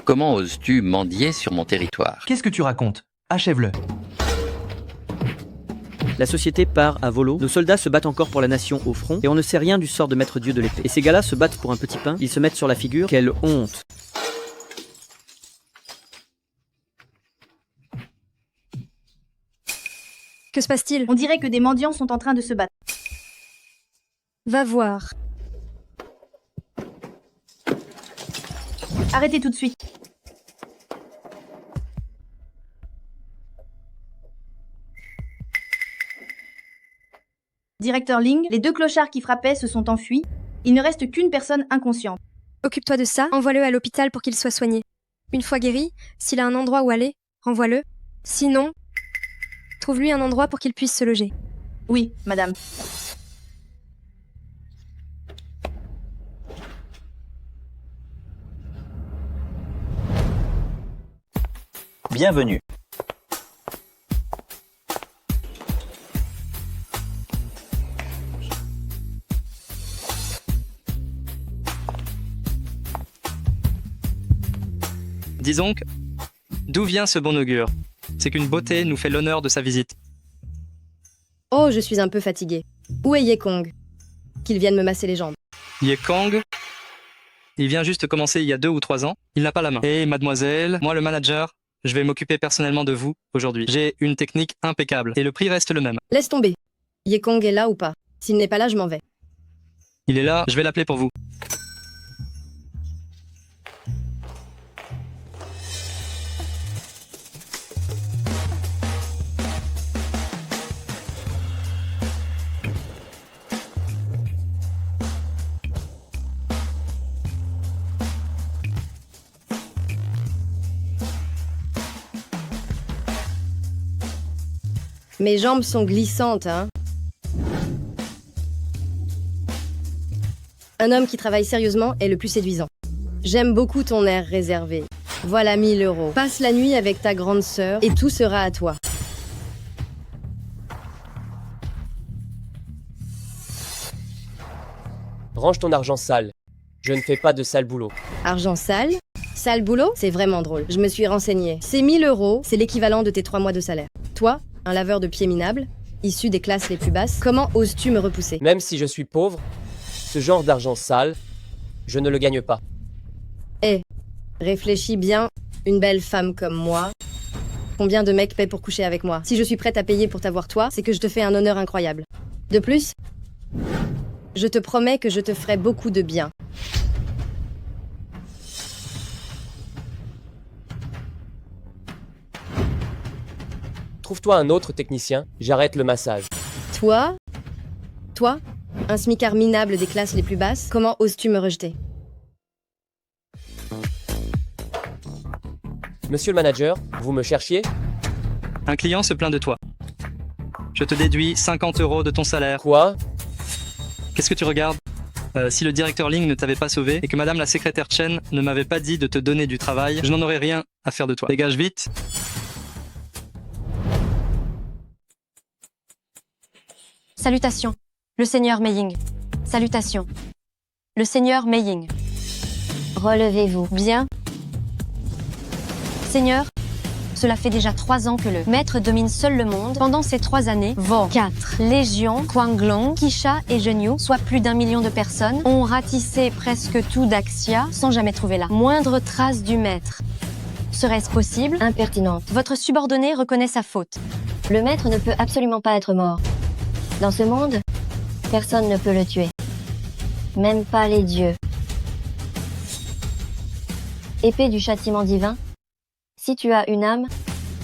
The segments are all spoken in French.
Comment oses-tu mendier sur mon territoire? Qu'est-ce que tu racontes? Achève-le. La société part à volo, nos soldats se battent encore pour la nation au front, et on ne sait rien du sort de Maître Dieu de l'épée. Et ces gars-là se battent pour un petit pain, ils se mettent sur la figure, quelle honte! Que se passe-t-il? On dirait que des mendiants sont en train de se battre. Va voir. Arrêtez tout de suite. Directeur Ling, les 2 clochards qui frappaient se sont enfuis. Il ne reste qu'une personne inconsciente. Occupe-toi de ça, envoie-le à l'hôpital pour qu'il soit soigné. Une fois guéri, s'il a un endroit où aller, renvoie-le. Sinon, trouve-lui un endroit pour qu'il puisse se loger. Oui, madame. Bienvenue. Disons que, d'où vient ce bon augure? C'est qu'une beauté nous fait l'honneur de sa visite. Oh, je suis un peu fatiguée. Où est Yekong? Qu'il vienne me masser les jambes. Yekong, il vient juste commencer il y a 2 ou 3 ans. Il n'a pas la main. Et mademoiselle, moi le manager, je vais m'occuper personnellement de vous aujourd'hui. J'ai une technique impeccable et le prix reste le même. Laisse tomber. Yekong est là ou pas? S'il n'est pas là, je m'en vais. Il est là, je vais l'appeler pour vous. Mes jambes sont glissantes, hein? Un homme qui travaille sérieusement est le plus séduisant. J'aime beaucoup ton air réservé. Voilà 1000 €. Passe la nuit avec ta grande sœur et tout sera à toi. Range ton argent sale. Je ne fais pas de sale boulot. Argent sale? Sale boulot? C'est vraiment drôle. Je me suis renseignée. Ces 1000 €, c'est l'équivalent de tes 3 mois de salaire. Toi, un laveur de pieds minable, issu des classes les plus basses, comment oses-tu me repousser? Même si je suis pauvre, ce genre d'argent sale, je ne le gagne pas. Réfléchis bien, une belle femme comme moi. Combien de mecs paient pour coucher avec moi? Si je suis prête à payer pour t'avoir toi, c'est que je te fais un honneur incroyable. De plus, je te promets que je te ferai beaucoup de bien. Trouve-toi un autre technicien, j'arrête le massage. Toi, un smicard minable des classes les plus basses, comment oses-tu me rejeter? Monsieur le manager, vous me cherchiez? Un client se plaint de toi. Je te déduis 50 € de ton salaire. Quoi? Qu'est-ce que tu regardes? Si le directeur Ling ne t'avait pas sauvé et que madame la secrétaire Chen ne m'avait pas dit de te donner du travail, je n'en aurais rien à faire de toi. Dégage vite. Salutations, le seigneur Meiying. Salutations, le seigneur Meiying. Relevez-vous. Bien. Seigneur, cela fait déjà 3 ans que le maître domine seul le monde. Pendant ces 3 années, vos 4 légions, Guanglong, Qisha et Zhenyu, soit plus d'1 million de personnes, ont ratissé presque tout d'Axia sans jamais trouver la moindre trace du maître. Serait-ce possible? Impertinente. Votre subordonné reconnaît sa faute. Le maître ne peut absolument pas être mort. Dans ce monde, personne ne peut le tuer. Même pas les dieux. Épée du châtiment divin, si tu as une âme,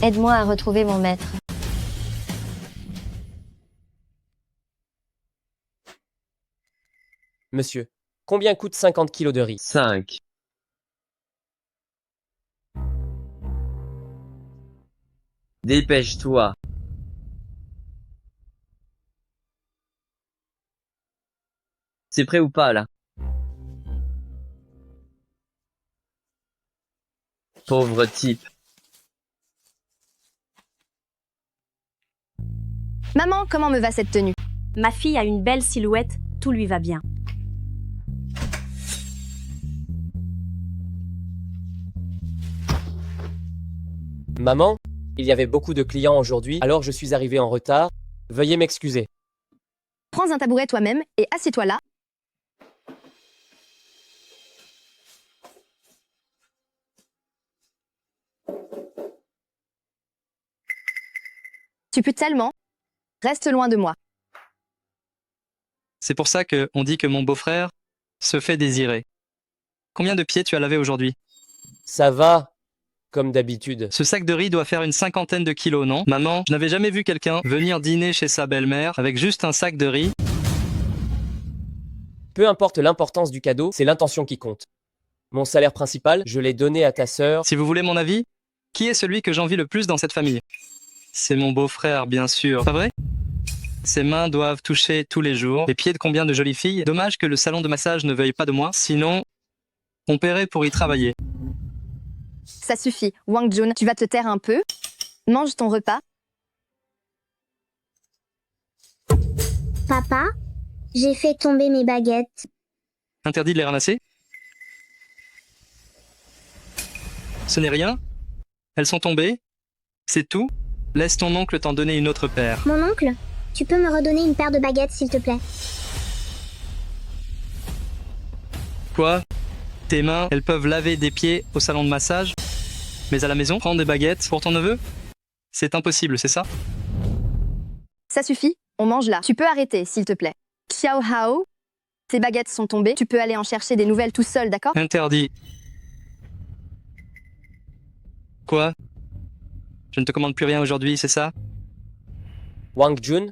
aide-moi à retrouver mon maître. Monsieur, combien coûte 50 kilos de riz? 5. Dépêche-toi. C'est prêt ou pas, là? Pauvre type. Maman, comment me va cette tenue? Ma fille a une belle silhouette, tout lui va bien. Maman, il y avait beaucoup de clients aujourd'hui, alors je suis arrivé en retard. Veuillez m'excuser. Prends un tabouret toi-même et assieds-toi là. Tu pues tellement. Reste loin de moi. C'est pour ça qu'on dit que mon beau-frère se fait désirer. Combien de pieds tu as lavé aujourd'hui? Ça va, comme d'habitude. Ce sac de riz doit faire une 50aine de kilos, non? Maman, je n'avais jamais vu quelqu'un venir dîner chez sa belle-mère avec juste un sac de riz. Peu importe l'importance du cadeau, c'est l'intention qui compte. Mon salaire principal, je l'ai donné à ta sœur. Si vous voulez mon avis, qui est celui que j'envie le plus dans cette famille? C'est mon beau-frère, bien sûr. Pas vrai? Ses mains doivent toucher tous les jours les pieds de combien de jolies filles. Dommage que le salon de massage ne veuille pas de moi, sinon on paierait pour y travailler. Ça suffit. Wang Jun, tu vas te taire un peu. Mange ton repas. Papa, j'ai fait tomber mes baguettes. Interdit de les ramasser? Ce n'est rien? Elles sont tombées? C'est tout? Laisse ton oncle t'en donner une autre paire. Mon oncle, tu peux me redonner une paire de baguettes, s'il te plaît? Quoi? Tes mains, elles peuvent laver des pieds au salon de massage? Mais à la maison, prendre des baguettes pour ton neveu? C'est impossible, c'est ça? Ça suffit. On mange là. Tu peux arrêter, s'il te plaît. Xiao Hao, tes baguettes sont tombées. Tu peux aller en chercher des nouvelles tout seul, d'accord? Interdit. Quoi? Je ne te commande plus rien aujourd'hui, c'est ça? Wang Jun,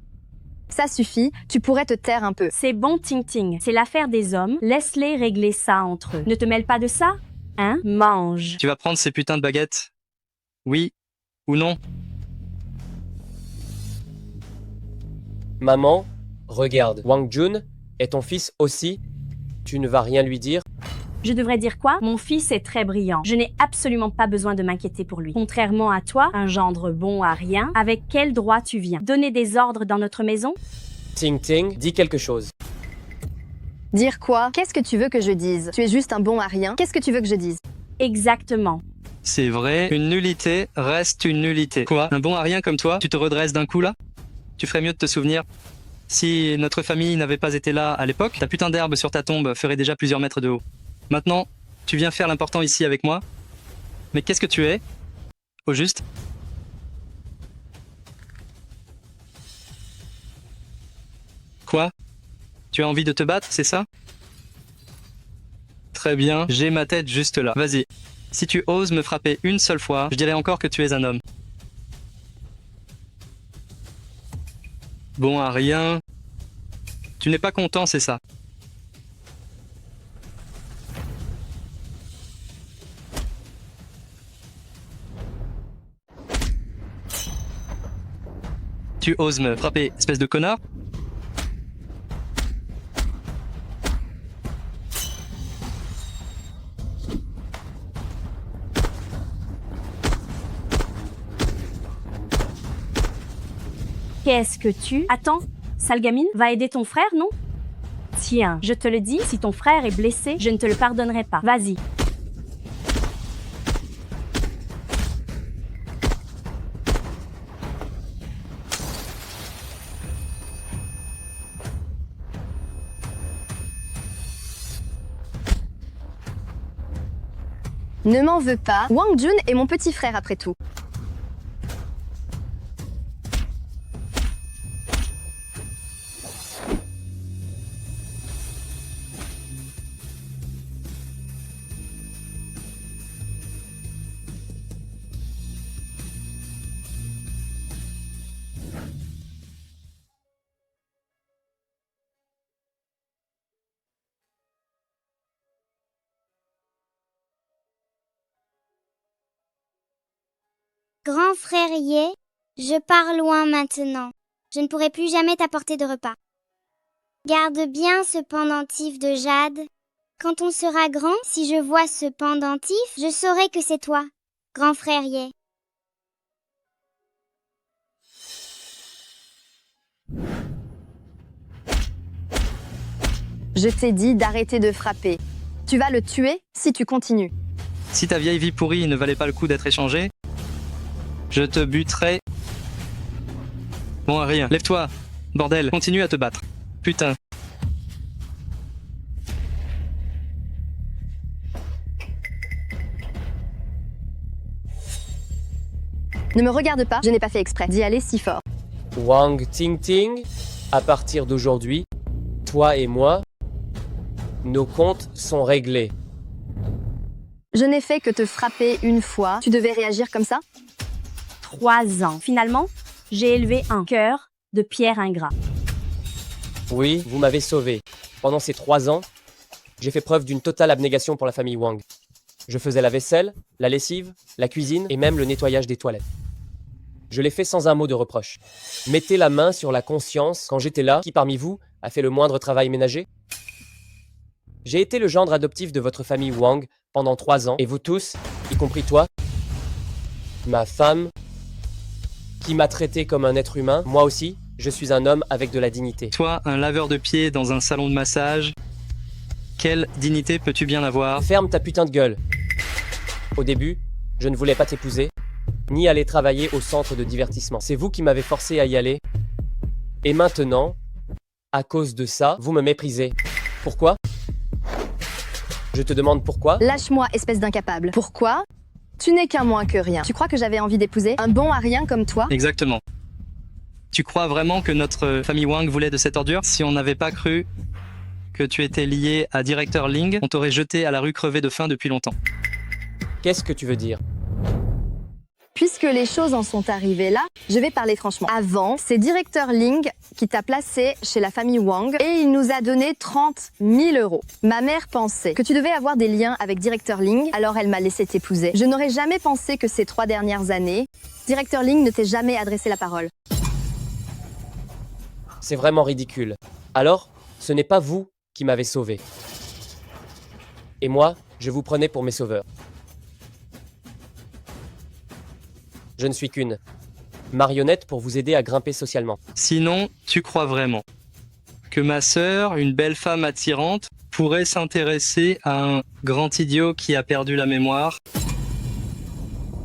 Ça suffit. Tu pourrais te taire un peu. C'est bon, Ting Ting. C'est l'affaire des hommes. Laisse-les régler ça entre eux. Ne te mêle pas de ça, hein? Mange. Tu vas prendre ces putains de baguettes? Oui ou non? maman, regarde. Wang Jun est ton fils aussi. Tu ne vas rien lui dire? Je devrais dire quoi? Mon fils est très brillant. Je n'ai absolument pas besoin de m'inquiéter pour lui. Contrairement à toi, un gendre bon à rien, avec quel droit tu viens? Donner des ordres dans notre maison? Ting Ting, dis quelque chose. Dire quoi? Qu'est-ce que tu veux que je dise? Tu es juste un bon à rien. Qu'est-ce que tu veux que je dise? Exactement. C'est vrai, une nullité reste une nullité. Quoi? Un bon à rien comme toi, tu te redresses d'un coup là? Tu ferais mieux de te souvenir. Si notre famille n'avait pas été là à l'époque, ta putain d'herbe sur ta tombe ferait déjà plusieurs mètres de haut. Maintenant, tu viens faire l'important ici avec moi. Mais qu'est-ce que tu es? Au juste? Quoi? Tu as envie de te battre, c'est ça? Très bien, j'ai ma tête juste là. Vas-y. Si tu oses me frapper une seule fois, je dirais encore que tu es un homme. Bon à rien. Tu n'es pas content, c'est ça? Tu oses me frapper, espèce de connard? Qu'est-ce que tu... Attends, sale gamine, va aider ton frère, non? Tiens, je te le dis, si ton frère est blessé, je ne te le pardonnerai pas. Vas-y. Ne m'en veux pas. Wang Jun est mon petit frère après tout. Grand frère Ye, je pars loin maintenant. Je ne pourrai plus jamais t'apporter de repas. Garde bien ce pendentif de jade. Quand on sera grand, si je vois ce pendentif, je saurai que c'est toi, grand frère Ye. Je t'ai dit d'arrêter de frapper. Tu vas le tuer si tu continues. Si ta vieille vie pourrie ne valait pas le coup d'être échangée, Je te buterai. Bon à rien. Lève-toi. Bordel, continue à te battre. Putain. Ne me regarde pas, je n'ai pas fait exprès d'y aller si fort. Wang Tingting, à partir d'aujourd'hui, toi et moi, nos comptes sont réglés. Je n'ai fait que te frapper une fois. Tu devais réagir comme ça? 3 ans. Finalement, j'ai élevé un cœur de pierre ingrat. Oui, vous m'avez sauvé. Pendant ces 3 ans, j'ai fait preuve d'une totale abnégation pour la famille Wang. Je faisais la vaisselle, la lessive, la cuisine et même le nettoyage des toilettes. Je l'ai fait sans un mot de reproche. Mettez la main sur la conscience quand j'étais là. Qui parmi vous a fait le moindre travail ménager? J'ai été le gendre adoptif de votre famille Wang pendant 3 ans, et vous tous, y compris toi, ma femme, qui m'a traité comme un être humain, moi aussi, je suis un homme avec de la dignité. Toi, un laveur de pieds dans un salon de massage. Quelle dignité peux-tu bien avoir? Ferme ta putain de gueule. Au début, je ne voulais pas t'épouser, ni aller travailler au centre de divertissement. C'est vous qui m'avez forcé à y aller. Et maintenant, à cause de ça, vous me méprisez. Pourquoi? Je te demande pourquoi? Lâche-moi, espèce d'incapable. Pourquoi? Tu n'es qu'un moins que rien. Tu crois que j'avais envie d'épouser un bon à rien comme toi? Exactement. Tu crois vraiment que notre famille Wang voulait de cette ordure? Si on n'avait pas cru que tu étais lié à Directeur Ling, on t'aurait jeté à la rue crevé de faim depuis longtemps. Qu'est-ce que tu veux dire? Puisque les choses en sont arrivées là, je vais parler franchement. Avant, c'est Directeur Ling qui t'a placé chez la famille Wang et il nous a donné 30 000 euros. Ma mère pensait que tu devais avoir des liens avec Directeur Ling, alors elle m'a laissé t'épouser. Je n'aurais jamais pensé que ces 3 dernières années, Directeur Ling ne t'ait jamais adressé la parole. C'est vraiment ridicule. Alors, ce n'est pas vous qui m'avez sauvé. Et moi, je vous prenais pour mes sauveurs. Je ne suis qu'une marionnette pour vous aider à grimper socialement. Sinon, tu crois vraiment que ma sœur, une belle femme attirante, pourrait s'intéresser à un grand idiot qui a perdu la mémoire?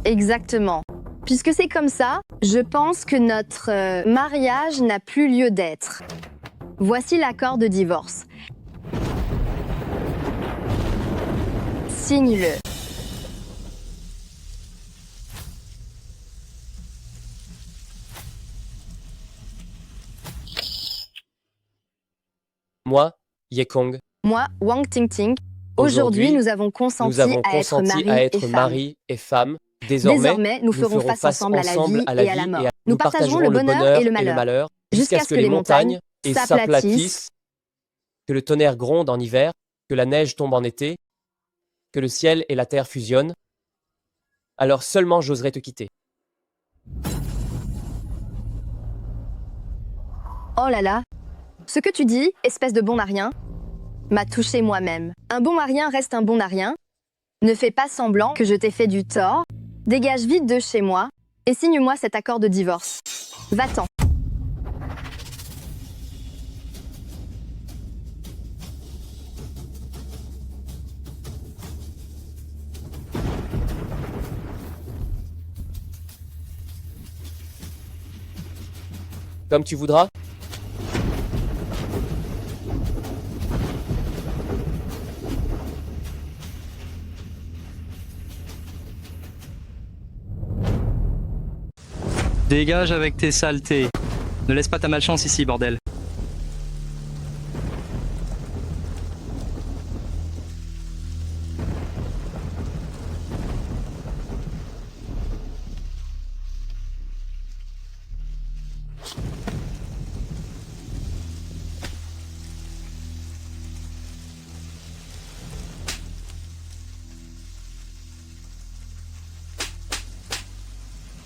Exactement. Puisque c'est comme ça, je pense que notre mariage n'a plus lieu d'être. Voici l'accord de divorce. Signe-le. Moi, Yekong, Moi, Wang Tingting, aujourd'hui nous avons consenti à être mari et femme. Désormais, nous ferons face ensemble à la vie et à la mort. Nous partagerons le bonheur et le malheur, jusqu'à ce que les montagnes s'aplatissent, que le tonnerre gronde en hiver, que la neige tombe en été, que le ciel et la terre fusionnent. Alors seulement j'oserai te quitter. Oh là là, ce que tu dis, espèce de bon à rien, m'a touché moi-même. Un bon à rien reste un bon à rien. Ne fais pas semblant que je t'ai fait du tort. Dégage vite de chez moi et signe-moi cet accord de divorce. Va-t'en. Comme tu voudras. Dégage avec tes saletés. Ne laisse pas ta malchance ici, bordel.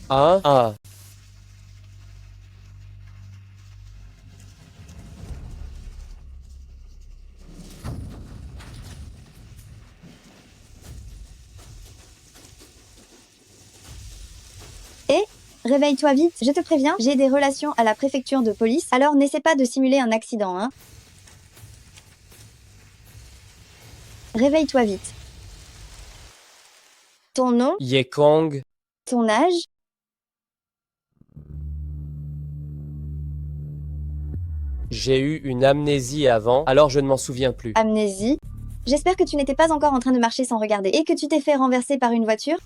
Ah. Réveille-toi vite, je te préviens, j'ai des relations à la préfecture de police, alors n'essaie pas de simuler un accident, hein. Réveille-toi vite. Ton nom? Yekong. Ton âge? J'ai eu une amnésie avant, alors je ne m'en souviens plus. Amnésie? J'espère que tu n'étais pas encore en train de marcher sans regarder et que tu t'es fait renverser par une voiture.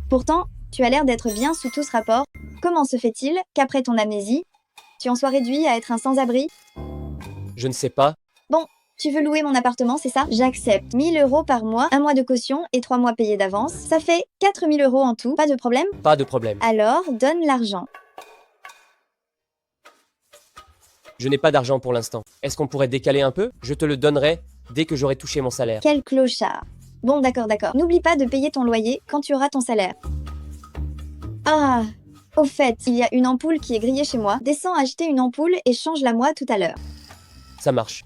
Pourtant, tu as l'air d'être bien sous tout ce rapport. Comment se fait-il qu'après ton amnésie, tu en sois réduit à être un sans-abri? Je ne sais pas. Bon, tu veux louer mon appartement, c'est ça? J'accepte. 1000 € par mois, 1 mois de caution et 3 mois payés d'avance. Ça fait 4000 € en tout. Pas de problème? Pas de problème. Alors, donne l'argent. Je n'ai pas d'argent pour l'instant. Est-ce qu'on pourrait décaler un peu? Je te le donnerai dès que j'aurai touché mon salaire. Quel clochard. Bon, d'accord. N'oublie pas de payer ton loyer quand tu auras ton salaire. Ah, au fait, il y a une ampoule qui est grillée chez moi. Descends acheter une ampoule et change-la moi tout à l'heure. Ça marche.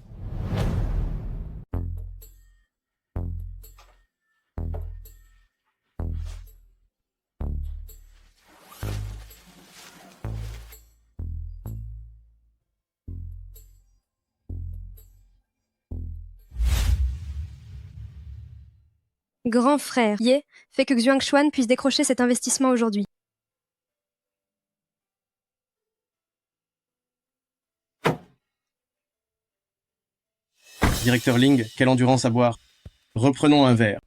Grand frère Ye fait que Xuanxuan puisse décrocher cet investissement aujourd'hui. Directeur Ling, quelle endurance à boire. Reprenons un verre.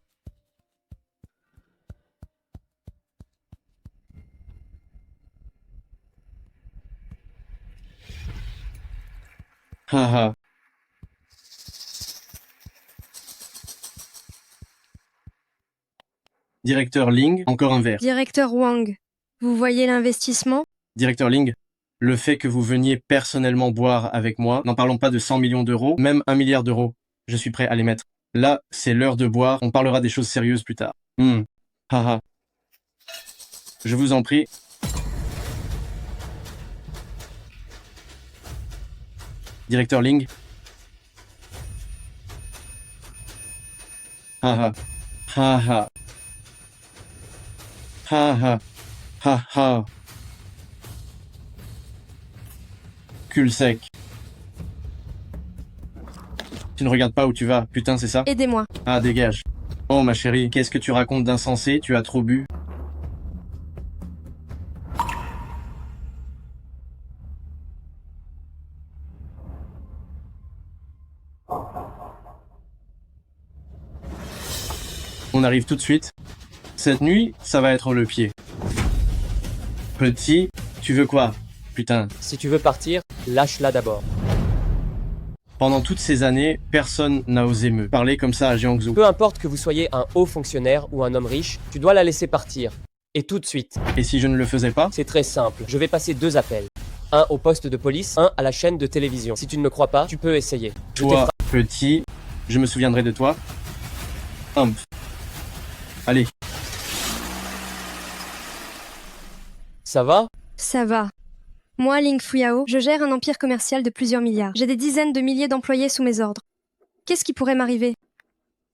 Haha. Directeur Ling, encore un verre. Directeur Wang, vous voyez l'investissement? Directeur Ling, le fait que vous veniez personnellement boire avec moi, n'en parlons pas de 100 millions d'euros, même 1 milliard d'euros. Je suis prêt à les mettre. Là, c'est l'heure de boire, on parlera des choses sérieuses plus tard. Haha. Je vous en prie. Directeur Ling. Haha. Haha. Haha. Haha. Cul sec. Tu ne regardes pas où tu vas, putain, c'est ça? Aidez-moi. Ah, dégage. Oh, ma chérie, qu'est-ce que tu racontes d'insensé? Tu as trop bu? On arrive tout de suite. Cette nuit, ça va être le pied. Petit, tu veux quoi? Putain. Si tu veux partir, lâche-la d'abord. Pendant toutes ces années, personne n'a osé me parler comme ça à Jiangsu. Peu importe que vous soyez un haut fonctionnaire ou un homme riche, tu dois la laisser partir. Et tout de suite. Et si je ne le faisais pas? C'est très simple. Je vais passer 2 appels. Un au poste de police, un à la chaîne de télévision. Si tu ne me crois pas, tu peux essayer. Toi, petit, je me souviendrai de toi. Humph. Allez. Ça va? Ça va. Moi, Ling Fuyao, je gère un empire commercial de plusieurs milliards. J'ai des dizaines de milliers d'employés sous mes ordres. Qu'est-ce qui pourrait m'arriver?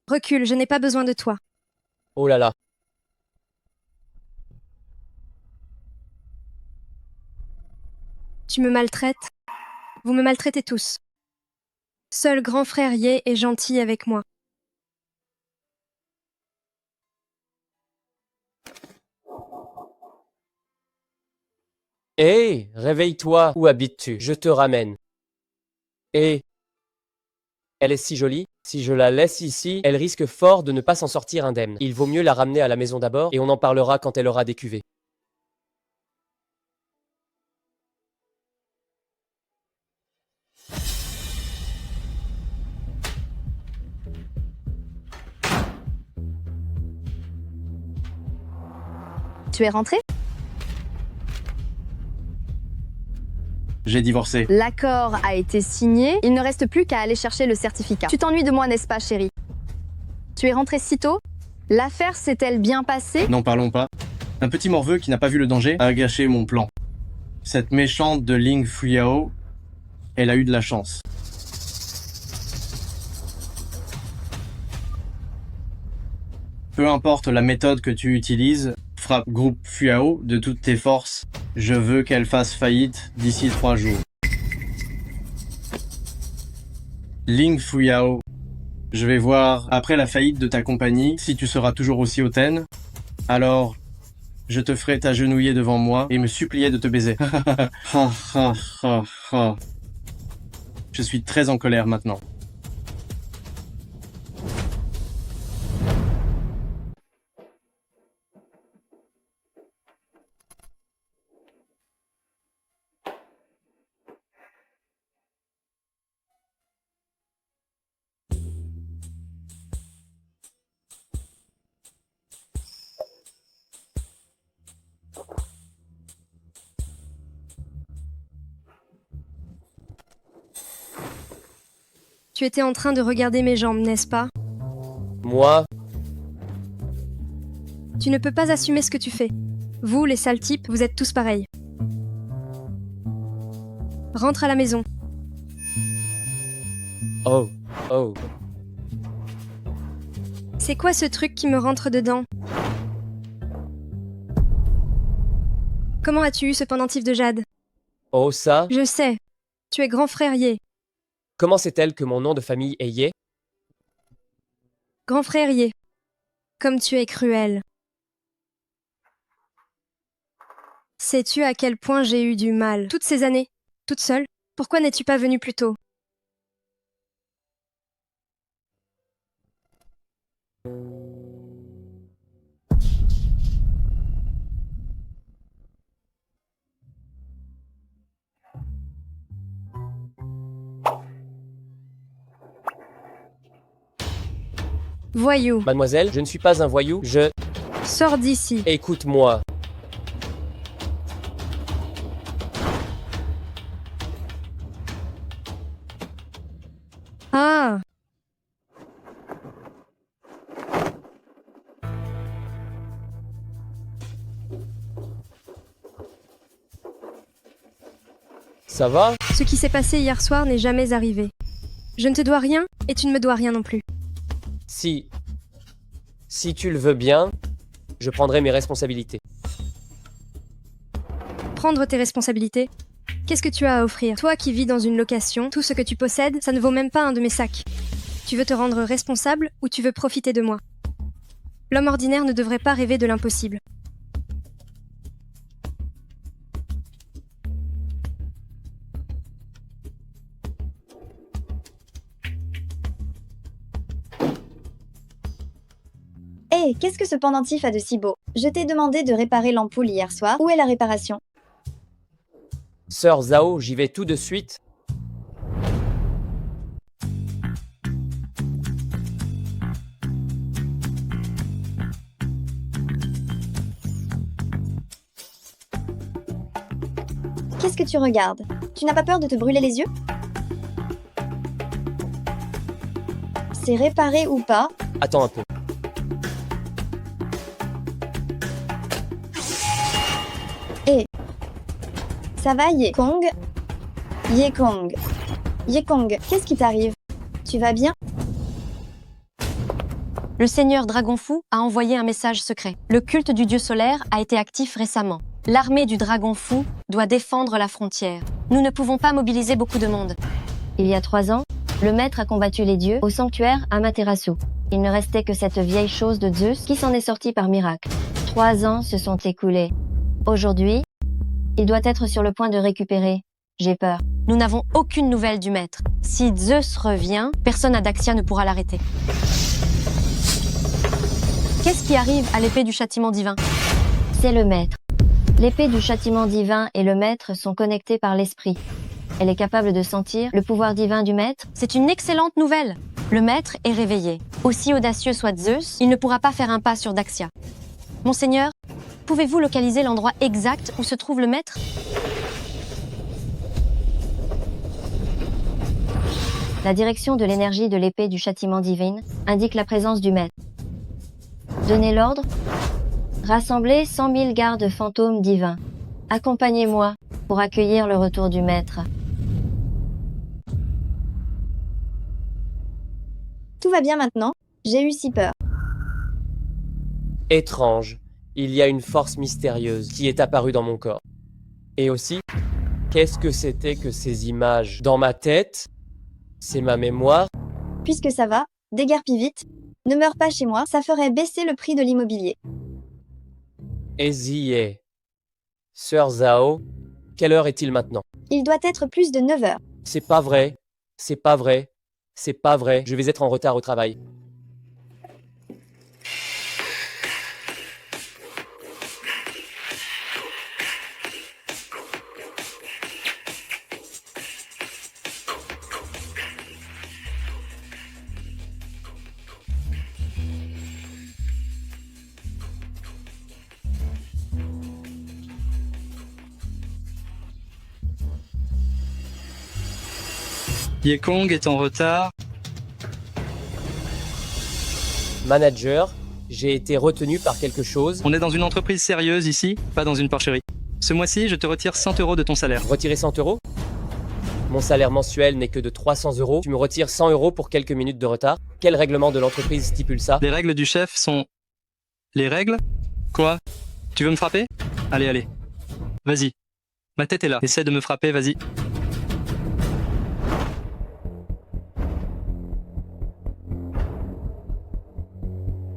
Recule, je n'ai pas besoin de toi. Oh là là. Tu me maltraites? Vous me maltraitez tous. Seul grand frère Ye est gentil avec moi. Hé, réveille-toi. Où habites-tu? Je te ramène. Et elle est si jolie. Si je la laisse ici, elle risque fort de ne pas s'en sortir indemne. Il vaut mieux la ramener à la maison d'abord et on en parlera quand elle aura des cuvées. Tu es rentré? J'ai divorcé. L'accord a été signé, il ne reste plus qu'à aller chercher le certificat. Tu t'ennuies de moi, n'est-ce pas, chérie? Tu es rentré si tôt? L'affaire s'est-elle bien passée? N'en parlons pas. Un petit morveux qui n'a pas vu le danger a gâché mon plan. Cette méchante de Ling Fuyao, elle a eu de la chance. Peu importe la méthode que tu utilises, frappe groupe Fuyao de toutes tes forces. Je veux qu'elle fasse faillite d'ici 3 jours. Ling Fuyao, je vais voir après la faillite de ta compagnie si tu seras toujours aussi hautaine. Alors, je te ferai t'agenouiller devant moi et me supplier de te baiser. Ha ha ha ha. Je suis très en colère maintenant. Tu étais en train de regarder mes jambes, n'est-ce pas? Moi, Tu ne peux pas assumer ce que tu fais. Vous, les sales types, vous êtes tous pareils. Rentre à la maison. oh, oh. C'est quoi ce truc qui me rentre dedans? Comment as-tu eu ce pendentif de jade? Oh ça? Je sais. Tu es grand frère Yé. Comment sait-elle que mon nom de famille est Ye? Grand frère Yé. Comme tu es cruel. Sais-tu à quel point j'ai eu du mal toutes ces années, toute seule? Pourquoi n'es-tu pas venue plus tôt? Voyou. Mademoiselle, je ne suis pas un voyou, je... Sors d'ici. Écoute-moi. Ah! Ça va? Ce qui s'est passé hier soir n'est jamais arrivé. Je ne te dois rien et tu ne me dois rien non plus. Si tu le veux bien, je prendrai mes responsabilités. Prendre tes responsabilités? Qu'est-ce que tu as à offrir? Toi qui vis dans une location, tout ce que tu possèdes, ça ne vaut même pas un de mes sacs. Tu veux te rendre responsable ou tu veux profiter de moi? L'homme ordinaire ne devrait pas rêver de l'impossible. Hé, qu'est-ce que ce pendentif a de si beau? Je t'ai demandé de réparer l'ampoule hier soir. Où est la réparation? Sœur Zhao, j'y vais tout de suite. Qu'est-ce que tu regardes? Tu n'as pas peur de te brûler les yeux? C'est réparé ou pas? Attends un peu. Hé, ça va Yekong? Yekong. Yekong, qu'est-ce qui t'arrive? Tu vas bien? Le seigneur Dragon Fou a envoyé un message secret. Le culte du dieu solaire a été actif récemment. L'armée du Dragon Fou doit défendre la frontière. Nous ne pouvons pas mobiliser beaucoup de monde. Il y a 3 ans, le maître a combattu les dieux au sanctuaire Amaterasu. Il ne restait que cette vieille chose de Zeus qui s'en est sortie par miracle. 3 ans se sont écoulés. Aujourd'hui, il doit être sur le point de récupérer. J'ai peur. Nous n'avons aucune nouvelle du maître. Si Zeus revient, personne à Daxia ne pourra l'arrêter. Qu'est-ce qui arrive à l'épée du châtiment divin? C'est le maître. L'épée du châtiment divin et le maître sont connectés par l'esprit. Elle est capable de sentir le pouvoir divin du maître. C'est une excellente nouvelle. Le maître est réveillé. Aussi audacieux soit Zeus, il ne pourra pas faire un pas sur Daxia. Monseigneur, pouvez-vous localiser l'endroit exact où se trouve le maître? La direction de l'énergie de l'épée du châtiment divin indique la présence du maître. Donnez l'ordre. Rassemblez 100 000 gardes fantômes divins. Accompagnez-moi pour accueillir le retour du maître. Tout va bien maintenant? J'ai eu si peur. Étrange. Il y a une force mystérieuse qui est apparue dans mon corps. Et aussi, qu'est-ce que c'était que ces images dans ma tête? C'est ma mémoire? Puisque ça va, déguerpis vite. Ne meurs pas chez moi, ça ferait baisser le prix de l'immobilier. Eziye. Sœur Zhao, quelle heure est-il maintenant? Il doit être plus de 9 heures. C'est pas vrai. C'est pas vrai. C'est pas vrai. Je vais être en retard au travail. Yekong est en retard. Manager, j'ai été retenu par quelque chose. On est dans une entreprise sérieuse ici, pas dans une porcherie. Ce mois-ci, je te retire 100 € de ton salaire. Retirer 100 €? Mon salaire mensuel n'est que de 300 €. Tu me retires 100 € pour quelques minutes de retard. Quel règlement de l'entreprise stipule ça? Les règles du chef sont... Les règles? Quoi? Tu veux me frapper? Allez, allez. Vas-y. Ma tête est là. Essaie de me frapper, vas-y.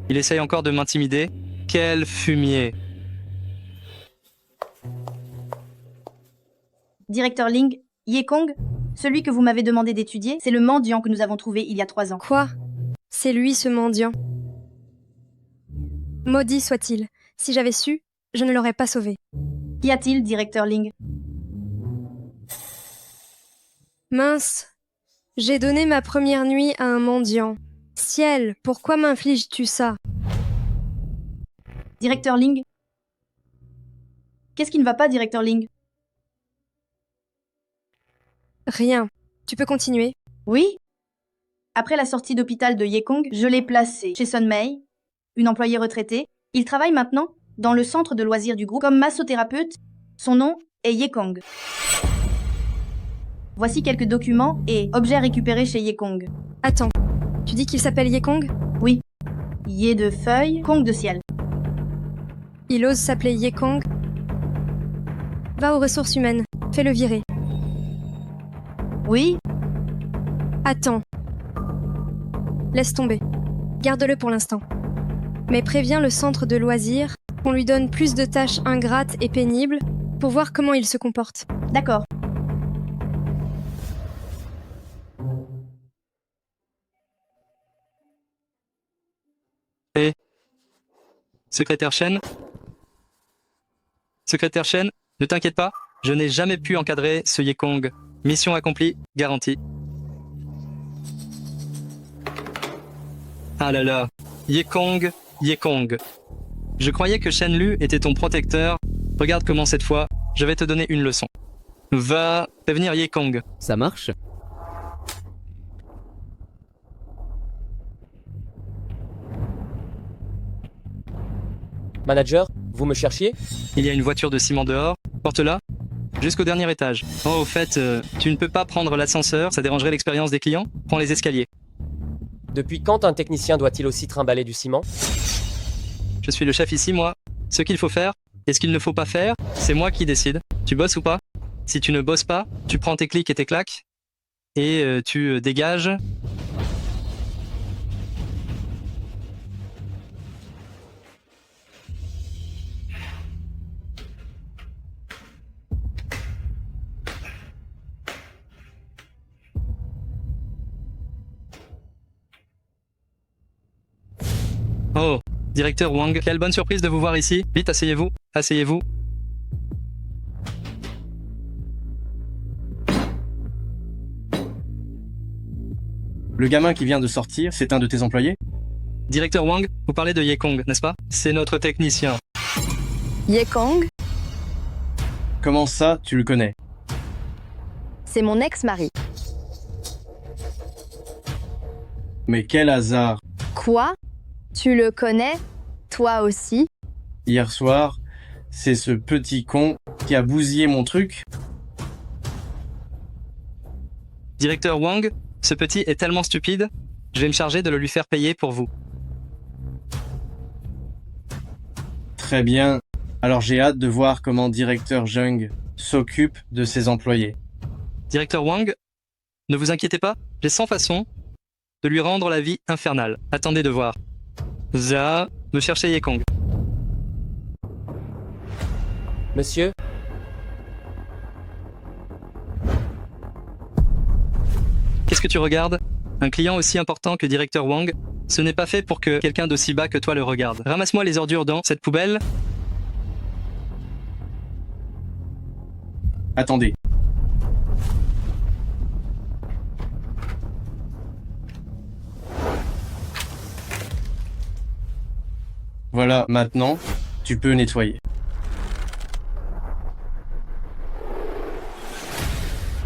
Il essaye encore de m'intimider. Quel fumier! Directeur Ling, Yekong, celui que vous m'avez demandé d'étudier, c'est le mendiant que nous avons trouvé il y a 3 ans. Quoi? C'est lui ce mendiant. Maudit soit-il. Si j'avais su, je ne l'aurais pas sauvé. Qu'y a-t-il, directeur Ling? Mince. J'ai donné ma première nuit à un mendiant. Ciel, pourquoi m'infliges-tu ça? Directeur Ling? Qu'est-ce qui ne va pas, directeur Ling? Rien. Tu peux continuer? Oui. Après la sortie d'hôpital de Yekong, je l'ai placé chez Sun Mei, une employée retraitée. Il travaille maintenant dans le centre de loisirs du groupe comme massothérapeute. Son nom est Yekong. Voici quelques documents et objets récupérés chez Yekong. Attends, tu dis qu'il s'appelle Yekong? Oui. Yé de feuille, Kong de ciel. Il ose s'appeler Yekong? Va aux ressources humaines, fais-le virer. Oui. Attends. Laisse tomber. Garde-le pour l'instant. Mais préviens le centre de loisirs qu'on lui donne plus de tâches ingrates et pénibles pour voir comment il se comporte. D'accord. Et... Secrétaire Chen? Secrétaire Chen, ne t'inquiète pas, je n'ai jamais pu encadrer ce Yekong. Mission accomplie, garantie. Ah là là, Yekong, Yekong. Je croyais que Shen Lu était ton protecteur. Regarde comment cette fois, je vais te donner une leçon. Va prévenir Yekong. Ça marche? Manager, vous me cherchiez? Il y a une voiture de ciment dehors, porte-la jusqu'au dernier étage. Oh, au fait, tu ne peux pas prendre l'ascenseur, ça dérangerait l'expérience des clients. Prends les escaliers. Depuis quand un technicien doit-il aussi trimballer du ciment? Je suis le chef ici, moi. Ce qu'il faut faire et ce qu'il ne faut pas faire, c'est moi qui décide. Tu bosses ou pas? Si tu ne bosses pas, tu prends tes clics et tes claques et tu dégages. Oh, directeur Wang, quelle bonne surprise de vous voir ici. Vite, asseyez-vous, asseyez-vous. Le gamin qui vient de sortir, c'est un de tes employés? Directeur Wang, vous parlez de Yekong, n'est-ce pas? C'est notre technicien. Yekong, Comment ça, tu le connais? c'est mon ex-mari. Mais quel hasard! Quoi? Tu le connais? Toi aussi? Hier soir, c'est ce petit con qui a bousillé mon truc. Directeur Wang, ce petit est tellement stupide, je vais me charger de le lui faire payer pour vous. Très bien. Alors j'ai hâte de voir comment directeur Zheng s'occupe de ses employés. Directeur Wang, ne vous inquiétez pas, j'ai 100 façons de lui rendre la vie infernale. Attendez de voir. Za, me chercher Yekong. Qu'est-ce que tu regardes? Un client aussi important que directeur Wang, ce n'est pas fait pour que quelqu'un d'aussi bas que toi le regarde. Ramasse-moi les ordures dans cette poubelle. Attendez. Voilà, maintenant, tu peux nettoyer.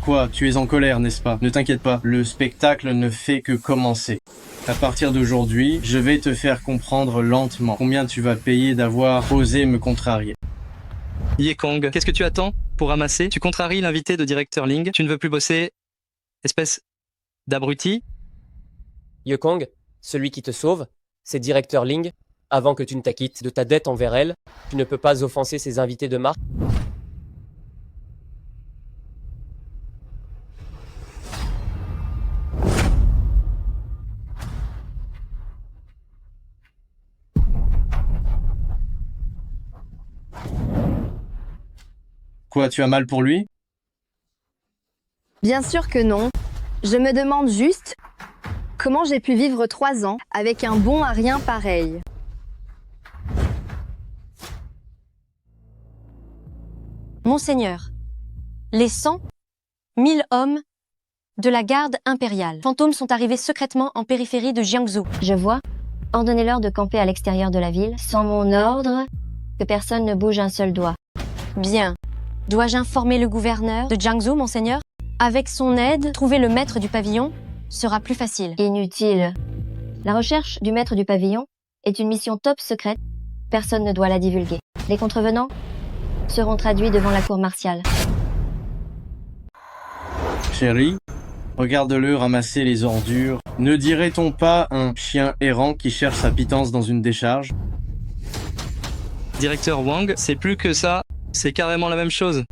Quoi, tu es en colère, n'est-ce pas? Ne t'inquiète pas, le spectacle ne fait que commencer. À partir d'aujourd'hui, je vais te faire comprendre lentement combien tu vas payer d'avoir osé me contrarier. Yekong, qu'est-ce que tu attends pour ramasser? Tu contraries l'invité de directeur Ling, tu ne veux plus bosser, espèce d'abruti? Yekong, celui qui te sauve, c'est directeur Ling. Avant que tu ne t'acquittes de ta dette envers elle, tu ne peux pas offenser ses invités de marque. Quoi, tu as mal pour lui? Bien sûr que non. Je me demande juste comment j'ai pu vivre 3 ans avec un bon à rien pareil. Monseigneur, les 100 000 hommes de la garde impériale fantômes sont arrivés secrètement en périphérie de Jiangsu. Je vois. Ordonnez-leur de camper à l'extérieur de la ville, sans mon ordre, que personne ne bouge un seul doigt. Bien. Dois-je informer le gouverneur de Jiangsu, monseigneur? Avec son aide, trouver le maître du pavillon sera plus facile. Inutile. La recherche du maître du pavillon est une mission top secrète. Personne ne doit la divulguer. Les contrevenants seront traduits devant la cour martiale. Chérie, regarde-le ramasser les ordures. Ne dirait-on pas un chien errant qui cherche sa pitance dans une décharge? Directeur Wang, c'est plus que ça, c'est carrément la même chose.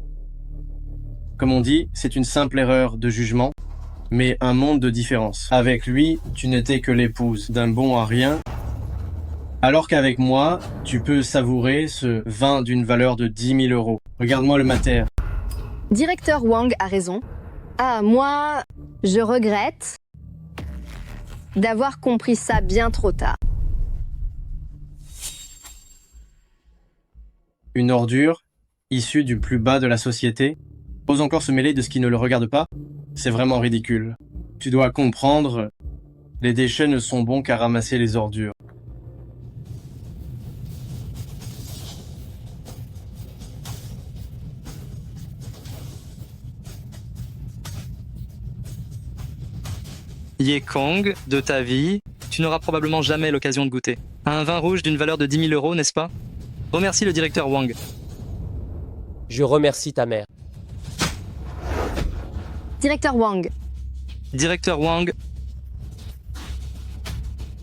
Comme on dit, c'est une simple erreur de jugement, mais un monde de différence. Avec lui, tu n'étais que l'épouse d'un bon à rien, alors qu'avec moi, tu peux savourer ce vin d'une valeur de 10 000 euros. Regarde-moi le mater. Directeur Wang a raison. Ah, moi, je regrette d'avoir compris ça bien trop tard. Une ordure, issue du plus bas de la société, ose encore se mêler de ce qui ne le regarde pas? C'est vraiment ridicule. Tu dois comprendre, les déchets ne sont bons qu'à ramasser les ordures. Yekong, de ta vie, tu n'auras probablement jamais l'occasion de goûter. À un vin rouge d'une valeur de 10 000 euros, n'est-ce pas? Remercie le directeur Wang. Je remercie ta mère. Directeur Wang. Directeur Wang,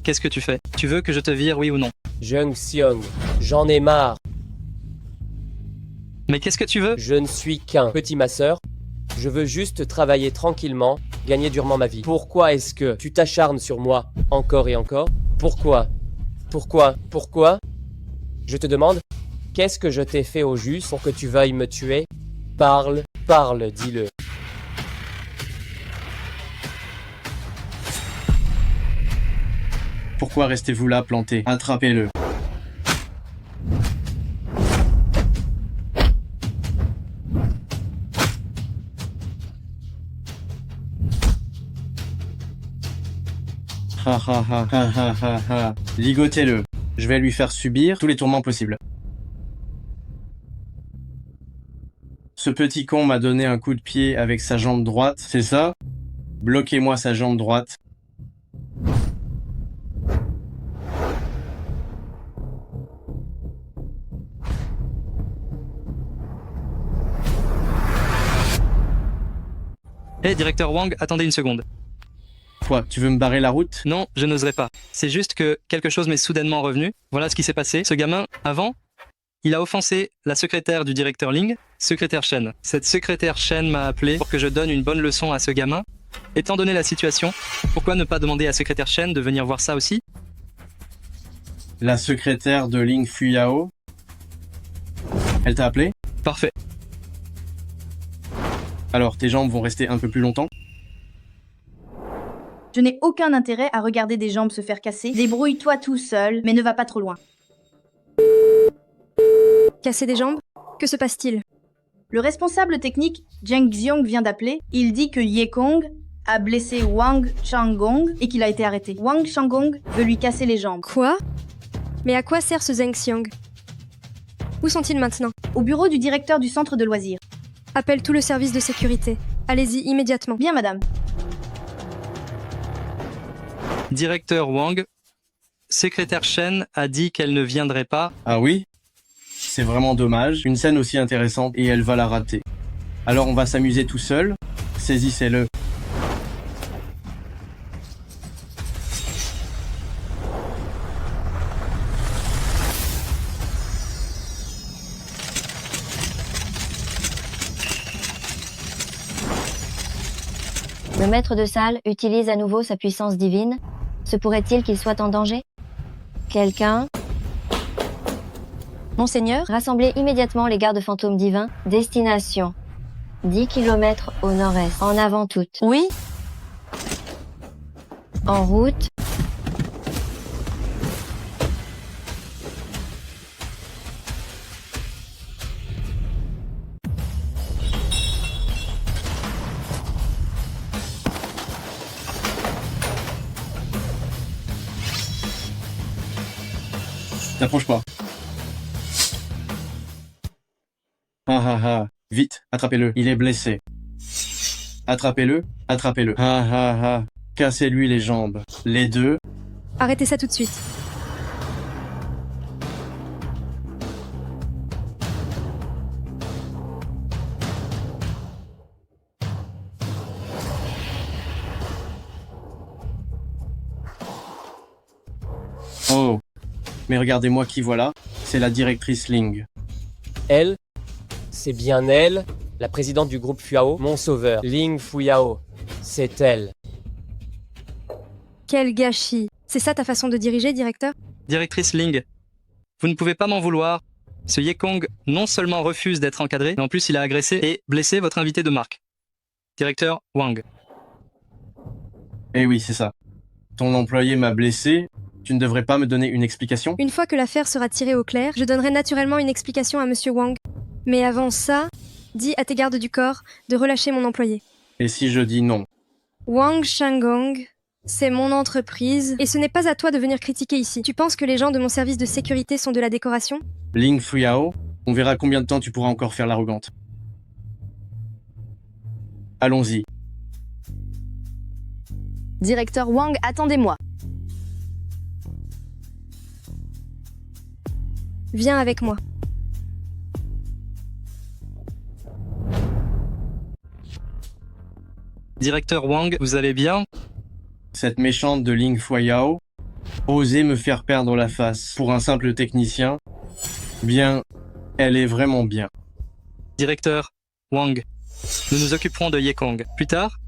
qu'est-ce que tu fais? Tu veux que je te vire, oui ou non? Jung Seong, j'en ai marre. Mais qu'est-ce que tu veux? Je ne suis qu'un petit masseur. Je veux juste travailler tranquillement, gagner durement ma vie. Pourquoi est-ce que tu t'acharnes sur moi encore et encore? Pourquoi? Pourquoi? Je te demande, qu'est-ce que je t'ai fait au juste pour que tu veuilles me tuer? Parle, dis-le. Pourquoi restez-vous là planté? Attrapez-le. Ha ha ha ha ha ha ha. Ligotez-le. Je vais lui faire subir tous les tourments possibles. Ce petit con m'a donné un coup de pied avec sa jambe droite, c'est ça? Bloquez-moi sa jambe droite. Hé, directeur Wang, attendez une seconde. Quoi, tu veux me barrer la route? Non, je n'oserais pas. C'est juste que quelque chose m'est soudainement revenu. Voilà ce qui s'est passé. Ce gamin, avant, il a offensé la secrétaire du directeur Ling, secrétaire Shen. Cette secrétaire Shen m'a appelé pour que je donne une bonne leçon à ce gamin. Étant donné la situation, pourquoi ne pas demander à secrétaire Shen de venir voir ça aussi? La secrétaire de Ling Fuyao? Elle t'a appelé? Parfait. Alors, tes jambes vont rester un peu plus longtemps? Je n'ai aucun intérêt à regarder des jambes se faire casser. Débrouille-toi tout seul, mais ne va pas trop loin. Casser des jambes? Que se passe-t-il? Le responsable technique, Zheng Xiong, vient d'appeler. Il dit que Yekong a blessé Wang Changgong et qu'il a été arrêté. Wang Changgong veut lui casser les jambes. Quoi? Mais à quoi sert ce Zheng Xiong? Où sont-ils maintenant? Au bureau du directeur du centre de loisirs. Appelle tout le service de sécurité. Allez-y immédiatement. Bien, madame. Directeur Wang, secrétaire Shen a dit qu'elle ne viendrait pas. Ah oui? C'est vraiment dommage. Une scène aussi intéressante et elle va la rater. Alors on va s'amuser tout seul. Saisissez-le. Le maître de salle utilise à nouveau sa puissance divine. Se pourrait-il qu'il soit en danger? Quelqu'un? Monseigneur, rassemblez immédiatement les gardes fantômes divins. Destination 10 km au nord-est. En avant toutes. Oui? En route. T'approches pas. Ah ah ah. Vite, attrapez-le. Il est blessé. Attrapez-le, attrapez-le. Ah ah ah. Cassez-lui les jambes. Les deux. Arrêtez ça tout de suite. Oh. Mais regardez-moi qui voilà. C'est la directrice Ling. Elle, c'est bien elle, la présidente du groupe Fuyao, mon sauveur, Ling Fuyao. C'est elle. Quel gâchis. C'est ça ta façon de diriger, directeur? Directrice Ling, vous ne pouvez pas m'en vouloir. Ce Yekong non seulement refuse d'être encadré, mais en plus il a agressé et blessé votre invité de marque. Directeur Wang. Eh oui, c'est ça. Ton employé m'a blessé. Tu ne devrais pas me donner une explication? Une fois que l'affaire sera tirée au clair, je donnerai naturellement une explication à Monsieur Wang. Mais avant ça, dis à tes gardes du corps de relâcher mon employé. Et si je dis non? Wang Changgong, c'est mon entreprise, et ce n'est pas à toi de venir critiquer ici. Tu penses que les gens de mon service de sécurité sont de la décoration? Ling Fuyao, on verra combien de temps tu pourras encore faire l'arrogante. Allons-y. Directeur Wang, attendez-moi. Viens avec moi. Directeur Wang, vous allez bien? Cette méchante de Ling Fuyao, osez me faire perdre la face pour un simple technicien. Bien, elle est vraiment bien. Directeur Wang, nous nous occuperons de Yekong. Plus tard,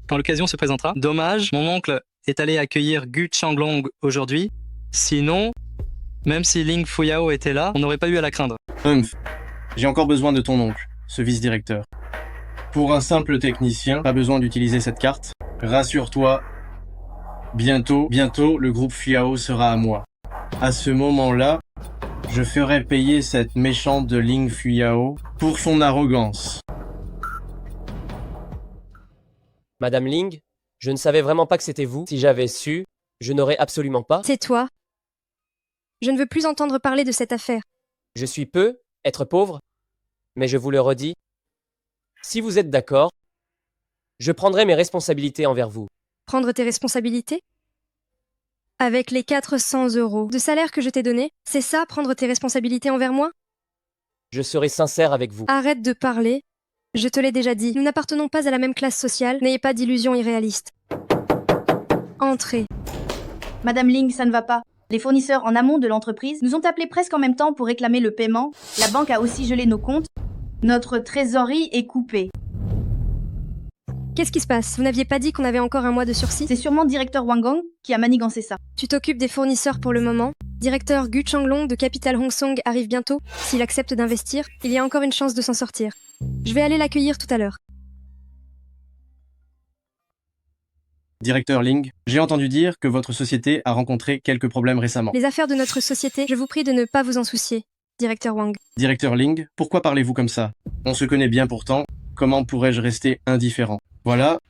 quand l'occasion se présentera. Dommage, mon oncle est allé accueillir Gu Changlong aujourd'hui. Sinon, même si Ling Fuyao était là, on n'aurait pas eu à la craindre. Humph, j'ai encore besoin de ton oncle, ce vice-directeur. Pour un simple technicien, pas besoin d'utiliser cette carte. Rassure-toi, bientôt, le groupe Fuyao sera à moi. À ce moment-là, je ferai payer cette méchante de Ling Fuyao pour son arrogance. Madame Ling, je ne savais vraiment pas que c'était vous. Si j'avais su, je n'aurais absolument pas. C'est toi. Je ne veux plus entendre parler de cette affaire. Je suis peu, être pauvre, mais je vous le redis, si vous êtes d'accord, je prendrai mes responsabilités envers vous. Prendre tes responsabilités? Avec les 400 € de salaire que je t'ai donné, c'est ça, prendre tes responsabilités envers moi? Je serai sincère avec vous. Arrête de parler. Je te l'ai déjà dit, nous n'appartenons pas à la même classe sociale, n'ayez pas d'illusions irréalistes. Entrez. Madame Ling, ça ne va pas. Les fournisseurs en amont de l'entreprise nous ont appelés presque en même temps pour réclamer le paiement. La banque a aussi gelé nos comptes. Notre trésorerie est coupée. Qu'est-ce qui se passe? Vous n'aviez pas dit qu'on avait encore un mois de sursis? C'est sûrement directeur Wang Gong qui a manigancé ça. Tu t'occupes des fournisseurs pour le moment. Directeur Gu Changlong de Capital Hong Song arrive bientôt. S'il accepte d'investir, il y a encore une chance de s'en sortir. Je vais aller l'accueillir tout à l'heure. Directeur Ling, j'ai entendu dire que votre société a rencontré quelques problèmes récemment. Les affaires de notre société, je vous prie de ne pas vous en soucier, directeur Wang. Directeur Ling, pourquoi parlez-vous comme ça? On se connaît bien pourtant, comment pourrais-je rester indifférent? Voilà,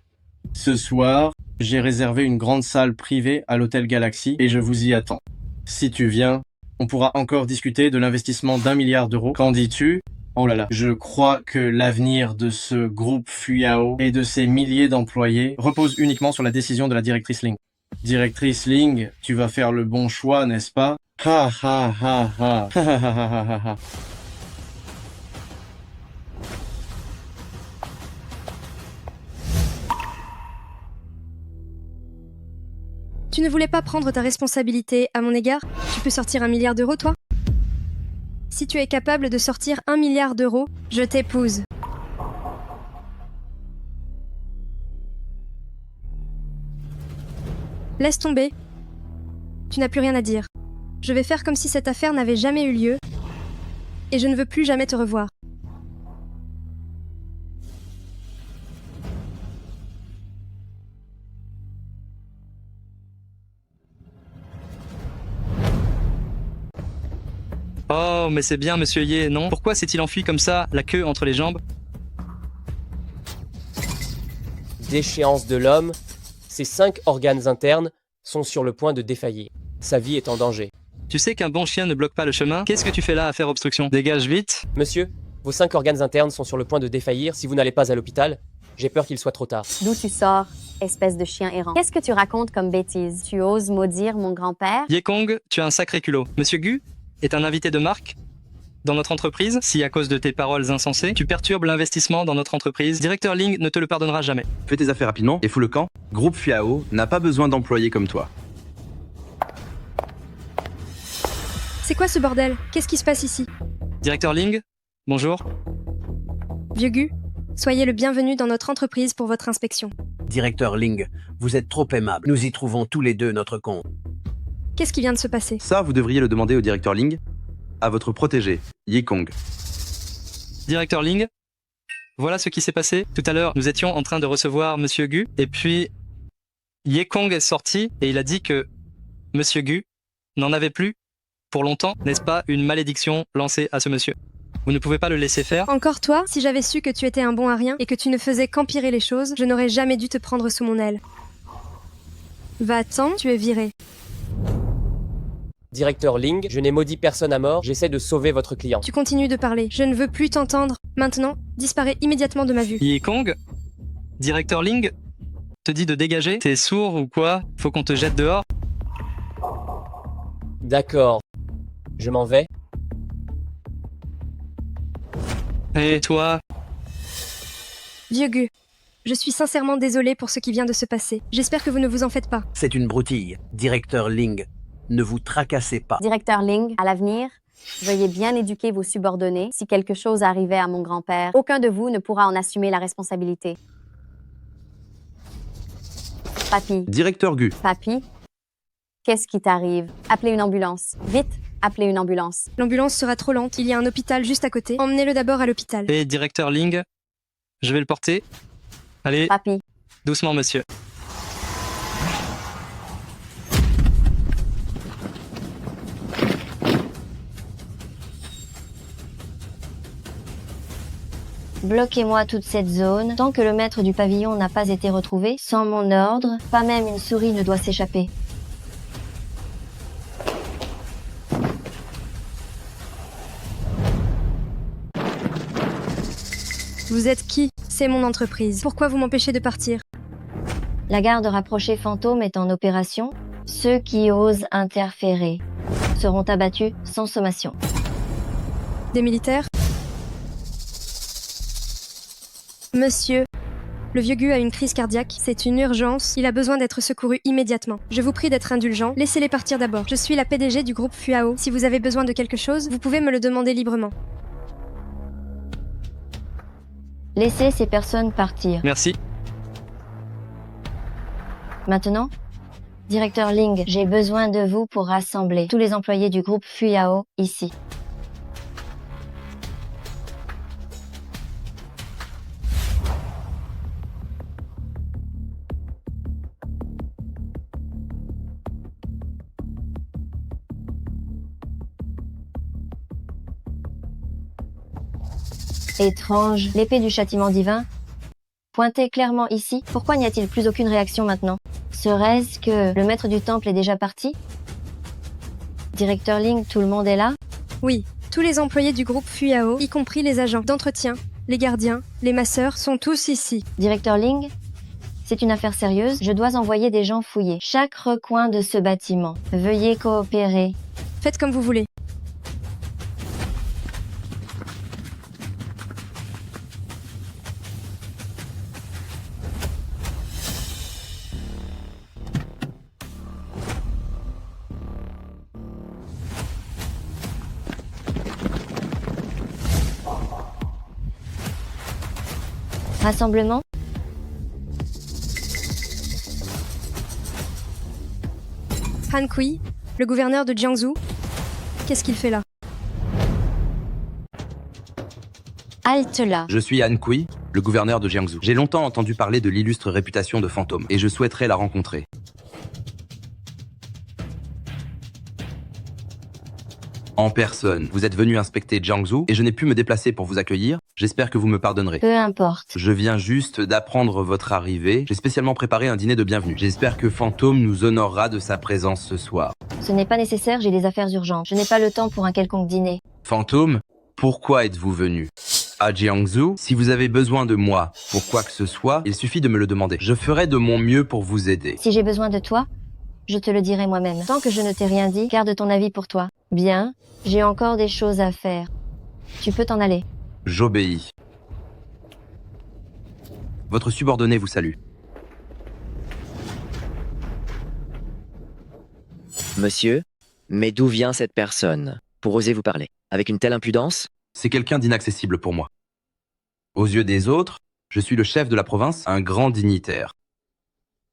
ce soir, j'ai réservé une grande salle privée à l'hôtel Galaxy et je vous y attends. Si tu viens, on pourra encore discuter de l'investissement d'1 milliard d'euros. Qu'en dis-tu? Oh là là, je crois que l'avenir de ce groupe Fuyao et de ses milliers d'employés repose uniquement sur la décision de la directrice Ling. Directrice Ling, tu vas faire le bon choix, n'est-ce pas? Ha ha ha ha ha ha ha ha ha. Tu ne voulais pas prendre ta responsabilité à mon égard? Tu peux sortir 1 milliard d'euros, toi? Si tu es capable de sortir 1 milliard d'euros, je t'épouse. Laisse tomber. Tu n'as plus rien à dire. Je vais faire comme si cette affaire n'avait jamais eu lieu. Et je ne veux plus jamais te revoir. Oh, mais c'est bien, monsieur Ye, non? Pourquoi s'est-il enfui comme ça, la queue entre les jambes? Déchéance de l'homme, ses 5 organes internes sont sur le point de défaillir. Sa vie est en danger. Tu sais qu'un bon chien ne bloque pas le chemin? Qu'est-ce que tu fais là à faire obstruction? Dégage vite. Monsieur, vos 5 organes internes sont sur le point de défaillir. Si vous n'allez pas à l'hôpital, j'ai peur qu'il soit trop tard. D'où tu sors, espèce de chien errant? Qu'est-ce que tu racontes comme bêtise? Tu oses maudire mon grand-père? Ye Kong, tu as un sacré culot. Monsieur Gu est un invité de marque dans notre entreprise. Si à cause de tes paroles insensées, tu perturbes l'investissement dans notre entreprise, directeur Ling ne te le pardonnera jamais. Fais tes affaires rapidement et fous le camp. Groupe Fuyao n'a pas besoin d'employés comme toi. C'est quoi ce bordel? Qu'est-ce qui se passe ici? Directeur Ling, bonjour. Vieux Gu, soyez le bienvenu dans notre entreprise pour votre inspection. Directeur Ling, vous êtes trop aimable. Nous y trouvons tous les deux notre compte. Qu'est-ce qui vient de se passer? Ça, vous devriez le demander au directeur Ling, à votre protégé, Ye Kong. Directeur Ling, voilà ce qui s'est passé. Tout à l'heure, nous étions en train de recevoir Monsieur Gu, et puis Ye Kong est sorti et il a dit que Monsieur Gu n'en avait plus pour longtemps. N'est-ce pas une malédiction lancée à ce monsieur? Vous ne pouvez pas le laisser faire? Encore toi? Si j'avais su que tu étais un bon à rien et que tu ne faisais qu'empirer les choses, je n'aurais jamais dû te prendre sous mon aile. Va-t'en, tu es viré. Directeur Ling, je n'ai maudit personne à mort, j'essaie de sauver votre client. Tu continues de parler, je ne veux plus t'entendre. Maintenant, disparais immédiatement de ma vue. Ye Kong, directeur Ling te dit de dégager? T'es sourd ou quoi? Faut qu'on te jette dehors? D'accord. Je m'en vais. Et toi? Vieux Gu, je suis sincèrement désolée pour ce qui vient de se passer. J'espère que vous ne vous en faites pas. C'est une broutille. Directeur Ling, ne vous tracassez pas. Directeur Ling, à l'avenir, veuillez bien éduquer vos subordonnés. Si quelque chose arrivait à mon grand-père, aucun de vous ne pourra en assumer la responsabilité. Papy. Directeur Gu. Papy, qu'est-ce qui t'arrive? Appelez une ambulance. Vite, appelez une ambulance. L'ambulance sera trop lente, il y a un hôpital juste à côté. Emmenez-le d'abord à l'hôpital. Et directeur Ling, je vais le porter. Allez, Papy. Doucement monsieur. Bloquez-moi toute cette zone. Tant que le maître du pavillon n'a pas été retrouvé, sans mon ordre, pas même une souris ne doit s'échapper. Vous êtes qui? C'est mon entreprise. Pourquoi vous m'empêchez de partir? La garde rapprochée fantôme est en opération. Ceux qui osent interférer seront abattus sans sommation. Des militaires? Monsieur, le vieux Gu a une crise cardiaque. C'est une urgence. Il a besoin d'être secouru immédiatement. Je vous prie d'être indulgent. Laissez-les partir d'abord. Je suis la PDG du groupe Fuyao. Si vous avez besoin de quelque chose, vous pouvez me le demander librement. Laissez ces personnes partir. Merci. Maintenant, directeur Ling, j'ai besoin de vous pour rassembler tous les employés du groupe Fuyao ici. Étrange, l'épée du châtiment divin. Pointée clairement ici, pourquoi n'y a-t-il plus aucune réaction maintenant? Serait-ce que le maître du temple est déjà parti? Directeur Ling, tout le monde est là? Oui, tous les employés du groupe Fuyao, y compris les agents d'entretien, les gardiens, les masseurs, sont tous ici. Directeur Ling, c'est une affaire sérieuse, je dois envoyer des gens fouiller chaque recoin de ce bâtiment. Veuillez coopérer. Faites comme vous voulez. Rassemblement? Han Kui, le gouverneur de Jiangsu, qu'est-ce qu'il fait là? Halte là. Je suis Han Kui, le gouverneur de Jiangsu. J'ai longtemps entendu parler de l'illustre réputation de Fantôme, et je souhaiterais la rencontrer. En personne, vous êtes venu inspecter Jiangsu, et je n'ai pu me déplacer pour vous accueillir. J'espère que vous me pardonnerez. Peu importe. Je viens juste d'apprendre votre arrivée. J'ai spécialement préparé un dîner de bienvenue. J'espère que Fantôme nous honorera de sa présence ce soir. Ce n'est pas nécessaire, j'ai des affaires urgentes. Je n'ai pas le temps pour un quelconque dîner. Fantôme, pourquoi êtes-vous venu à Jiangsu? Si vous avez besoin de moi pour quoi que ce soit, il suffit de me le demander. Je ferai de mon mieux pour vous aider. Si j'ai besoin de toi, je te le dirai moi-même. Tant que je ne t'ai rien dit, garde ton avis pour toi. Bien, j'ai encore des choses à faire. Tu peux t'en aller. J'obéis. Votre subordonné vous salue. Monsieur, mais d'où vient cette personne pour oser vous parler? Avec une telle impudence? C'est quelqu'un d'inaccessible pour moi. Aux yeux des autres, je suis le chef de la province, un grand dignitaire.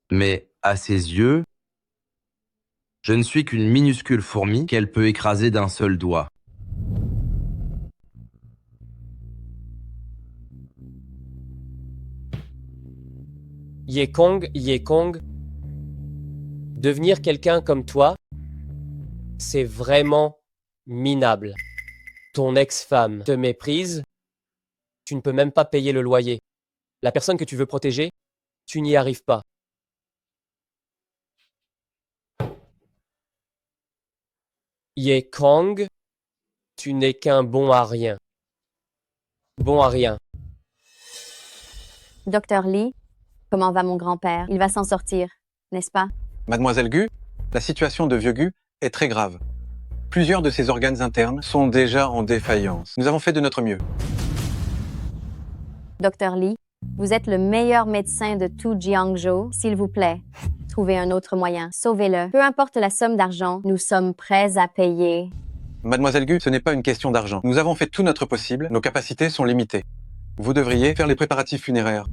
Mais à ses yeux, je ne suis qu'une minuscule fourmi qu'elle peut écraser d'un seul doigt. Yekong, devenir quelqu'un comme toi, c'est vraiment minable. Ton ex-femme te méprise, tu ne peux même pas payer le loyer. La personne que tu veux protéger, tu n'y arrives pas. Yekong, tu n'es qu'un bon à rien. Bon à rien. Docteur Lee, comment va mon grand-père? Il va s'en sortir, n'est-ce pas? Mademoiselle Gu, la situation de Vieux Gu est très grave. Plusieurs de ses organes internes sont déjà en défaillance. Nous avons fait de notre mieux. Docteur Lee, vous êtes le meilleur médecin de tout Jiangsu. S'il vous plaît, trouvez un autre moyen. Sauvez-le. Peu importe la somme d'argent, nous sommes prêts à payer. Mademoiselle Gu, ce n'est pas une question d'argent. Nous avons fait tout notre possible, nos capacités sont limitées. Vous devriez faire les préparatifs funéraires.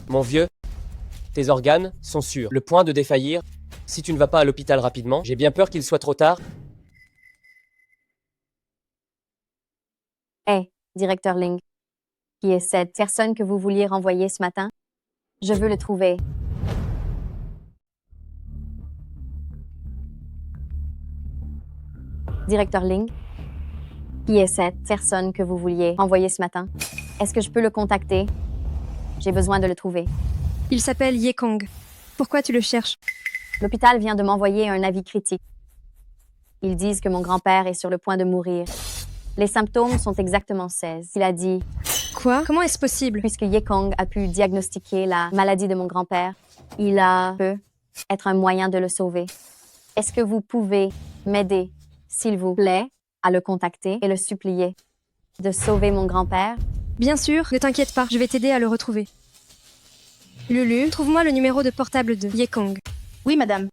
Mon vieux, tes organes sont sur le point de défaillir. Si tu ne vas pas à l'hôpital rapidement, j'ai bien peur qu'il soit trop tard. Hé, directeur Ling, qui est cette personne que vous vouliez renvoyer ce matin? Je veux le trouver. Directeur Ling, qui est cette personne que vous vouliez envoyer ce matin? Est-ce que je peux le contacter? J'ai besoin de le trouver. Il s'appelle Yekong. Pourquoi tu le cherches? L'hôpital vient de m'envoyer un avis critique. Ils disent que mon grand-père est sur le point de mourir. Les symptômes sont exactement 16. Il a dit... Quoi? Comment est-ce possible? Puisque Yekong a pu diagnostiquer la maladie de mon grand-père, il peut être un moyen de le sauver. Est-ce que vous pouvez m'aider, s'il vous plaît, à le contacter et le supplier de sauver mon grand-père? Bien sûr, ne t'inquiète pas, je vais t'aider à le retrouver. Lulu, trouve-moi le numéro de portable de Yekong. Oui, madame.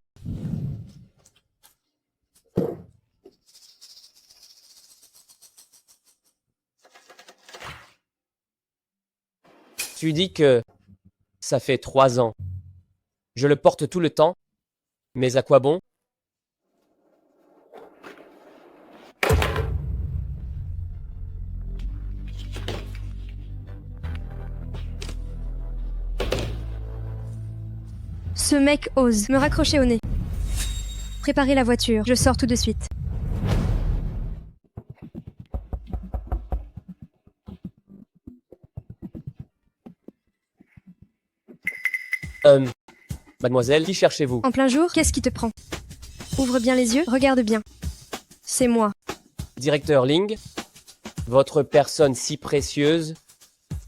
Tu dis que ça fait 3 ans. Je le porte tout le temps, mais à quoi bon? Ce mec ose me raccrocher au nez. Préparez la voiture, je sors tout de suite. Mademoiselle, qui cherchez-vous? En plein jour, qu'est-ce qui te prend? Ouvre bien les yeux, regarde bien. C'est moi. Directeur Ling, votre personne si précieuse.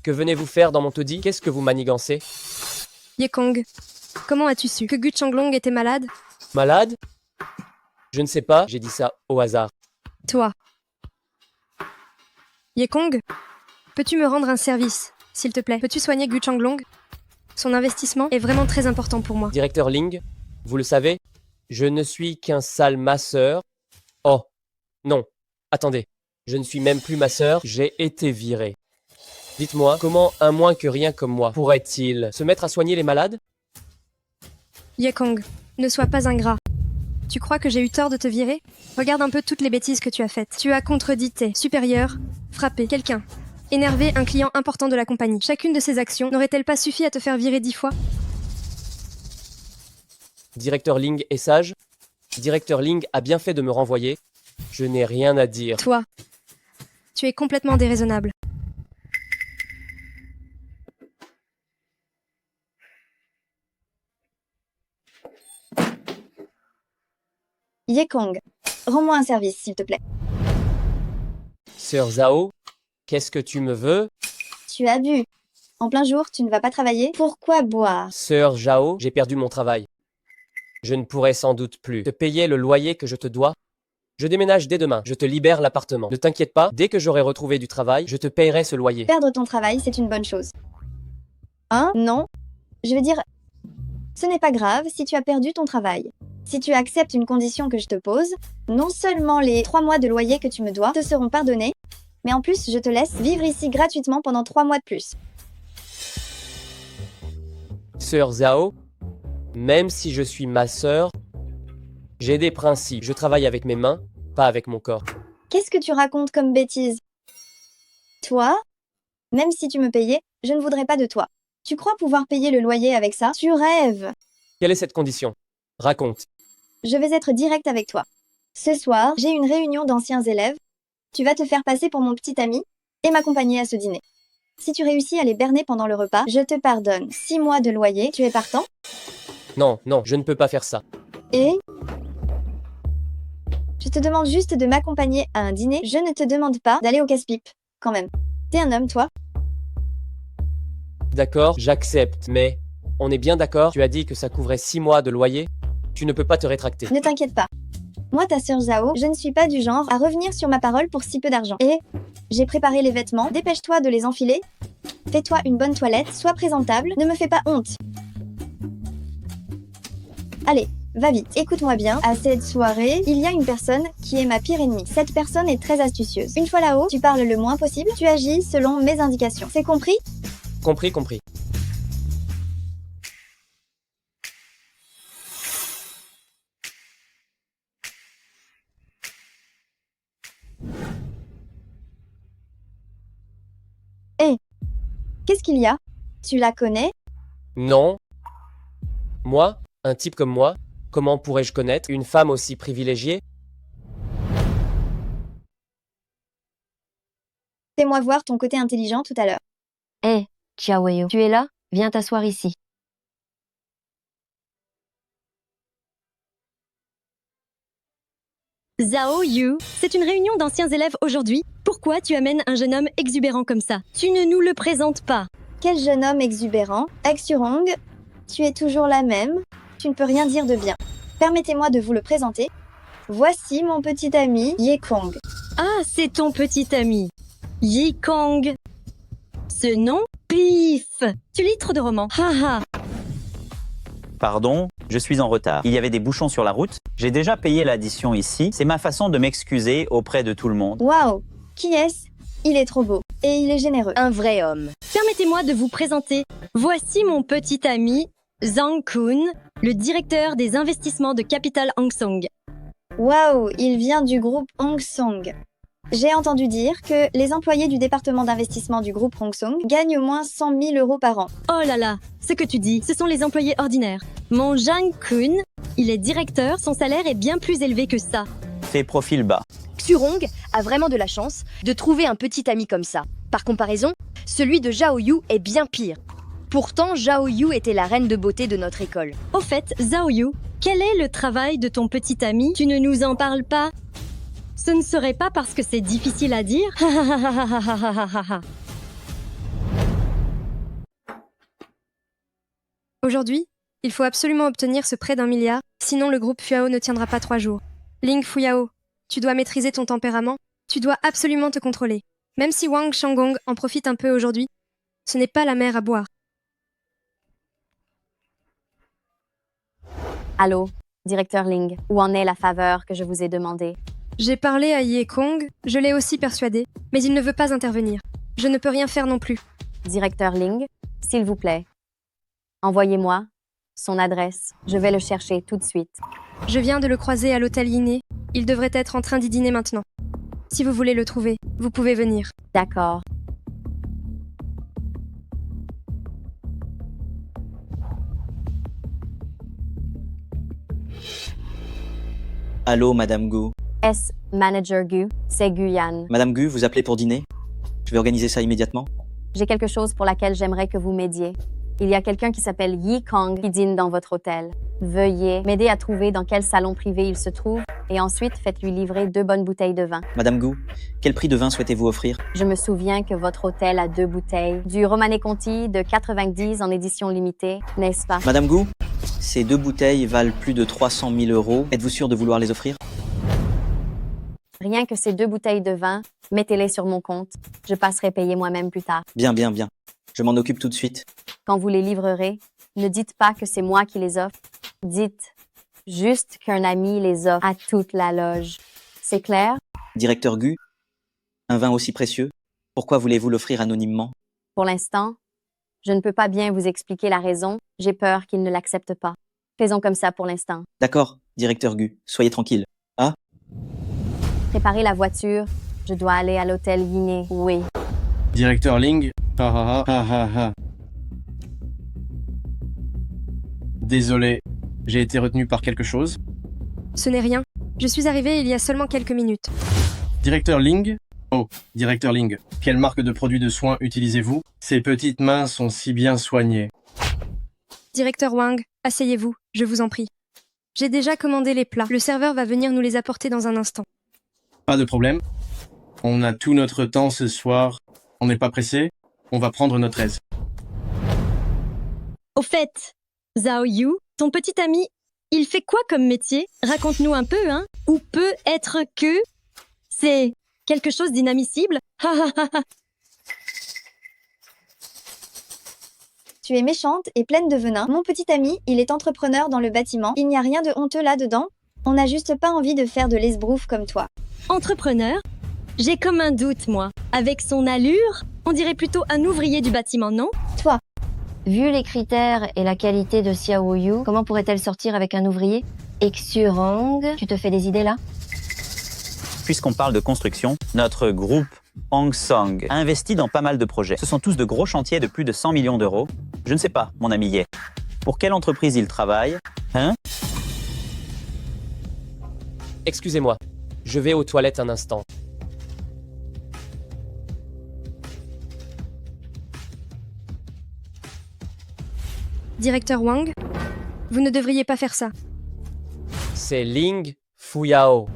Que venez-vous faire dans mon taudis? Qu'est-ce que vous manigancez? Yekong, comment as-tu su que Gu Changlong était malade? Malade? Je ne sais pas, j'ai dit ça au hasard. Toi. Yekong, peux-tu me rendre un service, s'il te plaît? Peux-tu soigner Gu Changlong? Son investissement est vraiment très important pour moi. Directeur Ling, vous le savez, je ne suis qu'un sale masseur. Oh, non, attendez, je ne suis même plus masseur, j'ai été viré. Dites-moi, comment un moins que rien comme moi pourrait-il se mettre à soigner les malades? Yekong, ne sois pas ingrat. Tu crois que j'ai eu tort de te virer? Regarde un peu toutes les bêtises que tu as faites. Tu as contredit tes supérieurs, frappé quelqu'un, énervé un client important de la compagnie. Chacune de ces actions n'aurait-elle pas suffi à te faire virer 10 fois? Directeur Ling est sage. Directeur Ling a bien fait de me renvoyer. Je n'ai rien à dire. Toi, tu es complètement déraisonnable. Yekong, rends-moi un service, s'il te plaît. Sœur Zhao, qu'est-ce que tu me veux? Tu as bu. En plein jour, tu ne vas pas travailler. Pourquoi boire? Sœur Zhao, j'ai perdu mon travail. Je ne pourrai sans doute plus te payer le loyer que je te dois. Je déménage dès demain, je te libère l'appartement. Ne t'inquiète pas, dès que j'aurai retrouvé du travail, je te payerai ce loyer. Perdre ton travail, c'est une bonne chose. Hein? Non. Je veux dire, ce n'est pas grave si tu as perdu ton travail. Si tu acceptes une condition que je te pose, non seulement les 3 mois de loyer que tu me dois te seront pardonnés, mais en plus, je te laisse vivre ici gratuitement pendant 3 mois de plus. Sœur Zhao, même si je suis ma sœur, j'ai des principes. Je travaille avec mes mains, pas avec mon corps. Qu'est-ce que tu racontes comme bêtise? Toi? Même si tu me payais, je ne voudrais pas de toi. Tu crois pouvoir payer le loyer avec ça? Tu rêves! Quelle est cette condition? Raconte. Je vais être direct avec toi. Ce soir, j'ai une réunion d'anciens élèves. Tu vas te faire passer pour mon petit ami et m'accompagner à ce dîner. Si tu réussis à les berner pendant le repas, je te pardonne 6 mois de loyer. Tu es partant? Non, non, je ne peux pas faire ça. Et je te demande juste de m'accompagner à un dîner. Je ne te demande pas d'aller au casse-pipe, quand même. T'es un homme, toi? D'accord, j'accepte, mais on est bien d'accord? Tu as dit que ça couvrait 6 mois de loyer? Tu ne peux pas te rétracter. Ne t'inquiète pas. Moi, ta sœur Zhao, je ne suis pas du genre à revenir sur ma parole pour si peu d'argent. Et j'ai préparé les vêtements, dépêche-toi de les enfiler. Fais-toi une bonne toilette, sois présentable, ne me fais pas honte. Allez, va vite. Écoute-moi bien, à cette soirée, il y a une personne qui est ma pire ennemie. Cette personne est très astucieuse. Une fois là-haut, tu parles le moins possible, tu agis selon mes indications. C'est compris? Compris, compris. Hé, qu'est-ce qu'il y a? Tu la connais? Non. Moi, un type comme moi, comment pourrais-je connaître une femme aussi privilégiée? Fais-moi voir ton côté intelligent tout à l'heure. Hé, Xiaoyu, tu es là? Viens t'asseoir ici. Zhao Yu, c'est une réunion d'anciens élèves aujourd'hui. Pourquoi tu amènes un jeune homme exubérant comme ça? Tu ne nous le présentes pas. Quel jeune homme exubérant? Exurong, tu es toujours la même. Tu ne peux rien dire de bien. Permettez-moi de vous le présenter. Voici mon petit ami, Yekong. Ah, c'est ton petit ami. Yekong. Ce nom? Pif. Tu lis trop de romans. Haha. Pardon, je suis en retard. Il y avait des bouchons sur la route. J'ai déjà payé l'addition ici. C'est ma façon de m'excuser auprès de tout le monde. Waouh! Qui est-ce? Il est trop beau. Et il est généreux. Un vrai homme. Permettez-moi de vous présenter. Voici mon petit ami, Zhang Kun, le directeur des investissements de Capital Hang Seng. Waouh! Il vient du groupe Hang Seng. J'ai entendu dire que les employés du département d'investissement du groupe Hang Seng gagnent au moins 100 000 € par an. Oh là là, ce que tu dis, ce sont les employés ordinaires. Mon Zhang Kun, il est directeur, son salaire est bien plus élevé que ça. Tes profils bas. Xurong a vraiment de la chance de trouver un petit ami comme ça. Par comparaison, celui de Zhao Yu est bien pire. Pourtant, Zhao Yu était la reine de beauté de notre école. Au fait, Zhao Yu, quel est le travail de ton petit ami? Tu ne nous en parles pas? Ce ne serait pas parce que c'est difficile à dire? Aujourd'hui, il faut absolument obtenir ce prêt d'1 milliard, sinon le groupe Fuao ne tiendra pas 3 jours. Ling Fuyao, tu dois maîtriser ton tempérament, tu dois absolument te contrôler. Même si Wang Shanggong en profite un peu aujourd'hui, ce n'est pas la mer à boire. Allô, directeur Ling, où en est la faveur que je vous ai demandée? J'ai parlé à Ye Kong, je l'ai aussi persuadé, mais il ne veut pas intervenir. Je ne peux rien faire non plus. Directeur Ling, s'il vous plaît, envoyez-moi son adresse. Je vais le chercher tout de suite. Je viens de le croiser à l'hôtel Yiné. Il devrait être en train d'y dîner maintenant. Si vous voulez le trouver, vous pouvez venir. D'accord. Allô, Madame Gu. Est-ce Manager Gu? C'est Guyane. Madame Gu, vous appelez pour dîner? Je vais organiser ça immédiatement. J'ai quelque chose pour laquelle j'aimerais que vous m'aidiez. Il y a quelqu'un qui s'appelle Yi Kong qui dîne dans votre hôtel. Veuillez m'aider à trouver dans quel salon privé il se trouve et ensuite faites-lui livrer 2 bonnes bouteilles de vin. Madame Gu, quel prix de vin souhaitez-vous offrir? Je me souviens que votre hôtel a 2 bouteilles. Du Romanée Conti de 90 en édition limitée, n'est-ce pas? Madame Gu, ces 2 bouteilles valent plus de 300 000 €. Êtes-vous sûre de vouloir les offrir? Rien que ces 2 bouteilles de vin, mettez-les sur mon compte. Je passerai payer moi-même plus tard. Bien, bien, bien. Je m'en occupe tout de suite. Quand vous les livrerez, ne dites pas que c'est moi qui les offre. Dites juste qu'un ami les offre à toute la loge. C'est clair? Directeur Gu, un vin aussi précieux, pourquoi voulez-vous l'offrir anonymement? Pour l'instant, je ne peux pas bien vous expliquer la raison. J'ai peur qu'il ne l'accepte pas. Faisons comme ça pour l'instant. D'accord, directeur Gu, soyez tranquille. Ah? Préparez la voiture. Je dois aller à l'hôtel Yiné. Oui. Directeur Ling. Désolé, j'ai été retenu par quelque chose. Ce n'est rien. Je suis arrivé il y a seulement quelques minutes. Directeur Ling. Oh, directeur Ling, quelle marque de produits de soins utilisez-vous? Ces petites mains sont si bien soignées. Directeur Wang, asseyez-vous, je vous en prie. J'ai déjà commandé les plats. Le serveur va venir nous les apporter dans un instant. Pas de problème. On a tout notre temps ce soir. On n'est pas pressé. On va prendre notre aise. Au fait, Zhao Yu, ton petit ami, il fait quoi comme métier? Raconte-nous un peu, hein? Ou peut être que c'est quelque chose d'inadmissible? Tu es méchante et pleine de venin. Mon petit ami, il est entrepreneur dans le bâtiment. Il n'y a rien de honteux là-dedans. On n'a juste pas envie de faire de l'esbrouf comme toi. Entrepreneur? J'ai comme un doute, moi. Avec son allure, on dirait plutôt un ouvrier du bâtiment, non? Toi. Vu les critères et la qualité de Xiao Yu, comment pourrait-elle sortir avec un ouvrier? Xurong, tu te fais des idées là? Puisqu'on parle de construction, notre groupe Hong Song a investi dans pas mal de projets. Ce sont tous de gros chantiers de plus de 100 millions d'euros. Je ne sais pas, mon ami Ye. Pour quelle entreprise il travaille? Hein? Excusez-moi, je vais aux toilettes un instant. Directeur Wang, vous ne devriez pas faire ça. C'est Ling Fuyao.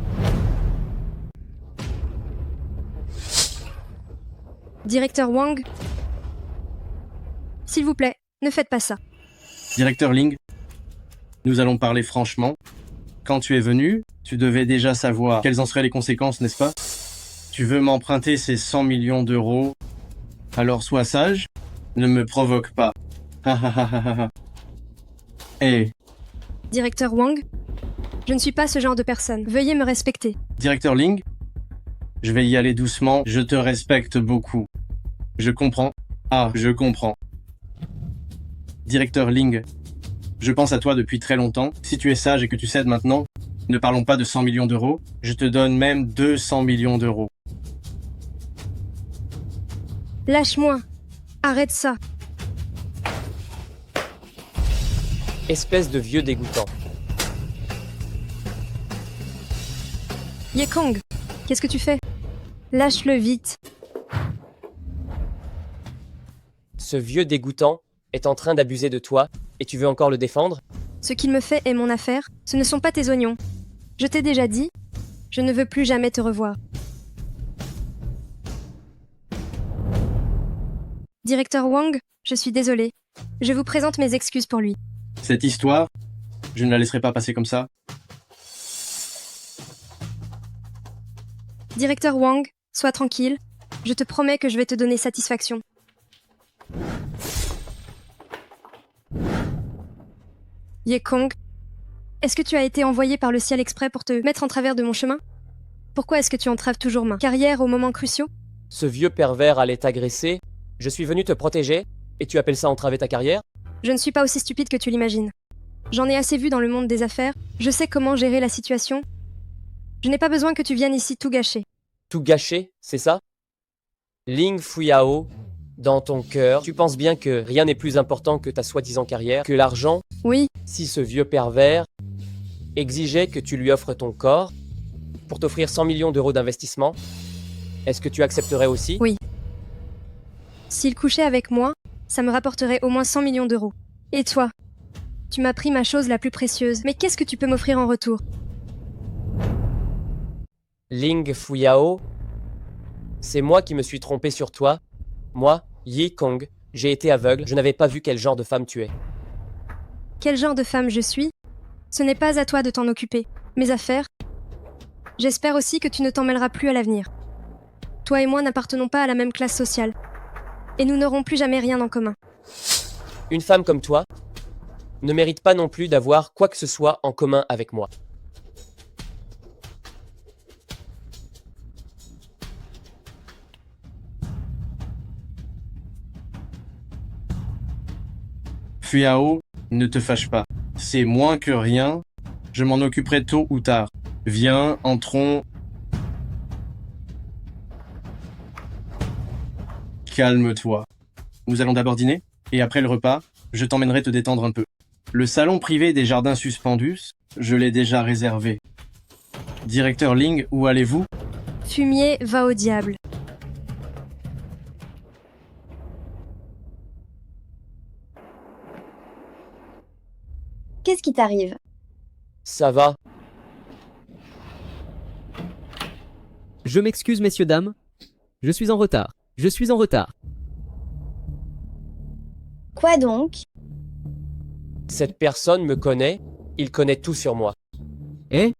Directeur Wang, s'il vous plaît, ne faites pas ça. Directeur Ling, nous allons parler franchement. Quand tu es venu, tu devais déjà savoir quelles en seraient les conséquences, n'est-ce pas? Tu veux m'emprunter ces 100 millions d'euros? Alors sois sage, ne me provoque pas. Hey. Directeur Wang, je ne suis pas ce genre de personne. Veuillez me respecter. Directeur Ling, je vais y aller doucement. Je te respecte beaucoup. Je comprends. Ah, je comprends. Directeur Ling, je pense à toi depuis très longtemps. Si tu es sage et que tu cèdes maintenant, ne parlons pas de 100 millions d'euros. Je te donne même 200 millions d'euros. Lâche-moi. Arrête ça. Espèce de vieux dégoûtant. Ye Kong, qu'est-ce que tu fais? Lâche-le vite. Ce vieux dégoûtant est en train d'abuser de toi et tu veux encore le défendre? Ce qu'il me fait est mon affaire, ce ne sont pas tes oignons. Je t'ai déjà dit, je ne veux plus jamais te revoir. Directeur Wang, je suis désolée. Je vous présente mes excuses pour lui. Cette histoire, je ne la laisserai pas passer comme ça. Directeur Wang, sois tranquille. Je te promets que je vais te donner satisfaction. Yekong, est-ce que tu as été envoyé par le ciel exprès pour te mettre en travers de mon chemin? Pourquoi est-ce que tu entraves toujours ma carrière aux moments cruciaux? Ce vieux pervers allait t'agresser. Je suis venu te protéger et tu appelles ça entraver ta carrière? Je ne suis pas aussi stupide que tu l'imagines. J'en ai assez vu dans le monde des affaires, je sais comment gérer la situation. Je n'ai pas besoin que tu viennes ici tout gâcher. Tout gâcher, c'est ça? Ling Fuyao, dans ton cœur, tu penses bien que rien n'est plus important que ta soi-disant carrière, que l'argent? Oui. Si ce vieux pervers exigeait que tu lui offres ton corps pour t'offrir 100 millions d'euros d'investissement, est-ce que tu accepterais aussi? Oui. S'il couchait avec moi, ça me rapporterait au moins 100 millions d'euros. Et toi? Tu m'as pris ma chose la plus précieuse, mais qu'est-ce que tu peux m'offrir en retour? Ling Fuyao, c'est moi qui me suis trompé sur toi. Moi, Yi Kong, j'ai été aveugle, je n'avais pas vu quel genre de femme tu es. Quel genre de femme je suis? Ce n'est pas à toi de t'en occuper. Mes affaires? J'espère aussi que tu ne t'en mêleras plus à l'avenir. Toi et moi n'appartenons pas à la même classe sociale. Et nous n'aurons plus jamais rien en commun. Une femme comme toi ne mérite pas non plus d'avoir quoi que ce soit en commun avec moi. Fuyao, ne te fâche pas. C'est moins que rien. Je m'en occuperai tôt ou tard. Viens, entrons. Calme-toi. Nous allons d'abord dîner, et après le repas, je t'emmènerai te détendre un peu. Le salon privé des jardins suspendus, je l'ai déjà réservé. Directeur Ling, où allez-vous? Fumier, va au diable. Qu'est-ce qui t'arrive? Ça va. Je m'excuse, messieurs, dames. Je suis en retard. Je suis en retard. Quoi donc? Cette personne me connaît, il connaît tout sur moi. Eh?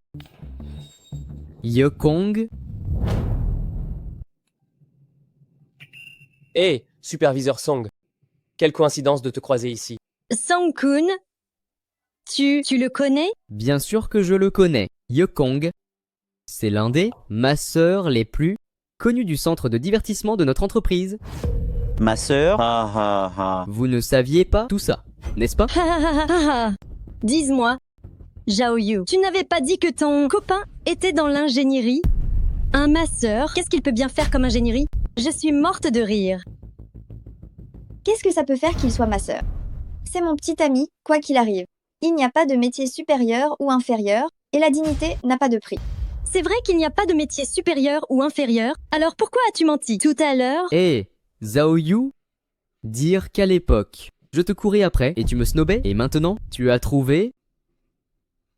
Yekong? Hé, superviseur Song. Quelle coïncidence de te croiser ici. Song-kun, tu le connais? Bien sûr que je le connais. Yekong. C'est l'un des masseurs les plus connus du centre de divertissement de notre entreprise. Ma sœur? Ah ah ah. Vous ne saviez pas tout ça, n'est-ce pas? Dis-moi, Zhao Yu, tu n'avais pas dit que ton copain était dans l'ingénierie? Un masseur, qu'est-ce qu'il peut bien faire comme ingénierie? Je suis morte de rire. Qu'est-ce que ça peut faire qu'il soit masseur? C'est mon petit ami, quoi qu'il arrive. Il n'y a pas de métier supérieur ou inférieur, et la dignité n'a pas de prix. C'est vrai qu'il n'y a pas de métier supérieur ou inférieur, alors pourquoi as-tu menti tout à l'heure? Eh, Zhao Yu, dire qu'à l'époque, je te courais après et tu me snobais, et maintenant, tu as trouvé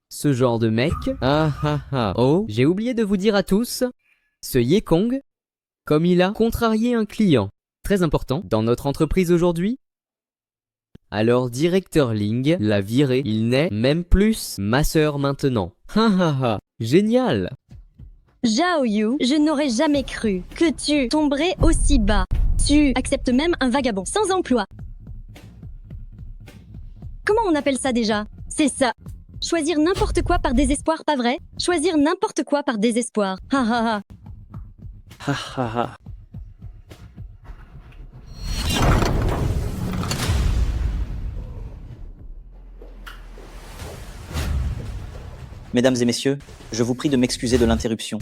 ce genre de mec? Ah ah ah. Oh, j'ai oublié de vous dire à tous, ce Yekong, comme il a contrarié un client très important dans notre entreprise aujourd'hui, alors directeur Ling l'a viré, il n'est même plus masseur maintenant. Ha ha ha, génial! Zhao Yu, je n'aurais jamais cru que tu tomberais aussi bas. Tu acceptes même un vagabond sans emploi. Comment on appelle ça déjà? C'est ça. Choisir n'importe quoi par désespoir, pas vrai? Choisir n'importe quoi par désespoir. Ha ha ha. Ha ha ha. Mesdames et messieurs, je vous prie de m'excuser de l'interruption.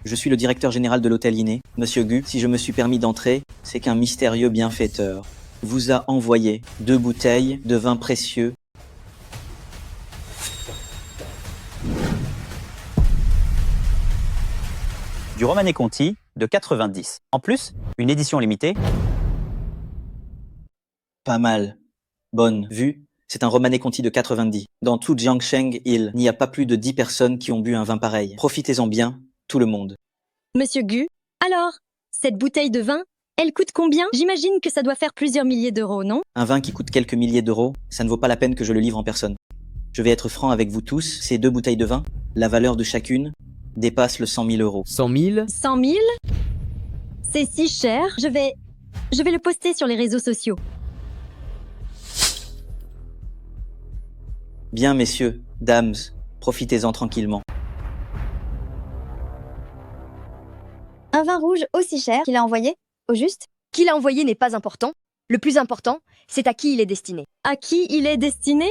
Je suis le directeur général de l'hôtel Iné. Monsieur Gu, si je me suis permis d'entrer, c'est qu'un mystérieux bienfaiteur vous a envoyé 2 bouteilles de vin précieux du Romanée Conti de 90. En plus, une édition limitée Pas mal. Bonne vue. C'est un Romanée Conti de 90. Dans tout Jiangsheng, il n'y a pas plus de 10 personnes qui ont bu un vin pareil. Profitez-en bien, tout le monde. Monsieur Gu, alors, cette bouteille de vin, elle coûte combien? J'imagine que ça doit faire plusieurs milliers d'euros, non? Un vin qui coûte quelques milliers d'euros, ça ne vaut pas la peine que je le livre en personne. Je vais être franc avec vous tous, ces 2 bouteilles de vin, la valeur de chacune dépasse le 100 000 euros. 100 000? 100 000? C'est si cher. Je vais le poster sur les réseaux sociaux. Bien, messieurs, dames, profitez-en tranquillement. Un vin rouge aussi cher qu'il a envoyé, au juste? Qui l'a envoyé n'est pas important. Le plus important, c'est à qui il est destiné. À qui il est destiné?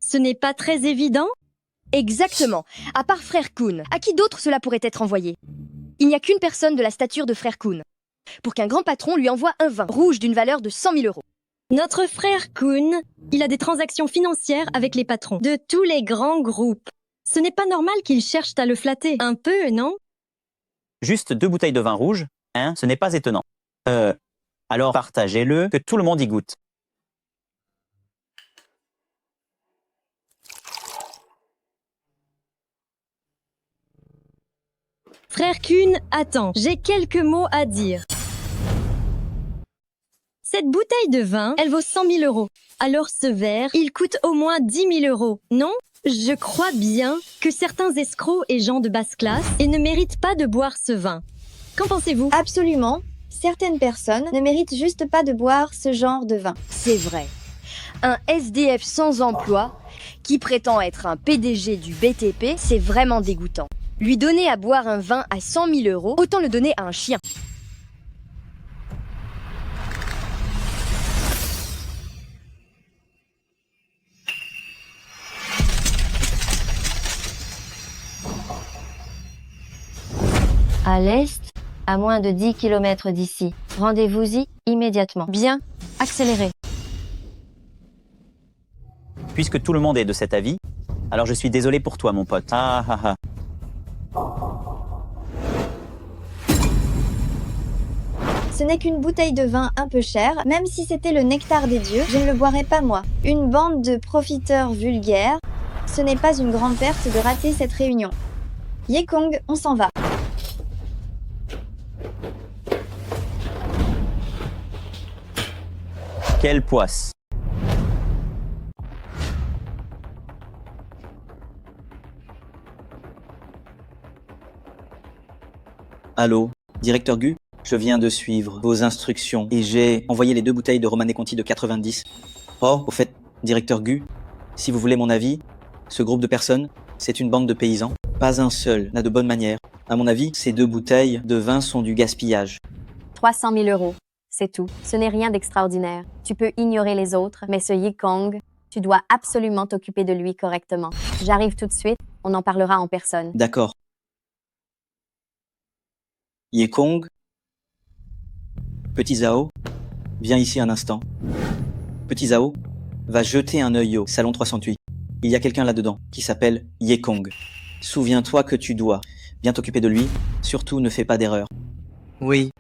Ce n'est pas très évident. Exactement. À part Frère Kuhn, à qui d'autre cela pourrait être envoyé? Il n'y a qu'une personne de la stature de Frère Kuhn pour qu'un grand patron lui envoie un vin rouge d'une valeur de 100 000 euros. Notre frère Kuhn, il a des transactions financières avec les patrons de tous les grands groupes. Ce n'est pas normal qu'ils cherchent à le flatter. Un peu, non? Juste 2 bouteilles de vin rouge, hein, ce n'est pas étonnant. Alors partagez-le, que tout le monde y goûte. Frère Kuhn, attends, j'ai quelques mots à dire. Cette bouteille de vin, elle vaut 100 000 euros. Alors ce verre, il coûte au moins 10 000 euros, non? Je crois bien que certains escrocs et gens de basse classe et ne méritent pas de boire ce vin. Qu'en pensez-vous? Absolument. Certaines personnes ne méritent juste pas de boire ce genre de vin. C'est vrai. Un SDF sans emploi qui prétend être un PDG du BTP, c'est vraiment dégoûtant. Lui donner à boire un vin à 100 000 euros, autant le donner à un chien. À l'est, à moins de 10 km d'ici. Rendez-vous-y immédiatement. Bien, accélérez. Puisque tout le monde est de cet avis, alors je suis désolé pour toi, mon pote. Ah ah ah. Ce n'est qu'une bouteille de vin un peu chère, même si c'était le nectar des dieux, je ne le boirais pas moi. Une bande de profiteurs vulgaires, ce n'est pas une grande perte de rater cette réunion. Yekong, on s'en va. Quelle poisse. Allô, directeur Gu? Je viens de suivre vos instructions et j'ai envoyé les 2 bouteilles de Romanée Conti de 90. Oh, au fait, directeur Gu, si vous voulez mon avis, ce groupe de personnes, c'est une bande de paysans. Pas un seul n'a de bonnes manières. À mon avis, ces 2 bouteilles de vin sont du gaspillage. 300 000 euros, c'est tout. Ce n'est rien d'extraordinaire. Tu peux ignorer les autres, mais ce Yekong, tu dois absolument t'occuper de lui correctement. J'arrive tout de suite, on en parlera en personne. D'accord. Yekong, Petit Zhao, viens ici un instant. Petit Zhao, va jeter un œil au salon 308. Il y a quelqu'un là-dedans qui s'appelle Yekong. Souviens-toi que tu dois bien t'occuper de lui. Surtout, ne fais pas d'erreur. Oui.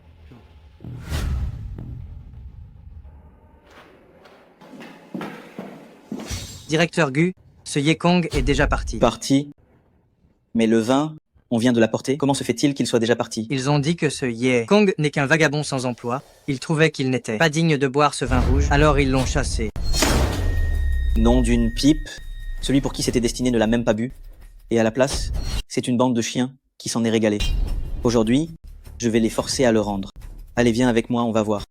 Directeur Gu, ce Yekong est déjà parti. Parti? Mais le vin, on vient de l'apporter. Comment se fait-il qu'il soit déjà parti? Ils ont dit que ce Yekong n'est qu'un vagabond sans emploi. Ils trouvaient qu'il n'était pas digne de boire ce vin rouge, alors ils l'ont chassé. Nom d'une pipe. Celui pour qui c'était destiné ne l'a même pas bu. Et à la place, c'est une bande de chiens qui s'en est régalée. Aujourd'hui, je vais les forcer à le rendre. Allez, viens avec moi, on va voir.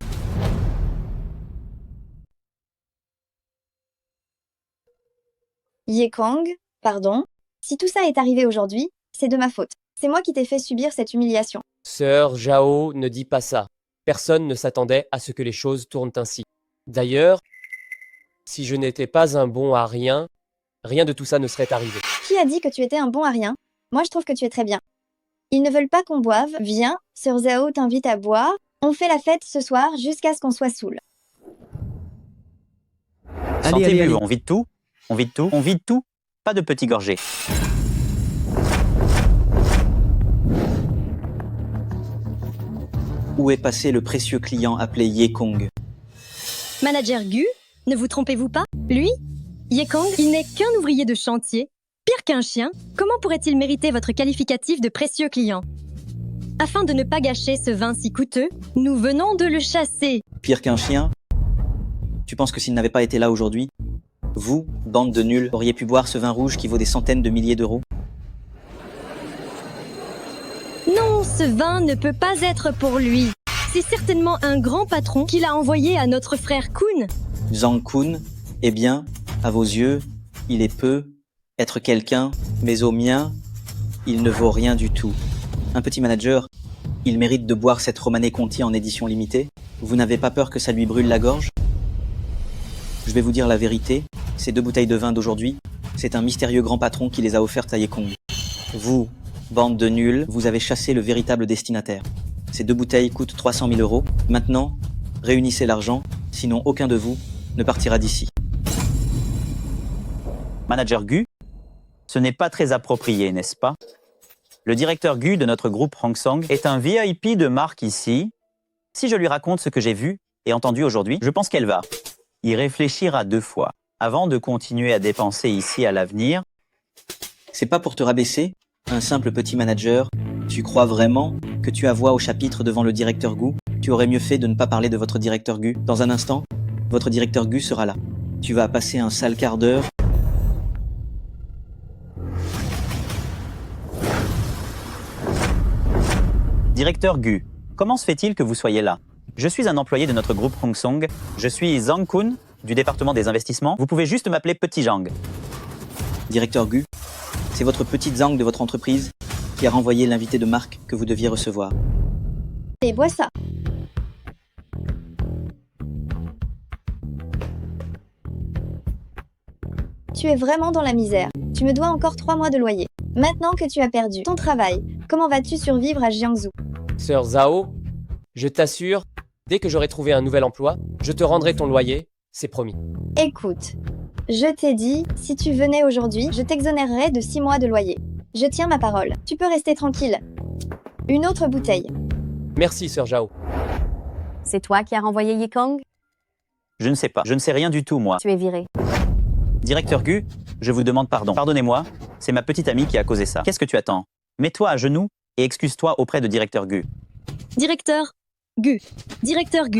Yekong, pardon. Si tout ça est arrivé aujourd'hui, c'est de ma faute. C'est moi qui t'ai fait subir cette humiliation. Sœur Zhao, ne dis pas ça. Personne ne s'attendait à ce que les choses tournent ainsi. D'ailleurs, si je n'étais pas un bon à rien, rien de tout ça ne serait arrivé. Qui a dit que tu étais un bon à rien? Moi, je trouve que tu es très bien. Ils ne veulent pas qu'on boive. Viens, Sœur Zhao t'invite à boire. On fait la fête ce soir jusqu'à ce qu'on soit saoul. Sentez-vous, on vide tout? On vide tout? On vide tout? Pas de petits gorgées. Où est passé le précieux client appelé Yekong? Manager Gu, ne vous trompez-vous pas? Lui, Yekong, il n'est qu'un ouvrier de chantier. Pire qu'un chien, comment pourrait-il mériter votre qualificatif de précieux client? Afin de ne pas gâcher ce vin si coûteux, nous venons de le chasser. Pire qu'un chien? Tu penses que s'il n'avait pas été là aujourd'hui, vous, bande de nuls, auriez pu boire ce vin rouge qui vaut des centaines de milliers d'euros? Non, ce vin ne peut pas être pour lui. C'est certainement un grand patron qui l'a envoyé à notre frère Kun. Zhang Kun, eh bien, à vos yeux, il est peu, être quelqu'un, mais aux miens, il ne vaut rien du tout. Un petit manager, il mérite de boire cette Romanée Conti en édition limitée. Vous n'avez pas peur que ça lui brûle la gorge? Je vais vous dire la vérité, ces 2 bouteilles de vin d'aujourd'hui, c'est un mystérieux grand patron qui les a offertes à Yekong. Vous, bande de nuls, vous avez chassé le véritable destinataire. Ces 2 bouteilles coûtent 300 000 euros. Maintenant, réunissez l'argent, sinon aucun de vous ne partira d'ici. Manager Gu, ce n'est pas très approprié, n'est-ce pas? Le directeur Gu de notre groupe Hong Song est un VIP de marque ici. Si je lui raconte ce que j'ai vu et entendu aujourd'hui, je pense qu'elle va y réfléchir à 2 fois avant de continuer à dépenser ici à l'avenir. C'est pas pour te rabaisser, un simple petit manager. Tu crois vraiment que tu as voix au chapitre devant le directeur Gu? Tu aurais mieux fait de ne pas parler de votre directeur Gu. Dans un instant, votre directeur Gu sera là. Tu vas passer un sale quart d'heure. Directeur Gu, comment se fait-il que vous soyez là? Je suis un employé de notre groupe Hong Song. Je suis Zhang Kun, du département des investissements. Vous pouvez juste m'appeler Petit Zhang. Directeur Gu, c'est votre petite Zhang de votre entreprise qui a renvoyé l'invité de marque que vous deviez recevoir. Et bois ça. Tu es vraiment dans la misère. Tu me dois encore 3 mois de loyer. Maintenant que tu as perdu ton travail, comment vas-tu survivre à Jiangsu? Sœur Zhao, je t'assure, dès que j'aurai trouvé un nouvel emploi, je te rendrai ton loyer, c'est promis. Écoute, je t'ai dit, si tu venais aujourd'hui, je t'exonérerais de 6 mois de loyer. Je tiens ma parole. Tu peux rester tranquille. Une autre bouteille. Merci, Sœur Zhao. C'est toi qui as renvoyé Yekong? Je ne sais pas. Je ne sais rien du tout, moi. Tu es viré. Directeur Gu, je vous demande pardon. Pardonnez-moi, c'est ma petite amie qui a causé ça. Qu'est-ce que tu attends? Mets-toi à genoux et excuse-toi auprès de Directeur Gu. Directeur Gu,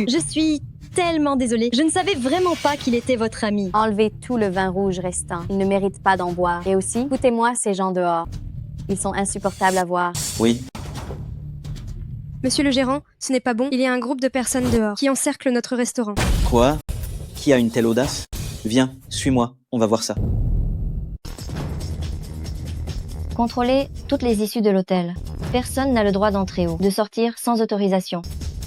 je suis tellement désolée. Je ne savais vraiment pas qu'il était votre ami. Enlevez tout le vin rouge restant. Il ne mérite pas d'en boire. Et aussi, écoutez-moi ces gens dehors. Ils sont insupportables à voir. Oui. Monsieur le gérant, ce n'est pas bon. Il y a un groupe de personnes dehors qui encerclent notre restaurant. Quoi? Qui a une telle audace? Viens, suis-moi, on va voir ça. Contrôlez toutes les issues de l'hôtel. Personne n'a le droit d'entrer ou de sortir sans autorisation.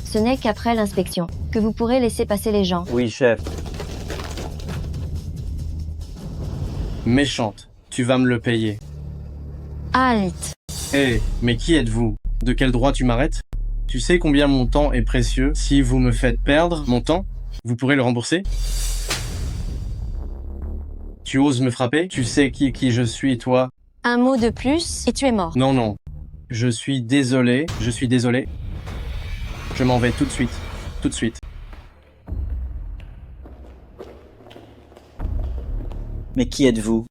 Ce n'est qu'après l'inspection que vous pourrez laisser passer les gens. Oui, chef. Méchante, tu vas me le payer. Halte! Hé, mais qui êtes-vous? De quel droit tu m'arrêtes? Tu sais combien mon temps est précieux? Si vous me faites perdre mon temps, vous pourrez le rembourser? Tu oses me frapper? Tu sais qui je suis, toi? Un mot de plus et tu es mort. Non, non. Je suis désolé. Je m'en vais tout de suite. Tout de suite. Mais qui êtes-vous?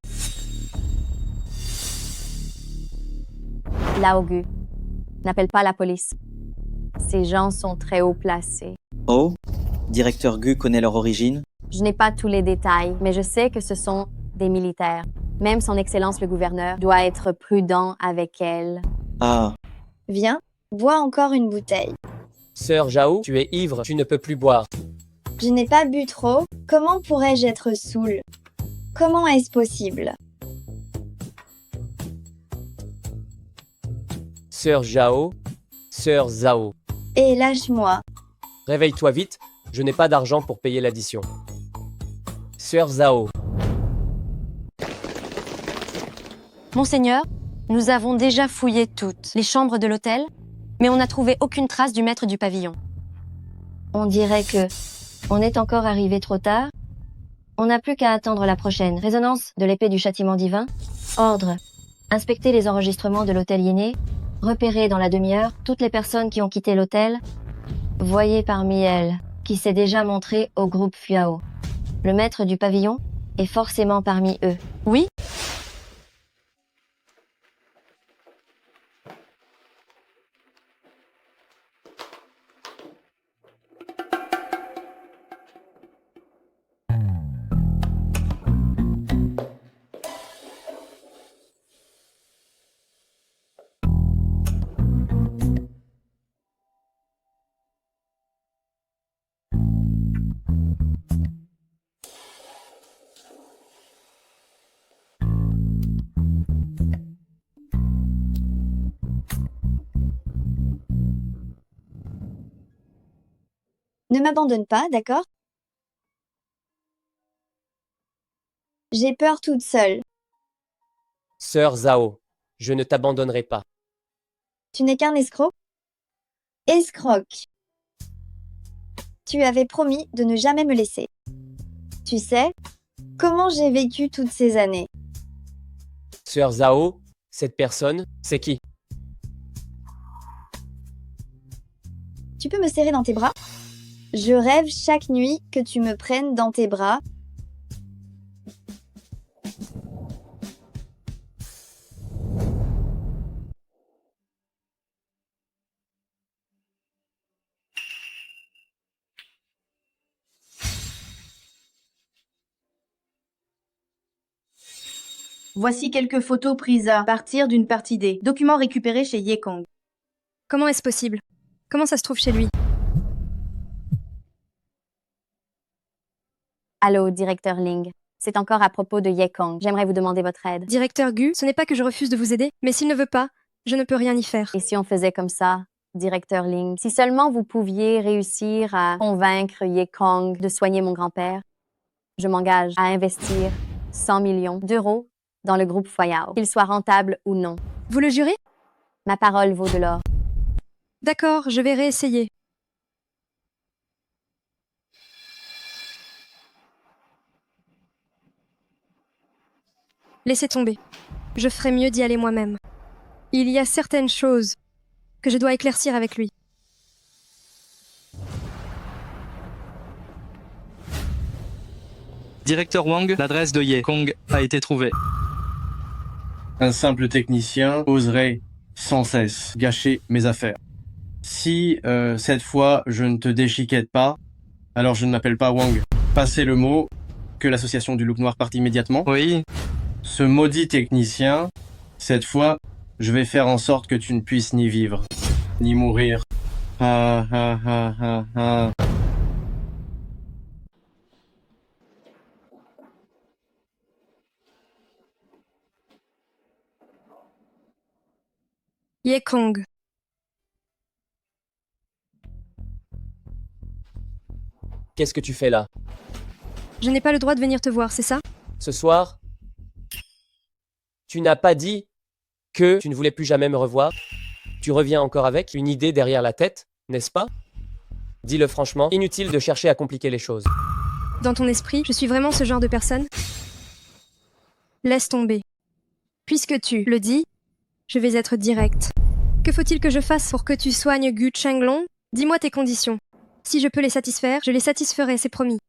Lao Gu, n'appelle pas la police. Ces gens sont très haut placés. Oh? Directeur Gu connaît leur origine? Je n'ai pas tous les détails, mais je sais que ce sont des militaires. Même son Excellence le gouverneur doit être prudent avec elle. Ah. Viens, bois encore une bouteille. Sœur Zhao, tu es ivre, tu ne peux plus boire. Je n'ai pas bu trop. Comment pourrais-je être saoul? Comment est-ce possible? Sœur Zhao, Sœur Zhao. Et lâche-moi. Réveille-toi vite, je n'ai pas d'argent pour payer l'addition. Sœur Zhao. Monseigneur, nous avons déjà fouillé toutes les chambres de l'hôtel, mais on n'a trouvé aucune trace du maître du pavillon. On dirait que on est encore arrivé trop tard. On n'a plus qu'à attendre la prochaine résonance de l'épée du châtiment divin. Ordre. Inspectez les enregistrements de l'hôtel Yéné. Repérez dans la demi-heure toutes les personnes qui ont quitté l'hôtel. Voyez parmi elles qui s'est déjà montré au groupe Fuao. Le maître du pavillon est forcément parmi eux. Oui? Ne m'abandonne pas, d'accord? J'ai peur toute seule. Sœur Zhao, je ne t'abandonnerai pas. Tu n'es qu'un escroc? Escroc. Tu avais promis de ne jamais me laisser. Tu sais comment j'ai vécu toutes ces années? Sœur Zhao, cette personne, c'est qui? Tu peux me serrer dans tes bras? Je rêve chaque nuit que tu me prennes dans tes bras. Voici quelques photos prises à partir d'une partie des documents récupérés chez Yekong. Comment est-ce possible? Comment ça se trouve chez lui? Allô, directeur Ling. C'est encore à propos de Yekong. J'aimerais vous demander votre aide. Directeur Gu, ce n'est pas que je refuse de vous aider, mais s'il ne veut pas, je ne peux rien y faire. Et si on faisait comme ça, directeur Ling? Si seulement vous pouviez réussir à convaincre Yekong de soigner mon grand-père, je m'engage à investir 100 millions d'euros dans le groupe Fuyao, qu'il soit rentable ou non. Vous le jurez? Ma parole vaut de l'or. D'accord, je vais réessayer. Laissez tomber. Je ferai mieux d'y aller moi-même. Il y a certaines choses que je dois éclaircir avec lui. Directeur Wang, l'adresse de Yekong a été trouvée. Un simple technicien oserait sans cesse gâcher mes affaires. Si cette fois je ne te déchiquette pas, alors je ne m'appelle pas Wang. Passez le mot que l'association du Loup Noir parte immédiatement. Oui. Ce maudit technicien, cette fois, je vais faire en sorte que tu ne puisses ni vivre, ni mourir. Ah ah ah ah ah. Yekong. Qu'est-ce que tu fais là? Je n'ai pas le droit de venir te voir, c'est ça? Ce soir? Tu n'as pas dit que tu ne voulais plus jamais me revoir? Tu reviens encore avec une idée derrière la tête, n'est-ce pas? Dis-le franchement, inutile de chercher à compliquer les choses. Dans ton esprit, je suis vraiment ce genre de personne? Laisse tomber. Puisque tu le dis, je vais être direct. Que faut-il que je fasse pour que tu soignes Gu Chenglong? Dis-moi tes conditions. Si je peux les satisfaire, je les satisferai, c'est promis.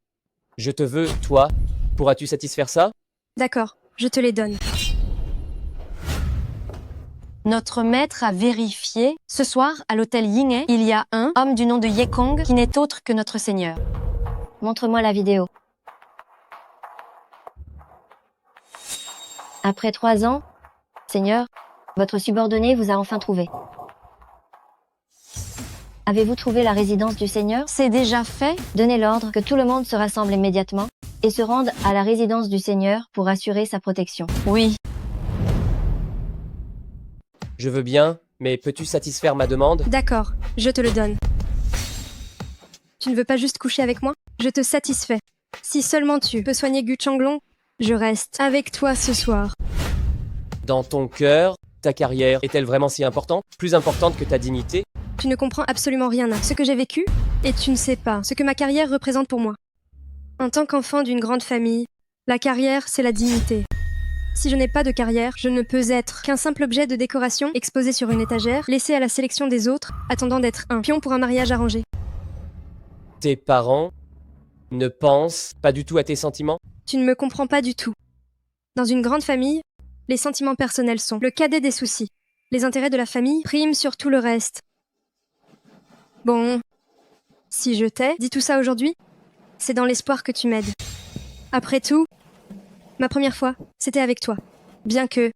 Je te veux, toi. Pourras-tu satisfaire ça? D'accord, je te les donne. Notre maître a vérifié. Ce soir, à l'hôtel Yinghe, il y a un homme du nom de Yekong qui n'est autre que notre seigneur. Montre-moi la vidéo. Après 3 ans, Seigneur, votre subordonné vous a enfin trouvé. Avez-vous trouvé la résidence du Seigneur? C'est déjà fait. Donnez l'ordre que tout le monde se rassemble immédiatement et se rende à la résidence du Seigneur pour assurer sa protection. Oui. Je veux bien, mais peux-tu satisfaire ma demande? D'accord, je te le donne. Tu ne veux pas juste coucher avec moi? Je te satisfais. Si seulement tu peux soigner Gu Chenglong, je reste avec toi ce soir. Dans ton cœur, ta carrière est-elle vraiment si importante? Plus importante que ta dignité? Tu ne comprends absolument rien à ce que j'ai vécu et tu ne sais pas ce que ma carrière représente pour moi. En tant qu'enfant d'une grande famille, la carrière, c'est la dignité. Si je n'ai pas de carrière, je ne peux être qu'un simple objet de décoration exposé sur une étagère, laissé à la sélection des autres, attendant d'être un pion pour un mariage arrangé. Tes parents ne pensent pas du tout à tes sentiments? Tu ne me comprends pas du tout. Dans une grande famille, les sentiments personnels sont le cadet des soucis. Les intérêts de la famille priment sur tout le reste. Bon, si je t'ai dit tout ça aujourd'hui, c'est dans l'espoir que tu m'aides. Après tout, ma première fois, c'était avec toi. Bien que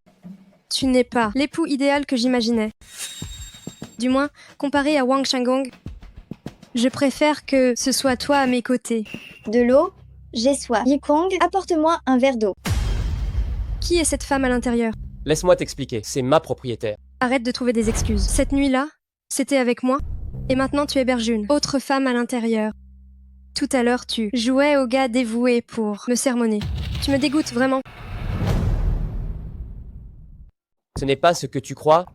tu n'es pas l'époux idéal que j'imaginais. Du moins, comparé à Wang Changgong, je préfère que ce soit toi à mes côtés. De l'eau? J'ai soif. Yikong, apporte-moi un verre d'eau. Qui est cette femme à l'intérieur? Laisse-moi t'expliquer, c'est ma propriétaire. Arrête de trouver des excuses. Cette nuit-là, c'était avec moi, et maintenant tu héberges une autre femme à l'intérieur. Tout à l'heure, tu jouais au gars dévoué pour me sermonner. Tu me dégoûtes vraiment. Ce n'est pas ce que tu crois.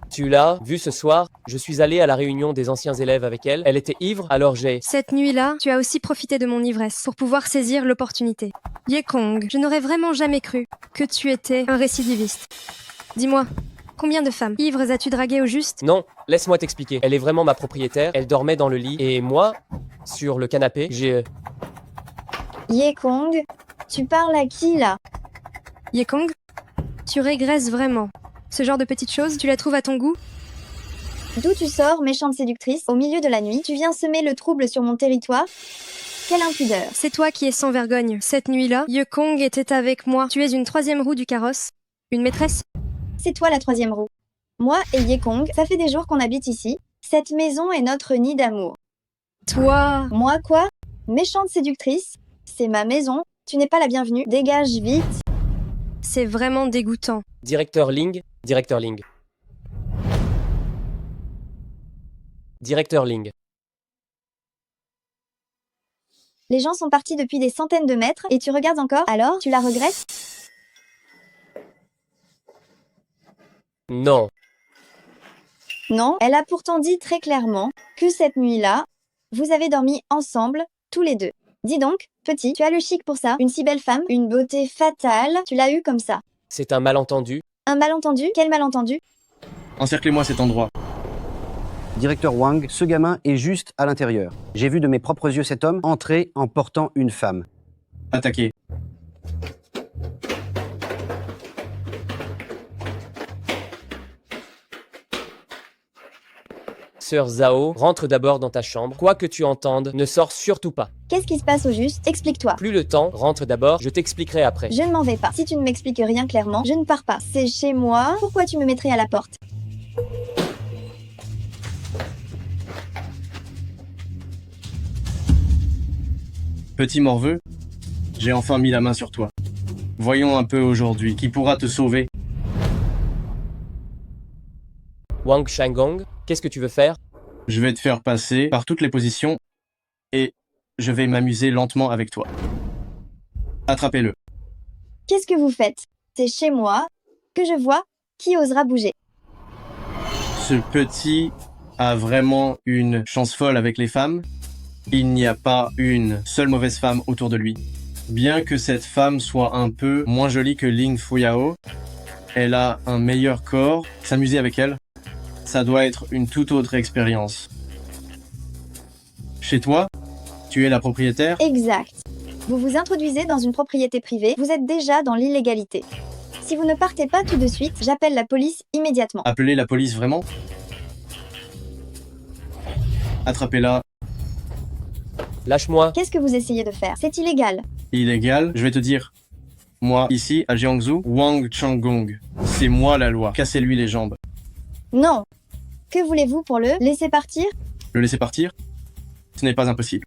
Tu l'as vu ce soir. Je suis allé à la réunion des anciens élèves avec elle. Elle était ivre, alors j'ai... Cette nuit-là, tu as aussi profité de mon ivresse pour pouvoir saisir l'opportunité. Yekong, je n'aurais vraiment jamais cru que tu étais un récidiviste. Dis-moi, combien de femmes ivres as-tu draguées au juste? Non, laisse-moi t'expliquer. Elle est vraiment ma propriétaire. Elle dormait dans le lit. Et moi, sur le canapé, j'ai... Yekong, tu parles à qui là? Yekong, tu régresses vraiment. Ce genre de petites choses, tu la trouves à ton goût? D'où tu sors, méchante séductrice? Au milieu de la nuit, tu viens semer le trouble sur mon territoire? Quelle impudeur! C'est toi qui es sans vergogne. Cette nuit-là, Yekong était avec moi. Tu es une troisième roue du carrosse. Une maîtresse? C'est toi la troisième roue. Moi et Yekong, ça fait des jours qu'on habite ici. Cette maison est notre nid d'amour. Toi? Moi quoi? Méchante séductrice? C'est ma maison. Tu n'es pas la bienvenue. Dégage vite. C'est vraiment dégoûtant. Directeur Ling, Directeur Ling. Directeur Ling. Les gens sont partis depuis des centaines de mètres et tu regardes encore? Alors, tu la regrettes? Non. Non, elle a pourtant dit très clairement que cette nuit-là, vous avez dormi ensemble, tous les deux. Dis donc, petit, tu as le chic pour ça. Une si belle femme, une beauté fatale, tu l'as eue comme ça. C'est un malentendu. Un malentendu? Quel malentendu? Encerclez-moi cet endroit. Directeur Wang, ce gamin est juste à l'intérieur. J'ai vu de mes propres yeux cet homme entrer en portant une femme. Attaquez. Sœur Zhao, rentre d'abord dans ta chambre. Quoi que tu entendes, ne sors surtout pas. Qu'est-ce qui se passe au juste? Explique-toi. Plus le temps, rentre d'abord, je t'expliquerai après. Je ne m'en vais pas. Si tu ne m'expliques rien clairement, je ne pars pas. C'est chez moi. Pourquoi tu me mettrais à la porte? Petit morveux, j'ai enfin mis la main sur toi. Voyons un peu aujourd'hui qui pourra te sauver. Wang Changgong, qu'est-ce que tu veux faire? Je vais te faire passer par toutes les positions et je vais m'amuser lentement avec toi. Attrapez-le. Qu'est-ce que vous faites? C'est chez moi que je vois. Qui osera bouger? Ce petit a vraiment une chance folle avec les femmes. Il n'y a pas une seule mauvaise femme autour de lui. Bien que cette femme soit un peu moins jolie que Ling Fuyao, elle a un meilleur corps. S'amuser avec elle, ça doit être une toute autre expérience. Chez toi, tu es la propriétaire? Exact. Vous vous introduisez dans une propriété privée, vous êtes déjà dans l'illégalité. Si vous ne partez pas tout de suite, j'appelle la police immédiatement. Appelez la police vraiment? Attrapez-la. Lâche-moi. Qu'est-ce que vous essayez de faire? C'est illégal. Illégal, je vais te dire. Moi, ici, à Jiangsu, Wang Changgong. C'est moi la loi. Cassez-lui les jambes. Non. Que voulez-vous pour le laisser partir? Le laisser partir? Ce n'est pas impossible.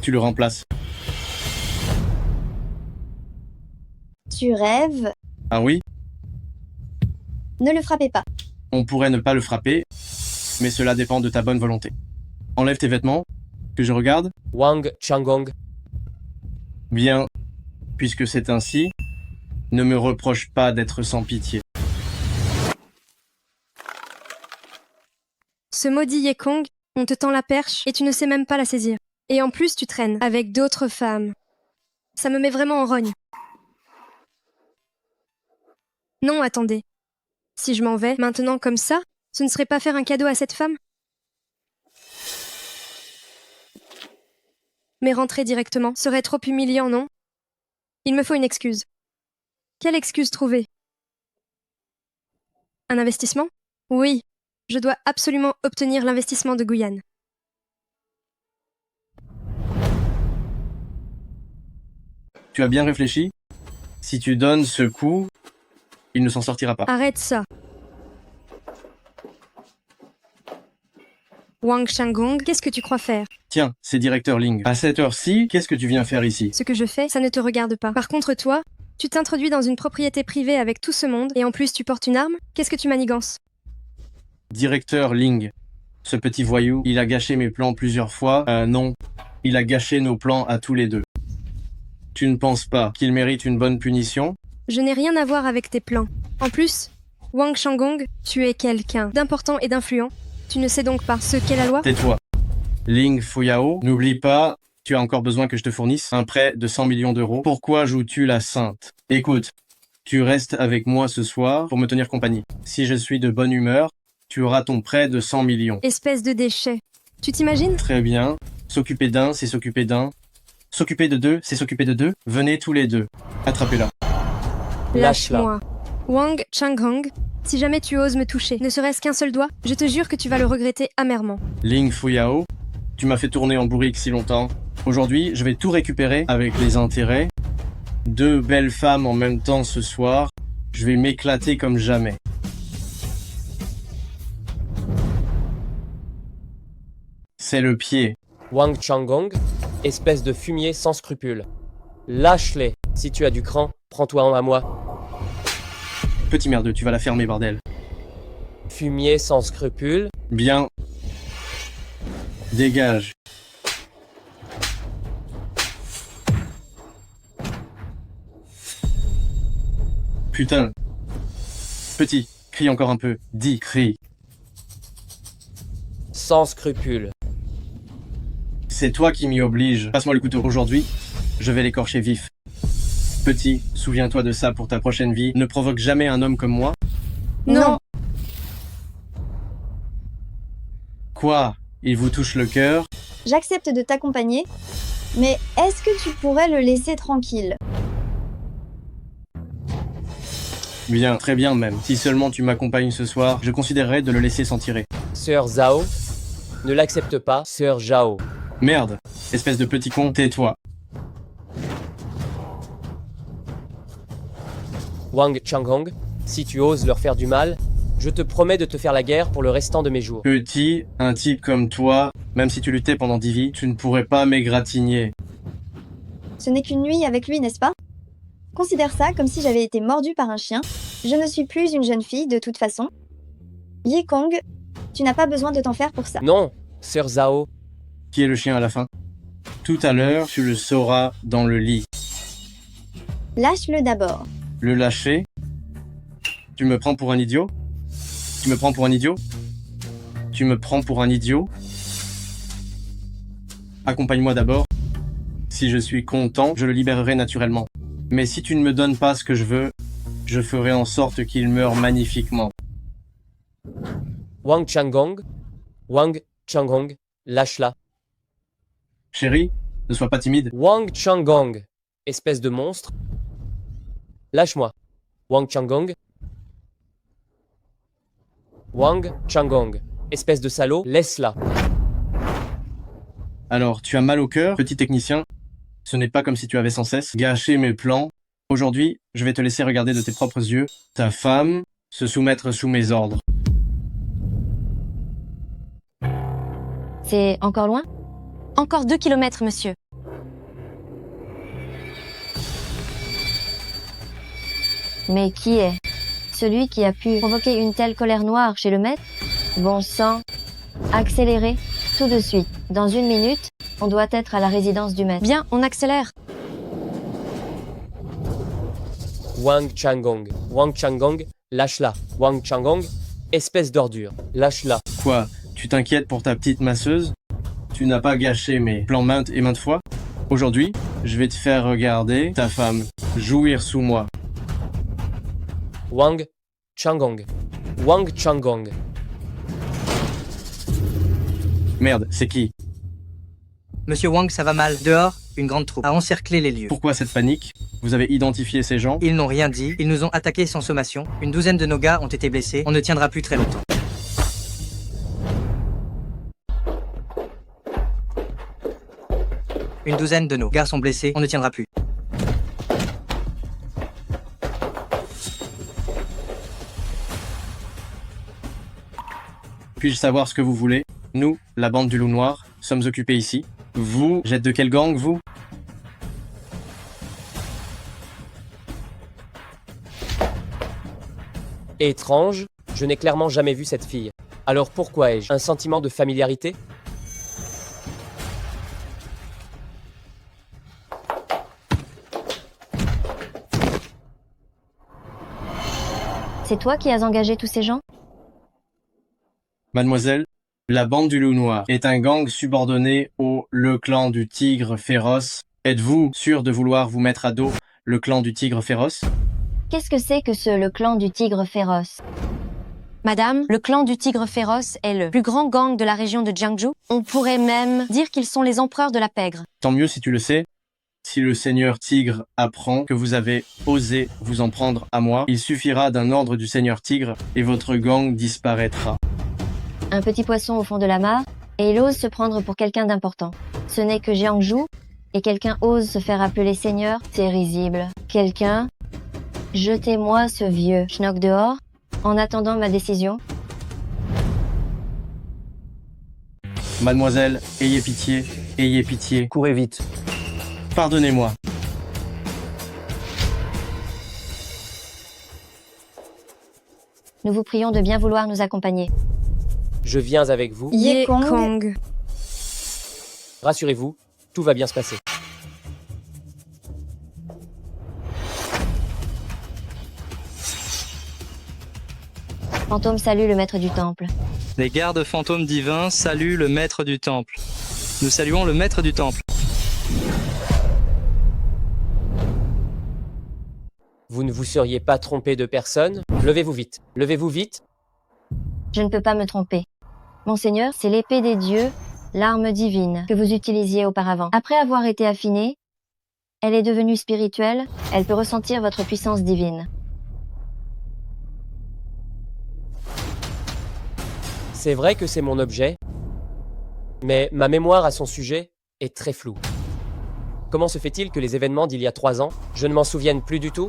Tu le remplaces. Tu rêves? Ah oui? Ne le frappez pas. On pourrait ne pas le frapper, mais cela dépend de ta bonne volonté. Enlève tes vêtements, que je regarde. Wang Changgong. Bien, puisque c'est ainsi, ne me reproche pas d'être sans pitié. Ce maudit Yekong, on te tend la perche et tu ne sais même pas la saisir. Et en plus, tu traînes avec d'autres femmes. Ça me met vraiment en rogne. Non, attendez. Si je m'en vais, maintenant comme ça, ce ne serait pas faire un cadeau à cette femme? mais rentrer directement serait trop humiliant, non? Il me faut une excuse. Quelle excuse trouver? Un investissement? Oui, je dois absolument obtenir l'investissement de Guyane. Tu as bien réfléchi? Si tu donnes ce coup, il ne s'en sortira pas. Arrête ça. Wang Changgong, qu'est-ce que tu crois faire? Tiens, c'est directeur Ling. À cette heure-ci, qu'est-ce que tu viens faire ici? Ce que je fais, ça ne te regarde pas. Par contre, toi, tu t'introduis dans une propriété privée avec tout ce monde, et en plus tu portes une arme? Qu'est-ce que tu manigances? Directeur Ling. Ce petit voyou, il a gâché mes plans plusieurs fois. Non, il a gâché nos plans à tous les deux. Tu ne penses pas qu'il mérite une bonne punition? Je n'ai rien à voir avec tes plans. En plus, Wang Changgong, tu es quelqu'un d'important et d'influent. Tu ne sais donc pas ce qu'est la loi? Tais-toi. Ling Fuyao, n'oublie pas, tu as encore besoin que je te fournisse un prêt de 100 millions d'euros. Pourquoi joues-tu la sainte? Écoute, tu restes avec moi ce soir pour me tenir compagnie. Si je suis de bonne humeur, tu auras ton prêt de 100 millions. Espèce de déchet. Tu t'imagines? Très bien. S'occuper d'un, c'est s'occuper d'un. S'occuper de deux, c'est s'occuper de deux. Venez tous les deux. Attrapez-la. Lâche-moi. Wang Changgong, si jamais tu oses me toucher, ne serait-ce qu'un seul doigt, je te jure que tu vas le regretter amèrement. Ling Fuyao, tu m'as fait tourner en bourrique si longtemps. Aujourd'hui, je vais tout récupérer avec les intérêts. 2 belles femmes en même temps ce soir. Je vais m'éclater comme jamais. C'est le pied. Wang Changgong, espèce de fumier sans scrupules. Lâche-les. Si tu as du cran, prends-toi en à moi. Petit merdeux, tu vas la fermer, bordel. Fumier sans scrupules. Bien. Dégage. Putain. Petit, crie encore un peu. Dis, crie. Sans scrupules. C'est toi qui m'y oblige. Passe-moi le couteau. Aujourd'hui, je vais l'écorcher vif. Petit, souviens-toi de ça pour ta prochaine vie. Ne provoque jamais un homme comme moi. Non. Quoi? Il vous touche le cœur? J'accepte de t'accompagner, mais est-ce que tu pourrais le laisser tranquille? Bien, très bien même. Si seulement tu m'accompagnes ce soir, je considérerais de le laisser s'en tirer. Sœur Zhao, ne l'accepte pas, Sœur Zhao. Merde, espèce de petit con, tais-toi. Wang Changgong, si tu oses leur faire du mal, je te promets de te faire la guerre pour le restant de mes jours. Petit, un type comme toi, même si tu luttais pendant 10 vies, tu ne pourrais pas m'égratigner. Ce n'est qu'une nuit avec lui, n'est-ce pas? Considère ça comme si j'avais été mordue par un chien. Je ne suis plus une jeune fille de toute façon. Yekong, tu n'as pas besoin de t'en faire pour ça. Non, Sœur Zhao. Qui est le chien à la fin? Tout à l'heure, tu le sauras dans le lit. Lâche-le d'abord. Le lâcher? Tu me prends pour un idiot? Tu me prends pour un idiot? Tu me prends pour un idiot? Accompagne-moi d'abord. Si je suis content, je le libérerai naturellement. Mais si tu ne me donnes pas ce que je veux, je ferai en sorte qu'il meure magnifiquement. Wang Changgong, lâche-la. Chérie, ne sois pas timide. Wang Changgong, espèce de monstre. Lâche-moi. Wang Changgong. Wang Changgong, espèce de salaud, laisse-la. Alors, tu as mal au cœur, petit technicien? Ce n'est pas comme si tu avais sans cesse gâché mes plans. Aujourd'hui, je vais te laisser regarder de tes propres yeux ta femme se soumettre sous mes ordres. C'est encore loin? Encore 2 kilomètres, monsieur. Mais qui est celui qui a pu provoquer une telle colère noire chez le maître? Bon sang, accélérez, tout de suite. Dans 1 minute, on doit être à la résidence du maître. Bien, on accélère. Wang Changgong, lâche-la. Wang Changgong, espèce d'ordure, lâche-la. Quoi? Tu t'inquiètes pour ta petite masseuse? Tu n'as pas gâché mes plans maintes et maintes fois? Aujourd'hui, je vais te faire regarder ta femme jouir sous moi. Wang Changgong. Merde, c'est qui? Monsieur Wang, ça va mal. Dehors, une grande troupe a encerclé les lieux. Pourquoi cette panique? Vous avez identifié ces gens? Ils n'ont rien dit, ils nous ont attaqués sans sommation. Une douzaine de nos gars ont été blessés. On ne tiendra plus très longtemps. Une douzaine de nos gars sont blessés. On ne tiendra plus. Puis-je savoir ce que vous voulez? Nous, la bande du Loup Noir, sommes occupés ici. Vous, êtes de quel gang, vous? Étrange, je n'ai clairement jamais vu cette fille. Alors pourquoi ai-je un sentiment de familiarité? C'est toi qui as engagé tous ces gens? Mademoiselle, la bande du Loup Noir est un gang subordonné au Le Clan du Tigre Féroce. Êtes-vous sûr de vouloir vous mettre à dos le clan du Tigre Féroce? Qu'est-ce que c'est que le clan du Tigre Féroce? Madame, le clan du Tigre Féroce est le plus grand gang de la région de Jiangsu. On pourrait même dire qu'ils sont les empereurs de la pègre. Tant mieux si tu le sais. Si le Seigneur Tigre apprend que vous avez osé vous en prendre à moi, il suffira d'un ordre du Seigneur Tigre et votre gang disparaîtra. Un petit poisson au fond de la mare, et il ose se prendre pour quelqu'un d'important. Ce n'est que Jiangsu, et quelqu'un ose se faire appeler Seigneur, c'est risible. Quelqu'un? Jetez-moi ce vieux schnock dehors, en attendant ma décision. Mademoiselle, ayez pitié, ayez pitié. Courez vite. Pardonnez-moi. Nous vous prions de bien vouloir nous accompagner. Je viens avec vous. Yekong. Rassurez-vous, tout va bien se passer. Fantôme salue le maître du temple. Les gardes fantômes divins saluent le maître du temple. Nous saluons le maître du temple. Vous ne vous seriez pas trompé de personne? Levez-vous vite. Levez-vous vite. Je ne peux pas me tromper. Monseigneur, c'est l'épée des dieux, l'arme divine, que vous utilisiez auparavant. Après avoir été affinée, elle est devenue spirituelle, elle peut ressentir votre puissance divine. C'est vrai que c'est mon objet, mais ma mémoire à son sujet est très floue. Comment se fait-il que les événements d'il y a 3 ans, je ne m'en souvienne plus du tout?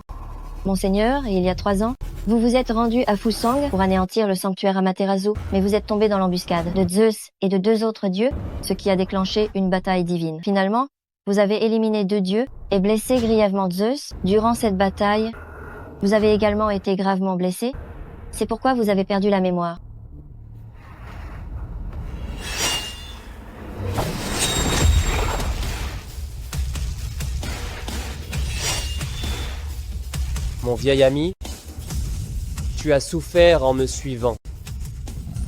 Monseigneur, il y a 3 ans, vous vous êtes rendu à Fusang pour anéantir le sanctuaire Amaterasu, mais vous êtes tombé dans l'embuscade de Zeus et de 2 autres dieux, ce qui a déclenché une bataille divine. Finalement, vous avez éliminé 2 dieux et blessé grièvement Zeus. Durant cette bataille, vous avez également été gravement blessé. C'est pourquoi vous avez perdu la mémoire. Mon vieil ami, tu as souffert en me suivant.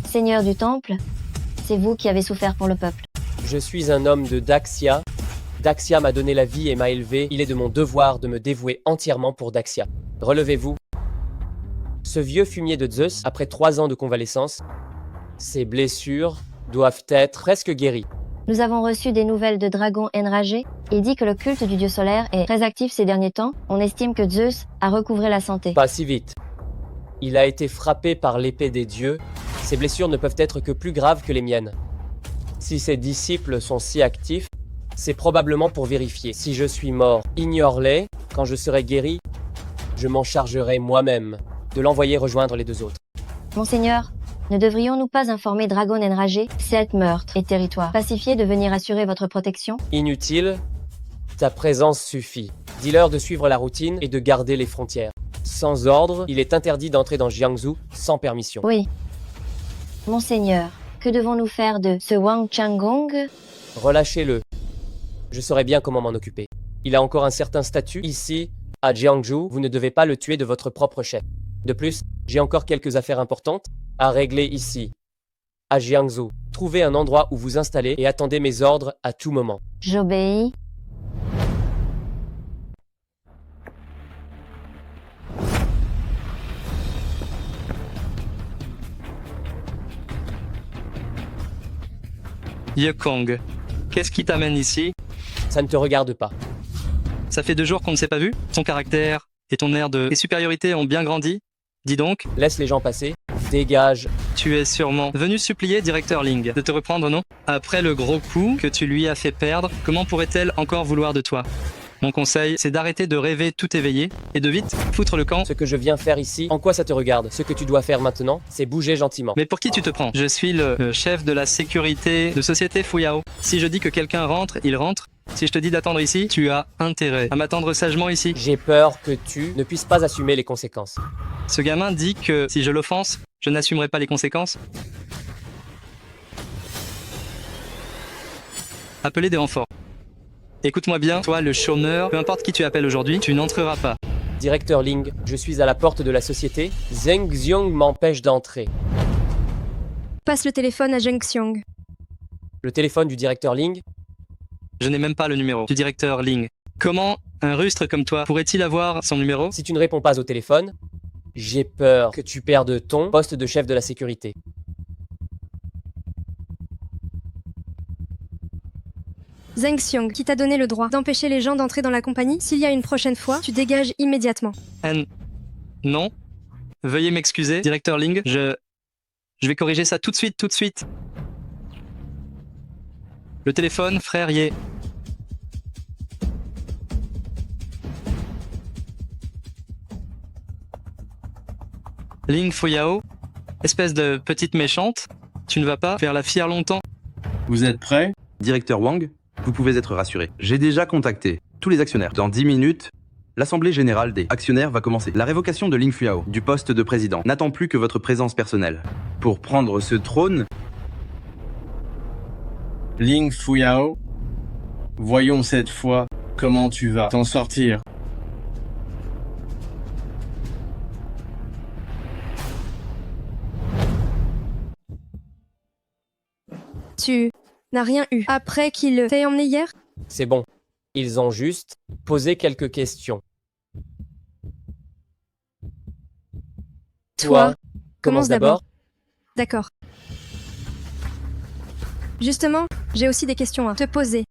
Seigneur du temple, c'est vous qui avez souffert pour le peuple. Je suis un homme de Daxia. Daxia m'a donné la vie et m'a élevé. Il est de mon devoir de me dévouer entièrement pour Daxia. Relevez-vous. Ce vieux fumier de Zeus, après 3 ans de convalescence, ses blessures doivent être presque guéries. Nous avons reçu des nouvelles de Dragon enragé. Il dit que le culte du dieu solaire est très actif ces derniers temps. On estime que Zeus a recouvré la santé. Pas si vite. Il a été frappé par l'épée des dieux. Ses blessures ne peuvent être que plus graves que les miennes. Si ses disciples sont si actifs, c'est probablement pour vérifier. Si je suis mort, ignore-les. Quand je serai guéri, je m'en chargerai moi-même de l'envoyer rejoindre les 2 autres. Monseigneur, ne devrions-nous pas informer Dragon enragé, 7 meurtres et territoires pacifiés de venir assurer votre protection? Inutile, ta présence suffit. Dis-leur de suivre la routine et de garder les frontières. Sans ordre, il est interdit d'entrer dans Jiangsu sans permission. Oui. Monseigneur, que devons-nous faire de ce Wang Changgong? Relâchez-le. Je saurai bien comment m'en occuper. Il a encore un certain statut. Ici, à Jiangsu, vous ne devez pas le tuer de votre propre chef. De plus, j'ai encore quelques affaires importantes à régler ici, à Jiangsu. Trouvez un endroit où vous installer et attendez mes ordres à tout moment. J'obéis. Yekong, Qu'est-ce qui t'amène ici? Ça ne te regarde pas. Ça fait 2 jours qu'on ne s'est pas vu. Ton caractère et ton air de... Tes supériorités ont bien grandi. Dis donc. Laisse les gens passer. Dégage. Tu es sûrement venu supplier directeur Ling de te reprendre, non? Après le gros coup que tu lui as fait perdre, comment pourrait-elle encore vouloir de toi? Mon conseil, c'est d'arrêter de rêver tout éveillé et de vite foutre le camp. Ce que je viens faire ici, en quoi ça te regarde? Ce que tu dois faire maintenant, c'est bouger gentiment. Mais pour qui tu te prends? Je suis le chef de la sécurité de société Fuyao. Si je dis que quelqu'un rentre, il rentre. Si je te dis d'attendre ici, tu as intérêt à m'attendre sagement ici. J'ai peur que tu ne puisses pas assumer les conséquences. Ce gamin dit que si je l'offense, je n'assumerai pas les conséquences. Appelez des renforts. Écoute-moi bien, toi le chômeur, peu importe qui tu appelles aujourd'hui, tu n'entreras pas. Directeur Ling, je suis à la porte de la société. Zheng Xiong m'empêche d'entrer. Passe le téléphone à Zheng Xiong. Le téléphone du directeur Ling? Je n'ai même pas le numéro du directeur Ling. Comment un rustre comme toi pourrait-il avoir son numéro? Si tu ne réponds pas au téléphone, j'ai peur que tu perdes ton poste de chef de la sécurité. Zheng Xiong, qui t'a donné le droit d'empêcher les gens d'entrer dans la compagnie, s'il y a une prochaine fois, tu dégages immédiatement. Non. Veuillez m'excuser, directeur Ling, je vais corriger ça tout de suite. Le téléphone, frère Ye. Ling Fuyao, espèce de petite méchante, tu ne vas pas faire la fière longtemps. Vous êtes prêts? Directeur Wang, vous pouvez être rassuré. J'ai déjà contacté tous les actionnaires. Dans 10 minutes, l'assemblée générale des actionnaires va commencer. La révocation de Ling Fuyao du poste de président n'attend plus que votre présence personnelle. Pour prendre ce trône... Ling Fuyao, voyons cette fois comment tu vas t'en sortir. Tu n'as rien eu après qu'il t'ait emmené hier? C'est bon. Ils ont juste posé quelques questions. Toi, commence d'abord. D'accord. Justement, j'ai aussi des questions à te poser.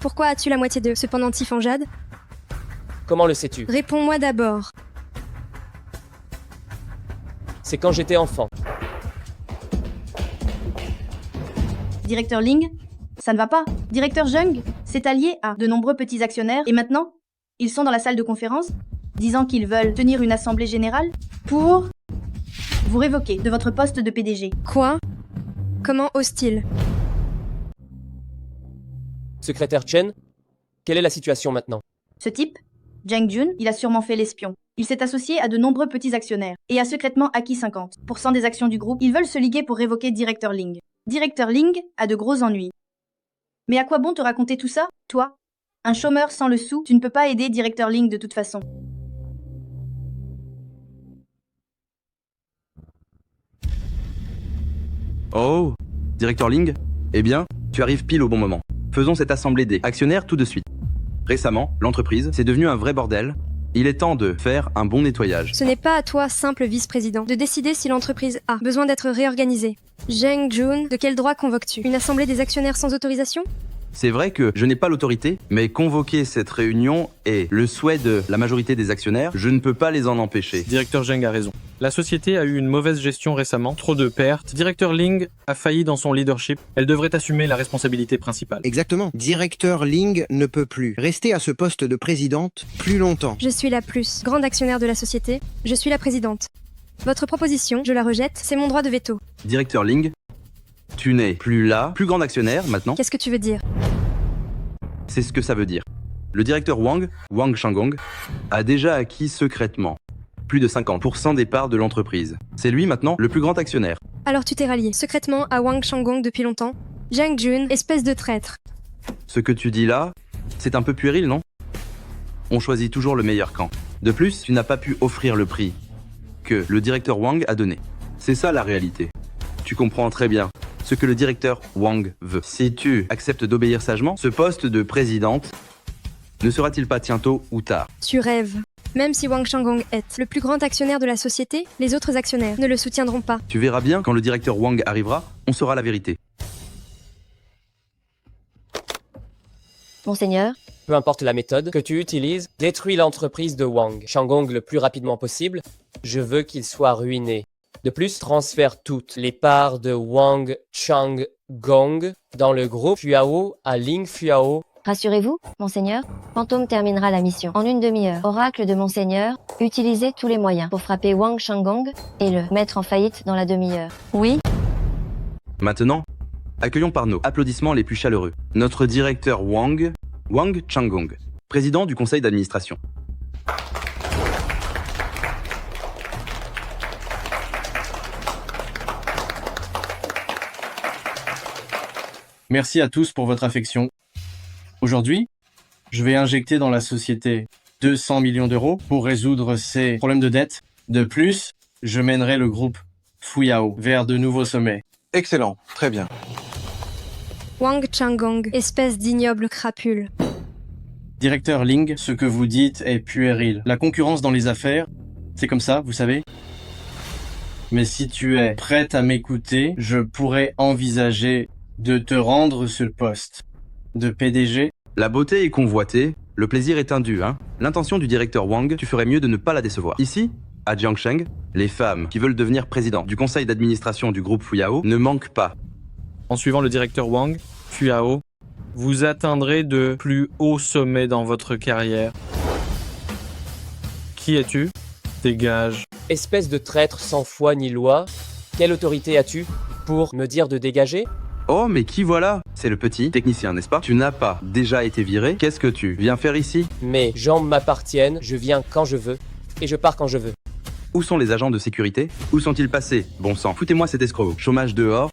Pourquoi as-tu la moitié de ce pendentif en jade? Comment le sais-tu? Réponds-moi d'abord. C'est quand j'étais enfant. Directeur Ling, ça ne va pas. Directeur Zheng s'est allié à de nombreux petits actionnaires et maintenant, ils sont dans la salle de conférence disant qu'ils veulent tenir une assemblée générale pour vous révoquer de votre poste de PDG. Quoi? Comment ose-t-il? Secrétaire Chen, quelle est la situation maintenant? Ce type, Zheng Jun, il a sûrement fait l'espion. Il s'est associé à de nombreux petits actionnaires et a secrètement acquis 50% des actions du groupe. Ils veulent se liguer pour révoquer Directeur Ling. Directeur Ling a de gros ennuis. Mais à quoi bon te raconter tout ça, toi? Un chômeur sans le sou, tu ne peux pas aider Directeur Ling de toute façon. Oh, directeur Ling? Eh bien, tu arrives pile au bon moment. Faisons cette assemblée des actionnaires tout de suite. Récemment, l'entreprise, c'est devenu un vrai bordel. Il est temps de faire un bon nettoyage. Ce n'est pas à toi, simple vice-président, de décider si l'entreprise a besoin d'être réorganisée. Zheng Jun, de quel droit convoques-tu? Une assemblée des actionnaires sans autorisation? C'est vrai que je n'ai pas l'autorité, mais convoquer cette réunion est le souhait de la majorité des actionnaires. Je ne peux pas les en empêcher. Directeur Zheng a raison. La société a eu une mauvaise gestion récemment, trop de pertes. Directeur Ling a failli dans son leadership. Elle devrait assumer la responsabilité principale. Exactement. Directeur Ling ne peut plus rester à ce poste de présidente plus longtemps. Je suis la plus grande actionnaire de la société. Je suis la présidente. Votre proposition, je la rejette, c'est mon droit de veto. Directeur Ling, tu n'es plus là, plus grand actionnaire maintenant. Qu'est-ce que tu veux dire? C'est ce que ça veut dire. Le directeur Wang Shanggong, a déjà acquis secrètement plus de 50% des parts de l'entreprise. C'est lui maintenant le plus grand actionnaire. Alors tu t'es rallié secrètement à Wang Shanggong depuis longtemps? Zheng Jun, espèce de traître. Ce que tu dis là, c'est un peu puéril, non? On choisit toujours le meilleur camp. De plus, tu n'as pas pu offrir le prix que le directeur Wang a donné. C'est ça la réalité. Tu comprends très bien ce que le directeur Wang veut. Si tu acceptes d'obéir sagement, ce poste de présidente ne sera-t-il pas tôt ou tard? Tu rêves. Même si Wang Changgong est le plus grand actionnaire de la société, les autres actionnaires ne le soutiendront pas. Tu verras bien, quand le directeur Wang arrivera, on saura la vérité. Monseigneur, Peu importe la méthode que tu utilises, détruis l'entreprise de Wang Changgong le plus rapidement possible. Je veux qu'il soit ruiné. De plus, transfère toutes les parts de Wang Changgong dans le groupe Fuao à Ling Fuao. rassurez-vous, Monseigneur, Fantôme terminera la mission en une demi-heure. Oracle de Monseigneur, utilisez tous les moyens pour frapper Wang Changgong et le mettre en faillite dans la demi-heure. Oui. Maintenant, accueillons par nos applaudissements les plus chaleureux notre directeur Wang Changgong, président du conseil d'administration. Merci à tous pour votre affection. Aujourd'hui, je vais injecter dans la société 200 millions d'euros pour résoudre ses problèmes de dette. De plus, je mènerai le groupe Fuyao vers de nouveaux sommets. Excellent, très bien. Wang Changgong, espèce d'ignoble crapule. Directeur Ling, ce que vous dites est puéril. La concurrence dans les affaires, c'est comme ça, vous savez. Mais si tu es prête à m'écouter, je pourrais envisager de te rendre ce poste de PDG. La beauté est convoitée, le plaisir est indu, hein. L'intention du directeur Wang, tu ferais mieux de ne pas la décevoir. Ici, à Jiangsheng, les femmes qui veulent devenir président du conseil d'administration du groupe Fuyao ne manquent pas. En suivant le directeur Wang, Fuyao, vous atteindrez de plus hauts sommets dans votre carrière. Qui es-tu? Dégage. Espèce de traître sans foi ni loi, quelle autorité as-tu pour me dire de dégager? Oh, mais qui voilà? C'est le petit technicien, n'est-ce pas? Tu n'as pas déjà été viré? Qu'est-ce que tu viens faire ici? Mes jambes m'appartiennent, je viens quand je veux, et je pars quand je veux. Où sont les agents de sécurité? Où sont-ils passés? Bon sang, foutez-moi cet escroc. Chômage dehors.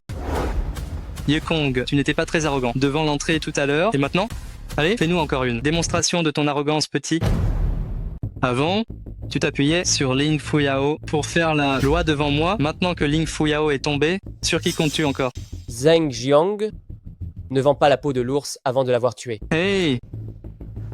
Yekong, tu n'étais pas très arrogant devant l'entrée tout à l'heure, et maintenant? Allez, fais-nous encore une démonstration de ton arrogance, petit. Avant, tu t'appuyais sur Ling Fuyao pour faire la loi devant moi. Maintenant que Ling Fuyao est tombé, sur qui comptes-tu encore? Zheng Jiang ne vend pas la peau de l'ours avant de l'avoir tué. Hey!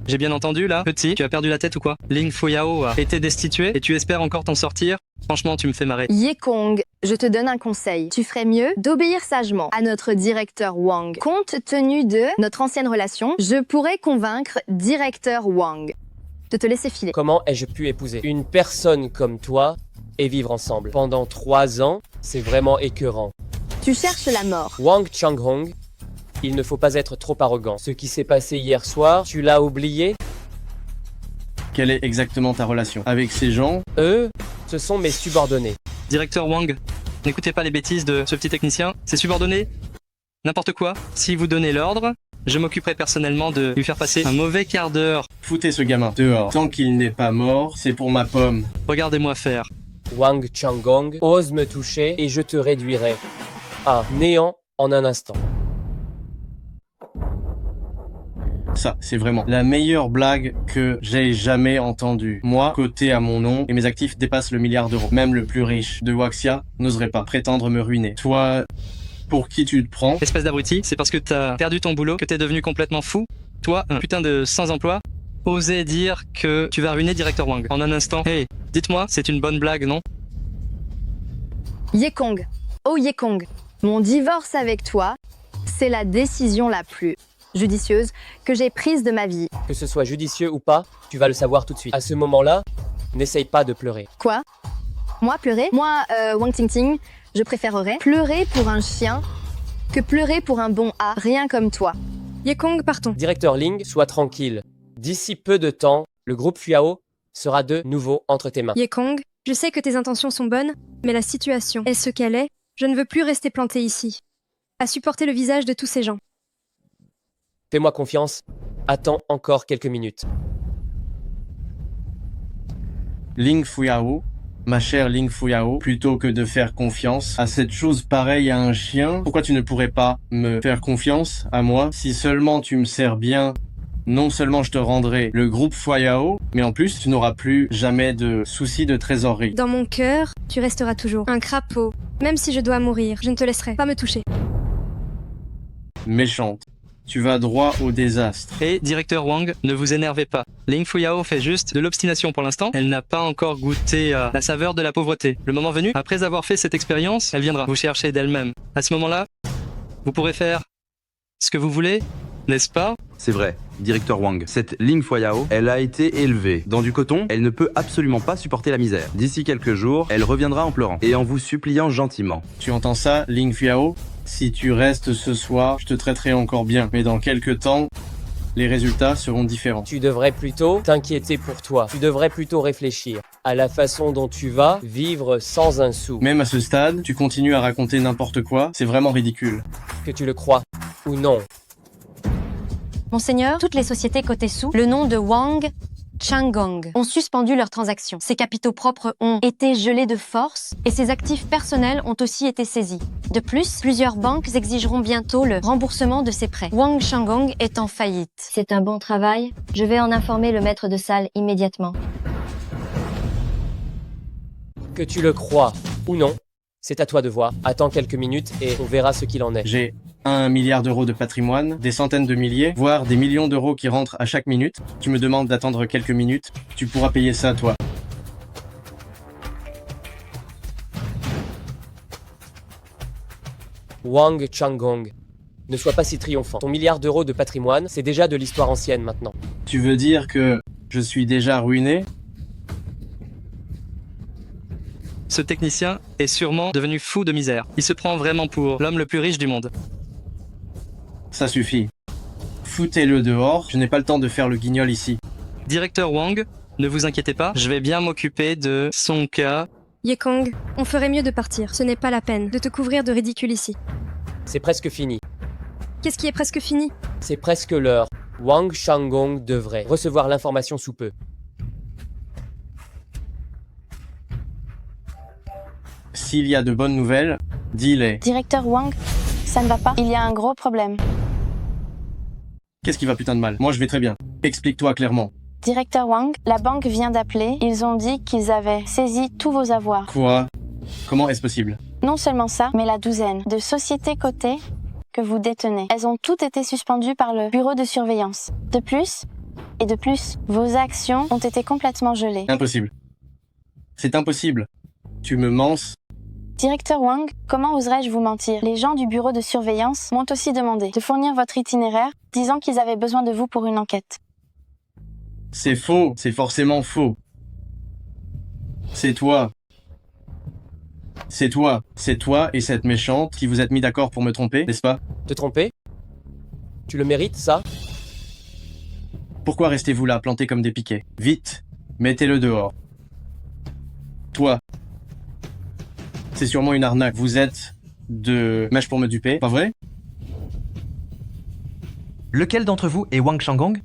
J'ai bien entendu là, petit, tu as perdu la tête ou quoi? Ling Fuyao a été destitué et tu espères encore t'en sortir? Franchement, tu me fais marrer. Yekong, je te donne un conseil. Tu ferais mieux d'obéir sagement à notre directeur Wang. Compte tenu de notre ancienne relation, je pourrais convaincre directeur Wang de te laisser filer. Comment ai-je pu épouser une personne comme toi et vivre ensemble pendant 3 ans? C'est vraiment écœurant. Tu cherches la mort. Wang Changgong, il ne faut pas être trop arrogant. Ce qui s'est passé hier soir, tu l'as oublié? Quelle est exactement ta relation avec ces gens? Eux, ce sont mes subordonnés. Directeur Wang, n'écoutez pas les bêtises de ce petit technicien. C'est subordonné? N'importe quoi. Si vous donnez l'ordre, je m'occuperai personnellement de lui faire passer un mauvais quart d'heure. Foutez ce gamin dehors. Tant qu'il n'est pas mort, c'est pour ma pomme. Regardez-moi faire. Wang Changgong, ose me toucher et je te réduirai à néant en un instant. Ça, c'est vraiment la meilleure blague que j'ai jamais entendue. Moi, coté à mon nom, et mes actifs dépassent le milliard d'euros. Même le plus riche de Waxia n'oserait pas prétendre me ruiner. Toi, pour qui tu te prends? Espèce d'abruti, c'est parce que t'as perdu ton boulot que t'es devenu complètement fou? Toi, un putain de sans-emploi, oser dire que tu vas ruiner directeur Wang en un instant. Hey, dites-moi, c'est une bonne blague, non? Yekong, oh Yekong, mon divorce avec toi, c'est la décision la plus judicieuse que j'ai prise de ma vie. Que ce soit judicieux ou pas, tu vas le savoir tout de suite. À ce moment-là, n'essaye pas de pleurer. Quoi? Moi pleurer? Moi, Wang Tingting, je préférerais pleurer pour un chien que pleurer pour un bon A, rien comme toi. Yekong, partons. Directeur Ling, sois tranquille. D'ici peu de temps, le groupe Fuyao sera de nouveau entre tes mains. Yekong, je sais que tes intentions sont bonnes, mais la situation est ce qu'elle est. Je ne veux plus rester planté ici, à supporter le visage de tous ces gens. Fais-moi confiance. Attends encore quelques minutes. Ling Fuyao, ma chère Ling Fuyao, plutôt que de faire confiance à cette chose pareille à un chien, pourquoi tu ne pourrais pas me faire confiance à moi? Si seulement tu me sers bien, non seulement je te rendrai le groupe Fuyao, mais en plus tu n'auras plus jamais de soucis de trésorerie. Dans mon cœur, tu resteras toujours un crapaud. Même si je dois mourir, je ne te laisserai pas me toucher. Méchante. tu vas droit au désastre. Et, directeur Wang, ne vous énervez pas. Ling Fuyao fait juste de l'obstination pour l'instant. Elle n'a pas encore goûté à la saveur de la pauvreté. Le moment venu, après avoir fait cette expérience, elle viendra vous chercher d'elle-même. À ce moment-là, vous pourrez faire ce que vous voulez, n'est-ce pas? C'est vrai, directeur Wang. Cette Ling Fuyao, elle a été élevée dans du coton, elle ne peut absolument pas supporter la misère. D'ici quelques jours, elle reviendra en pleurant et en vous suppliant gentiment. Tu entends ça, Ling Fuyao? Si tu restes ce soir, je te traiterai encore bien. Mais dans quelques temps, les résultats seront différents. Tu devrais plutôt t'inquiéter pour toi. Tu devrais plutôt réfléchir à la façon dont tu vas vivre sans un sou. Même à ce stade, tu continues à raconter n'importe quoi, c'est vraiment ridicule. Que tu le crois ou non. Monseigneur, toutes les sociétés cotées sous le nom de Wang Changgong ont suspendu leurs transactions. Ses capitaux propres ont été gelés de force et ses actifs personnels ont aussi été saisis. De plus, plusieurs banques exigeront bientôt le remboursement de ses prêts. Wang Changgong est en faillite. C'est un bon travail. Je vais en informer le maître de salle immédiatement. Que tu le crois ou non, c'est à toi de voir. Attends quelques minutes et on verra ce qu'il en est. J'ai 1 milliard d'euros de patrimoine, des centaines de milliers, voire des millions d'euros qui rentrent à chaque minute. Tu me demandes d'attendre quelques minutes, tu pourras payer ça toi. Wang Changgong, ne sois pas si triomphant. Ton milliard d'euros de patrimoine, c'est déjà de l'histoire ancienne maintenant. Tu veux dire que je suis déjà ruiné? Ce technicien est sûrement devenu fou de misère. Il se prend vraiment pour l'homme le plus riche du monde. Ça suffit. Foutez-le dehors, je n'ai pas le temps de faire le guignol ici. Directeur Wang, ne vous inquiétez pas, je vais bien m'occuper de son cas. Yekong, on ferait mieux de partir. Ce n'est pas la peine de te couvrir de ridicule ici. C'est presque fini. Qu'est-ce qui est presque fini? C'est presque l'heure. Wang Changgong devrait recevoir l'information sous peu. S'il y a de bonnes nouvelles, dis-les. Directeur Wang, ça ne va pas. Il y a un gros problème. Qu'est-ce qui va putain de mal? Moi je vais très bien. Explique-toi clairement. Directeur Wang, la banque vient d'appeler. Ils ont dit qu'ils avaient saisi tous vos avoirs. Quoi? Comment est-ce possible? Non seulement ça, mais la douzaine de sociétés cotées que vous détenez. Elles ont toutes été suspendues par le bureau de surveillance. De plus, vos actions ont été complètement gelées. Impossible. C'est impossible. Tu me mens. Directeur Wang, comment oserais-je vous mentir? Les gens du bureau de surveillance m'ont aussi demandé de fournir votre itinéraire, disant qu'ils avaient besoin de vous pour une enquête. C'est faux, c'est forcément faux. C'est toi. C'est toi et cette méchante qui vous êtes mis d'accord pour me tromper, n'est-ce pas? Te tromper? Tu le mérites, ça? Pourquoi restez-vous là, planté comme des piquets? Vite, mettez-le dehors. Toi. C'est sûrement une arnaque. Vous êtes de mèche pour me duper, pas vrai? Lequel d'entre vous est Wang Changgong?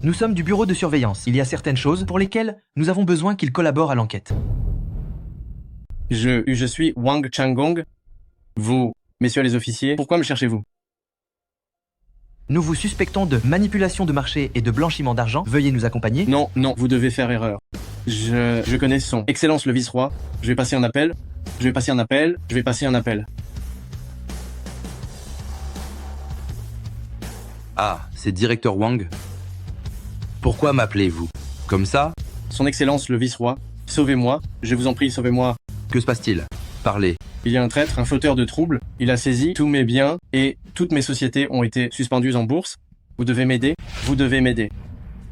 Nous sommes du bureau de surveillance. Il y a certaines choses pour lesquelles nous avons besoin qu'il collabore à l'enquête. Je suis Wang Changgong. Vous, messieurs les officiers, pourquoi me cherchez-vous? Nous vous suspectons de manipulation de marché et de blanchiment d'argent. Veuillez nous accompagner. Non, vous devez faire erreur. Je connais ce son. Excellence le vice-roi. Je vais passer un appel. Je vais passer un appel. Ah, c'est directeur Wang. Pourquoi m'appelez-vous? Comme ça? Son Excellence le vice-roi. Sauvez-moi. Je vous en prie, sauvez-moi. Que se passe-t-il? Parlez. Il y a un traître, un fauteur de troubles. Il a saisi tous mes biens et toutes mes sociétés ont été suspendues en bourse. Vous devez m'aider. Vous devez m'aider.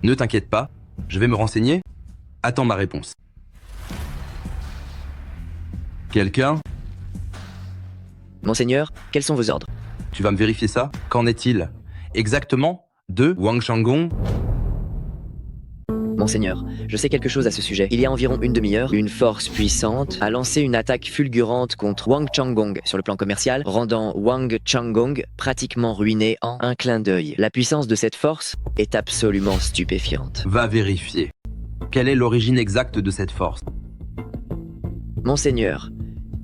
Ne t'inquiète pas. Je vais me renseigner. Attends ma réponse. Quelqu'un? Monseigneur, quels sont vos ordres? Tu vas me vérifier ça? Qu'en est-il exactement de Wang Changgong? Monseigneur, je sais quelque chose à ce sujet. Il y a environ une demi-heure, une force puissante a lancé une attaque fulgurante contre Wang Changgong sur le plan commercial, rendant Wang Changgong pratiquement ruiné en un clin d'œil. La puissance de cette force est absolument stupéfiante. Va vérifier. Quelle est l'origine exacte de cette force? Monseigneur,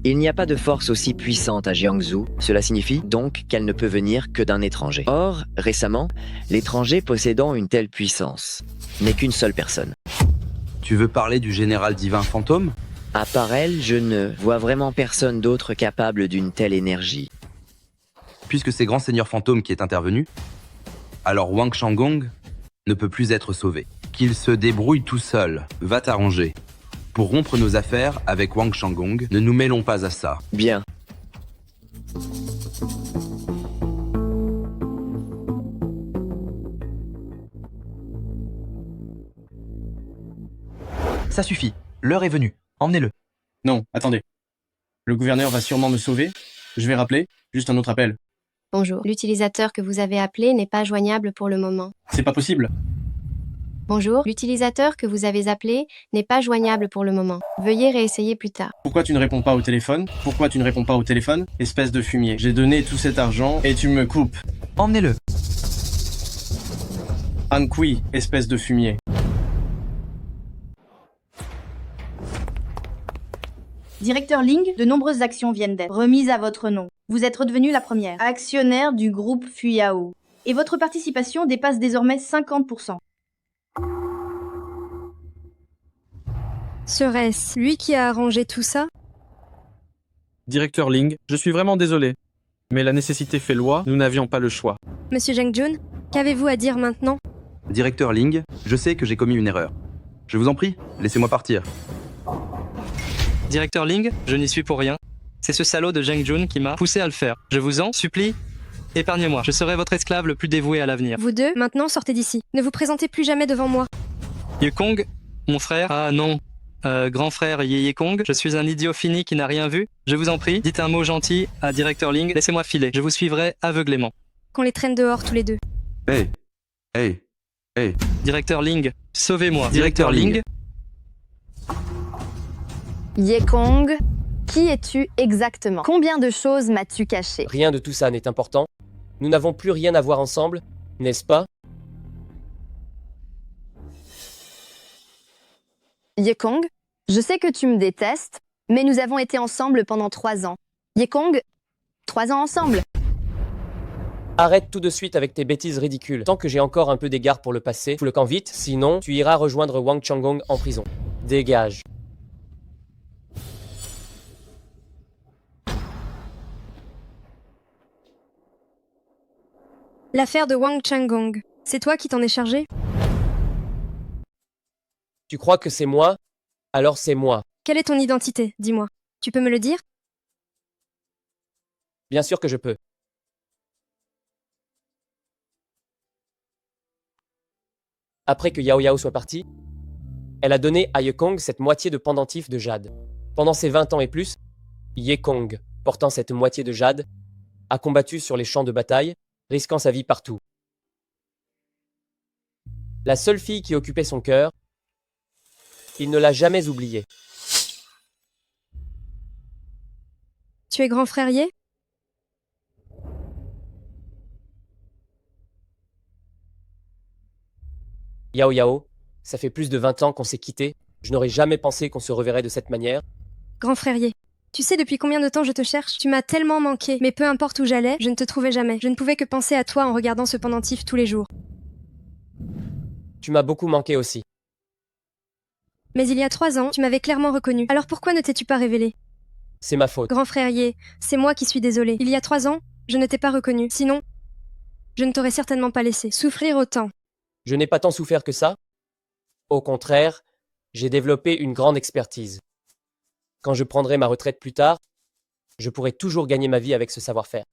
il n'y a pas de force aussi puissante à Jiangsu. Cela signifie donc qu'elle ne peut venir que d'un étranger. Or, récemment, l'étranger possédant une telle puissance n'est qu'une seule personne. Tu veux parler du général divin fantôme? À part elle, je ne vois vraiment personne d'autre capable d'une telle énergie. Puisque c'est grand seigneur fantôme qui est intervenu, Alors Wang Changgong ne peut plus être sauvé. Qu'il se débrouille tout seul, va t'arranger. Pour rompre nos affaires avec Wang Changgong, ne nous mêlons pas à ça. Bien. Ça suffit. L'heure est venue. Emmenez-le. Non, attendez. Le gouverneur va sûrement me sauver. Je vais rappeler. Juste un autre appel. Bonjour. L'utilisateur que vous avez appelé n'est pas joignable pour le moment. C'est pas possible. Bonjour. L'utilisateur que vous avez appelé n'est pas joignable pour le moment. Veuillez réessayer plus tard. Pourquoi tu ne réponds pas au téléphone? Pourquoi tu ne réponds pas au téléphone? Espèce de fumier. J'ai donné tout cet argent et tu me coupes. Emmenez-le. Anqui, espèce de fumier. Directeur Ling, de nombreuses actions viennent d'être remises à votre nom. Vous êtes redevenu la première actionnaire du groupe Fuyao. Et votre participation dépasse désormais 50%. Serait-ce lui qui a arrangé tout ça? Directeur Ling, je suis vraiment désolé. Mais la nécessité fait loi, nous n'avions pas le choix. Monsieur Zheng Jun, qu'avez-vous à dire maintenant? Directeur Ling, je sais que j'ai commis une erreur. Je vous en prie, laissez-moi partir. Directeur Ling, je n'y suis pour rien. C'est ce salaud de Zheng Jun qui m'a poussé à le faire. Je vous en supplie, épargnez-moi. Je serai votre esclave le plus dévoué à l'avenir. Vous deux, maintenant sortez d'ici. Ne vous présentez plus jamais devant moi. Yekong, mon frère. Ah non. Grand frère Yekong, je suis un idiot fini qui n'a rien vu. Je vous en prie, dites un mot gentil à Directeur Ling. Laissez-moi filer. Je vous suivrai aveuglément. Qu'on les traîne dehors tous les deux. Hey. Directeur Ling, sauvez-moi. Directeur Ling. Yekong, qui es-tu exactement? Combien de choses m'as-tu caché? Rien de tout ça n'est important. Nous n'avons plus rien à voir ensemble, n'est-ce pas? Yekong, je sais que tu me détestes, mais nous avons été ensemble pendant 3 ans. Yekong, 3 ans ensemble. Arrête tout de suite avec tes bêtises ridicules. Tant que j'ai encore un peu d'égard pour le passé, fous le camp vite, sinon tu iras rejoindre Wang Changgong en prison. Dégage. L'affaire de Wang Changgong, c'est toi qui t'en es chargé? Tu crois que c'est moi? Alors c'est moi. Quelle est ton identité? Dis-moi. Tu peux me le dire? Bien sûr que je peux. Après que Yao Yao soit partie, elle a donné à Yekong cette moitié de pendentif de jade. Pendant ses 20 ans et plus, Yekong, portant cette moitié de jade, a combattu sur les champs de bataille, risquant sa vie partout. La seule fille qui occupait son cœur, il ne l'a jamais oubliée. Tu es grand frère Ye? Yao Yao, ça fait plus de 20 ans qu'on s'est quittés. Je n'aurais jamais pensé qu'on se reverrait de cette manière. Grand frère Ye, tu sais depuis combien de temps je te cherche? Tu m'as tellement manqué, mais peu importe où j'allais, je ne te trouvais jamais. Je ne pouvais que penser à toi en regardant ce pendentif tous les jours. Tu m'as beaucoup manqué aussi. Mais il y a 3 ans, tu m'avais clairement reconnu. Alors pourquoi ne t'es-tu pas révélé? C'est ma faute. Grand frère Ye, c'est moi qui suis désolée. Il y a 3 ans, je ne t'ai pas reconnu. Sinon, je ne t'aurais certainement pas laissé souffrir autant. Je n'ai pas tant souffert que ça. Au contraire, j'ai développé une grande expertise. Quand je prendrai ma retraite plus tard, je pourrai toujours gagner ma vie avec ce savoir-faire.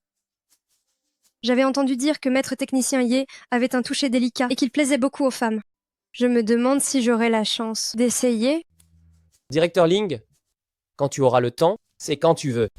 J'avais entendu dire que maître technicien Ye avait un toucher délicat et qu'il plaisait beaucoup aux femmes. Je me demande si j'aurai la chance d'essayer. Directeur Ling, quand tu auras le temps, c'est quand tu veux.